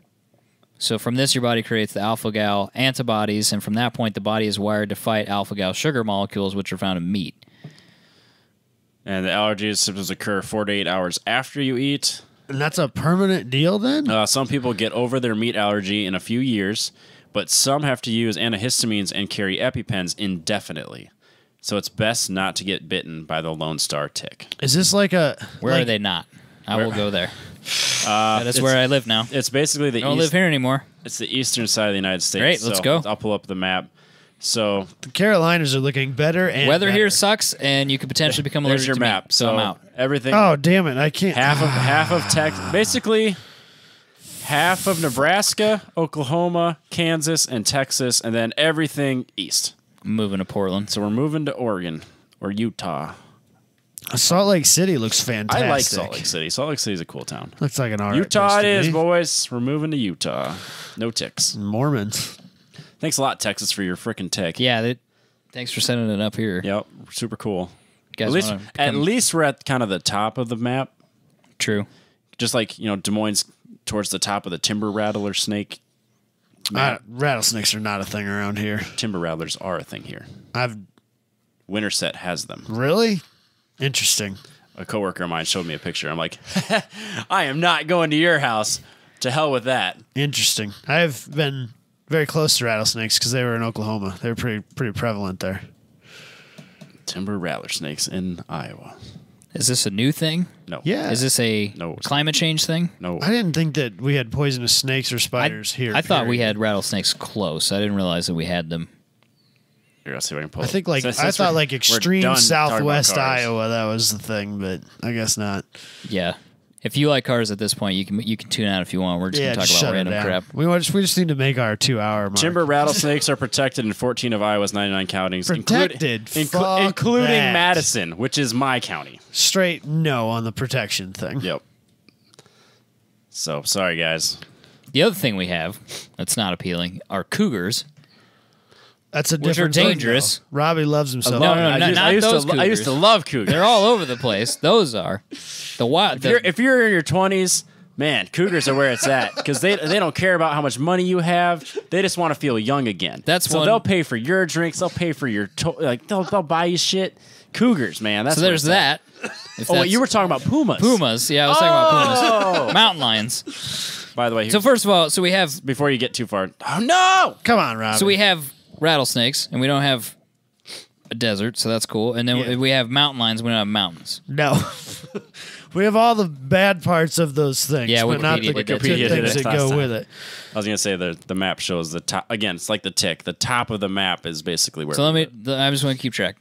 So from this, your body creates the alpha gal antibodies, and from that point, the body is wired to fight alpha gal sugar molecules, which are found in meat. And the allergy symptoms occur 4 to 8 hours after you eat. and that's a permanent deal then? Some people get over their meat allergy in a few years, but some have to use antihistamines and carry EpiPens indefinitely. So it's best not to get bitten by the Lone Star tick. Is this like a Where like, are they not? I will go there. That is where I live now. It's basically the I don't live here anymore. It's the eastern side of the United States. Great, let's go. I'll pull up the map. So The Carolinas are looking better and Weather better. here sucks, and you could potentially become allergic there's your to map. meat, so I'm out. Everything. Oh damn it! I can't. half of Texas, basically half of Nebraska, Oklahoma, Kansas, and Texas, and then everything east. I'm moving to Portland. So we're moving to Oregon or Utah. Salt Lake City looks fantastic. I like Salt Lake City. Salt Lake City's a cool town. Looks like an alright Utah place it to is, be. boys. We're moving to Utah. No ticks. Mormons. Thanks a lot, Texas, for your freaking tick. Yeah, thanks for sending it up here. Yep, super cool. You guys At least, wanna at become- least we're at kind of the top of the map. True. Just like, Des Moines towards the top of the timber rattler snake Rattlesnakes are not a thing around here. Timber rattlers are a thing here. I've Winterset has them. really interesting. A coworker of mine showed me a picture. I'm like, I am not going to your house. To hell with that. Interesting. I've been very close to rattlesnakes because they were in Oklahoma. They were pretty prevalent there. Timber rattler snakes in Iowa. Is this a new thing? No. Yeah. Is this a climate change thing? No. I didn't think that we had poisonous snakes or spiders here. I thought we had rattlesnakes close. I didn't realize that we had them. Here, I'll see if I can pull I it. think like Since I thought we're- like we're extreme done talking about southwest cars. Iowa that was the thing, but I guess not. Yeah. If you like cars at this point, you can tune out if you want. We're just Yeah, gonna just talk about shut it random down. crap. We just need to make our 2-hour mark. Timber rattlesnakes are protected in 14 of Iowa's 99 counties. Protected? Fuck including that. Madison, which is my county. Straight no on the protection thing. Yep. So, sorry, guys. The other thing we have that's not appealing are cougars. That's a Which are different thing, dangerous. though. Robbie loves himself. No, no, I used not those to, I used to love cougars. They're all over the place. Those are the wild. If you're in your 20s, man, cougars are where it's at because they don't care about how much money you have. They just want to feel young again. So they'll pay for your drinks. They'll pay for your they'll buy you shit. Cougars, man. That's so where there's it's at. that. Oh, wait, you were talking about pumas. Pumas. Yeah, I was talking about pumas. Mountain lions. By the way, So first of all, so we have before you get too far, oh no! Come on, Robbie. so we have rattlesnakes, and we don't have a desert, so that's cool. And then Yeah. we have mountain lions. We don't have mountains. No. We have all the bad parts of those things, Yeah, but not the Wikipedia did that good too. things that Last go time. with it. I was gonna say the map shows the top again. It's like the tick. The top of the map is basically where. So I just want to keep track.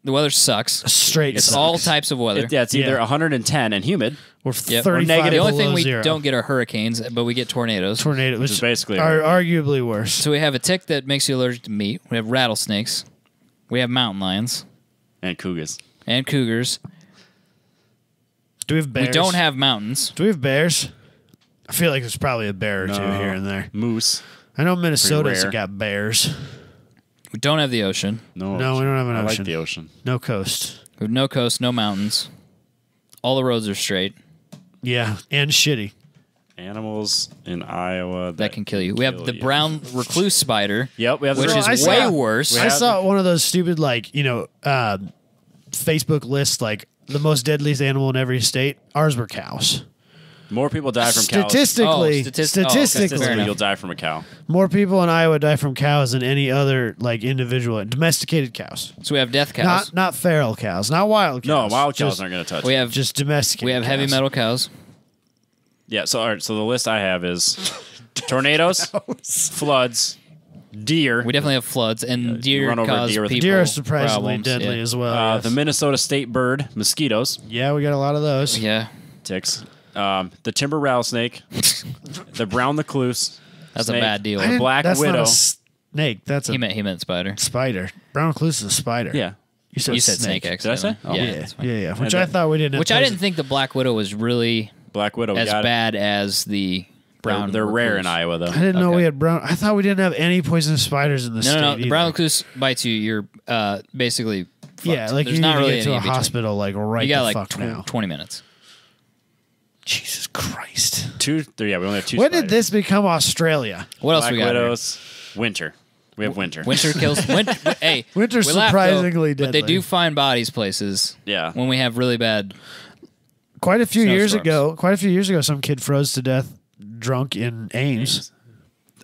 The weather sucks. Straight It's sucks. all types of weather. it's either Yeah. 110 and humid, We're Yep. 35 The only below thing we zero. don't get are hurricanes, but we get tornadoes. Tornado, which is basically are arguably worse. So we have a tick that makes you allergic to meat. We have rattlesnakes. We have mountain lions and cougars. and cougars. Do we have bears? We don't have mountains. Do we have bears? I feel like there's probably a bear or two here and there. Moose. I know Minnesota's rare. got bears. We don't have the ocean. No, we don't have an I ocean. like the ocean. No coast. We have no coast, no mountains. All the roads are straight. Yeah, and shitty. Animals in Iowa That can kill you. We have the you. brown recluse spider, Yep, we have which the is I saw- way worse. I saw one of those stupid, like, Facebook lists, like, the most deadliest animal in every state. Ours were cows. more people die from cows. Statistically, Statistically, Statistically, you'll die from a cow. more people in Iowa die from cows than any other, like, individual. Domesticated cows. So we have death cows. Not feral cows. Not wild cows. No, wild cows Just- aren't going to touch. we have Just domesticated we have heavy cows. metal cows. Yeah. So all right. So the list I have is tornadoes, floods, deer. We definitely have floods, and deer run over a cause deer with- people Deer are surprisingly problems. deadly Yeah. as well. The yes. Minnesota state bird, mosquitoes, Yeah, we got a lot of those. Yeah, ticks. The timber rattlesnake, the brown recluse. that's snake, a bad deal. I didn't- black that's widow. Not a snake. That's a He meant spider. spider. Brown recluse is a spider. Yeah. You said, You said snake Did I accidentally. say? Oh. Yeah, Yeah, that's fine. yeah, yeah. Which And I thought we didn't. Which I didn't think the black widow was really Black widow. as got it. bad as the brown. They're rare in recluse. Iowa though. I didn't know Okay. we had brown. I thought we didn't have any poisonous spiders in the state. No. The either. brown recluse bites you. You're basically fucked. Yeah, like There's you not need really to get to any a in between. hospital like right You got the like fuck now. 20 minutes. Jesus Christ! Yeah, we only have two. When did spiders. this become Australia? What else Black we got? Here? widows. Winter. We have winter. Winter kills. Hey, Winter's we laugh, surprisingly though, but they deadly. do find bodies places. Yeah. When we have really bad. Quite a few years Snowstorms. ago, some kid froze to death drunk in Ames.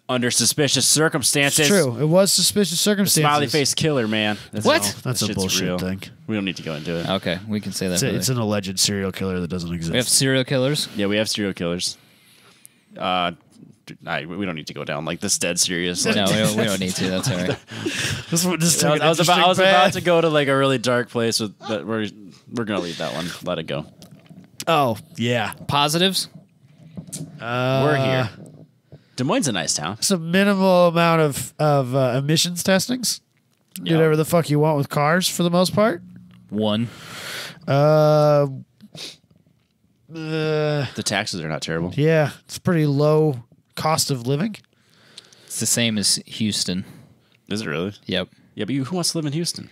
Under suspicious circumstances. It's true. It was suspicious circumstances. Smiley face killer, man. That's What? all. That's That a shit's bullshit real. thing. We don't need to go into it. Okay, we can say that. It's an alleged serial killer that doesn't exist. We have serial killers. Yeah, we have serial killers. We don't need to go down like this dead serious. Like, No, we don't need to. That's all right. This one just took I an was interesting about path. to go to like a really dark place, but we're gonna leave that one. Let it go. Oh yeah, Positives. We're here. Des Moines is a nice town. it's a minimal amount of emissions testings. Do Yeah. whatever the fuck you want with cars for the most part. 1. The taxes are not terrible. Yeah, it's pretty low cost of living. It's the same as Houston. Is it really? Yep. Yeah, but who wants to live in Houston?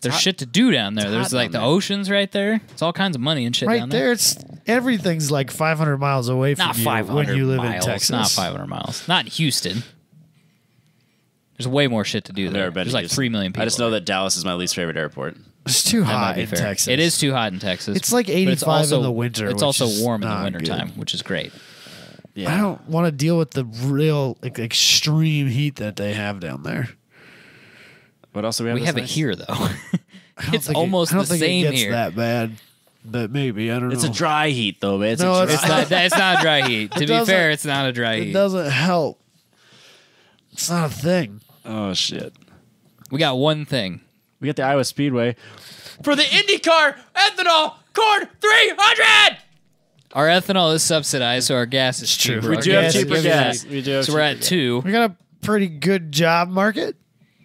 There's shit to do down there. There's like the oceans right there. It's all kinds of money and shit down there. Right there, everything's like 500 miles away from you when you live in Texas. Not 500 miles. Not in Houston. There's way more shit to do there. There's like 3 million people. I just know that Dallas is my least favorite airport. It's too hot in Texas. It is too hot in Texas. It's like 85 in the winter. It's also warm in the wintertime, which is great. Yeah. I don't want to deal with the real extreme heat that they have down there. What else do we have? We have it here, though. It's almost the same here. I don't think it gets that bad, but maybe. I don't know. It's a dry heat, though, man. It's not dry heat. To be fair, it's not a dry heat. It doesn't help. It's not a thing. Oh, shit. We got one thing. We got the Iowa Speedway for the Indycar Ethanol Corn 300! Our ethanol is subsidized, so our gas is cheaper. We do have cheaper gas. So we're at 2. We got a pretty good job market.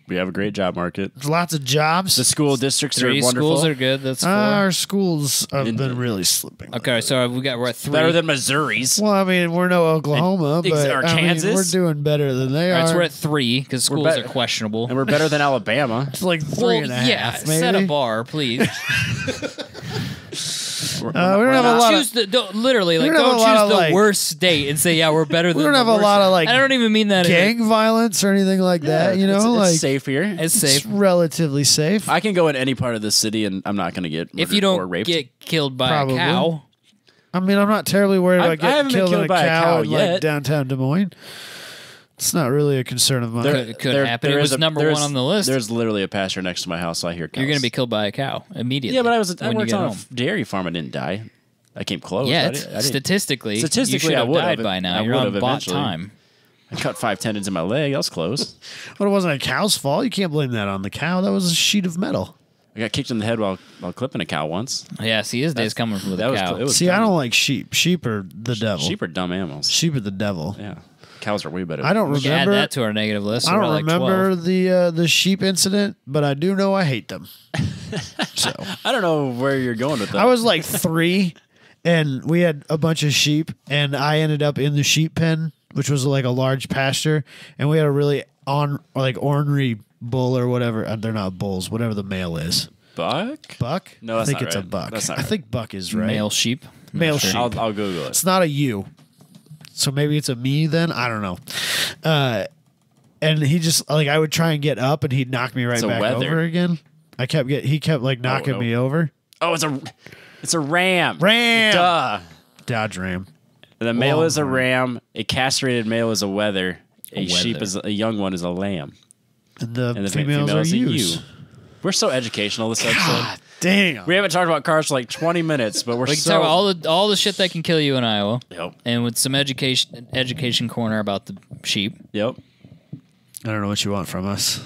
We have a great job market. There's lots of jobs. The school districts are 3 wonderful. schools are good. That's 4. Our schools have been really slipping. Okay, so we're at 3. Better than Missouri's. Well, I mean, we're no Oklahoma, but Kansas. we're doing better than they are. All right, so we're at 3 because schools are questionable. And we're better than Alabama. It's like 3.5. Yeah, maybe. set a bar, please. We don't have a lot of literally like don't choose the worst state and say yeah we're better than. We don't have a lot of like. I don't even mean that gang violence or anything like that. You know, it's like safe here. It's safe, it's relatively safe. I can go in any part of the city and I'm not going to get murdered if you don't or raped. get killed by a cow. I mean, I'm not terribly worried about getting killed by a cow in yet. like downtown Des Moines. It's not really a concern of mine. It could happen. It was number 1 on the list. There's literally a pasture next to my house, so I hear cows. You're going to be killed by a cow immediately. Yeah, but I worked on a dairy farm. I didn't die. I came close. Yeah, statistically, you should I have would died have by now. I You're would on have bought eventually. time. I cut 5 tendons in my leg. I was close. But it wasn't a cow's fault. You can't blame that on the cow. That was a sheet of metal. I got kicked in the head while clipping a cow once. Yeah, see, his day's coming with a cow. See, I don't like sheep. Sheep are the devil. Sheep are dumb animals. Sheep are the devil. Yeah. Cows are way better. I don't We can remember. add that to our negative list. I don't like remember 12. the sheep incident, but I do know I hate them. So I don't know where you're going with that. I was like 3, and we had a bunch of sheep, and I ended up in the sheep pen, which was like a large pasture, and we had a really ornery bull or whatever. They're not bulls, whatever the male is. Buck? No, that's I think not it's right. a buck. That's not I right. think buck is right. Male sheep. Male sheep. I'll Google it. It's not a you. So maybe it's a me then. I don't know. And he just I would try and get up, and he'd knock me right back over again. He kept like knocking me over. Oh, it's a ram. Ram. Duh. Dodge Ram. The male is a ram. A castrated male is a wether. A sheep is a young one is a lamb. And the females are a ewes. ewe. We're so educational this episode. God damn. We haven't talked about cars for like 20 minutes, but We can talk about all the shit that can kill you in Iowa. Yep. And with some education corner about the sheep. Yep. I don't know what you want from us.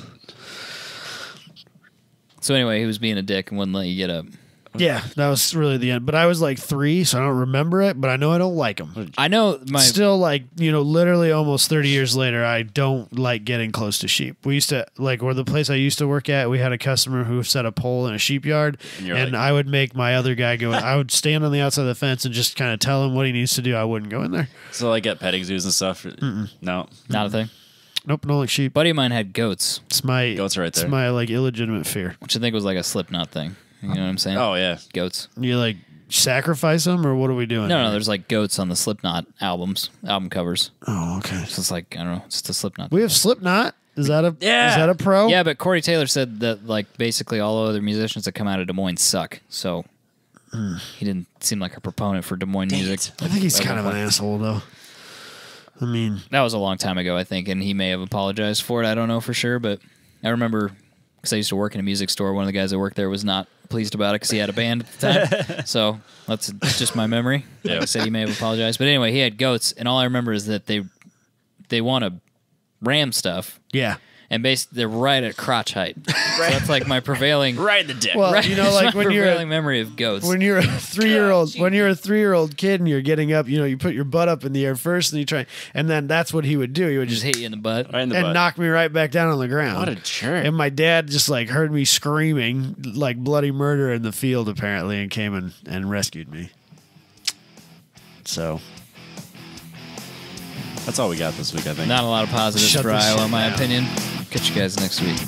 So anyway, he was being a dick and wouldn't let you get up. Yeah, that was really the end. But I was like 3, so I don't remember it, but I know I don't like them. I know Still, literally almost 30 years later, I don't like getting close to sheep. We used to, where the place I used to work at, we had a customer who set a pole in a sheep yard, and I would make my other guy go. I would stand on the outside of the fence and just kind of tell him what he needs to do. I wouldn't go in there. So like at petting zoos and stuff? No. Not a thing. Nope, don't like sheep. Buddy of mine had goats. It's my goats right there. It's my illegitimate fear. Which I think was like a Slipknot thing. You know what I'm saying? Oh, yeah. Goats. You sacrifice them, or what are we doing? No, there's goats on the Slipknot album covers. Oh, okay. So it's I don't know, it's the Slipknot. We have Slipknot. Is that a pro? Yeah, but Corey Taylor said that basically all other musicians that come out of Des Moines suck. So he didn't seem like a proponent for Des Moines music. I think he's kind of an asshole, though. I mean, that was a long time ago, I think, and he may have apologized for it. I don't know for sure, but I remember because I used to work in a music store. One of the guys that worked there was not pleased about it because he had a band at the time. So that's just my memory. Like I said, he may have apologized, but anyway, he had goats, and all I remember is that they want to ram stuff. Yeah. And basically, they're right at crotch height. So that's my prevailing right in the dick. Well, when you're prevailing memory of goats. When you're a 3-year-old kid and you're getting up, you put your butt up in the air first, and you try, and then that's what he would do. He would just hit you in the butt, right in the and butt. knock me right back down on the ground. What a jerk! And my dad just heard me screaming like bloody murder in the field apparently, and came and rescued me. So. That's all we got this week, I think. Not a lot of positives Shut for this Iowa, shit in my down. opinion. Catch you guys next week.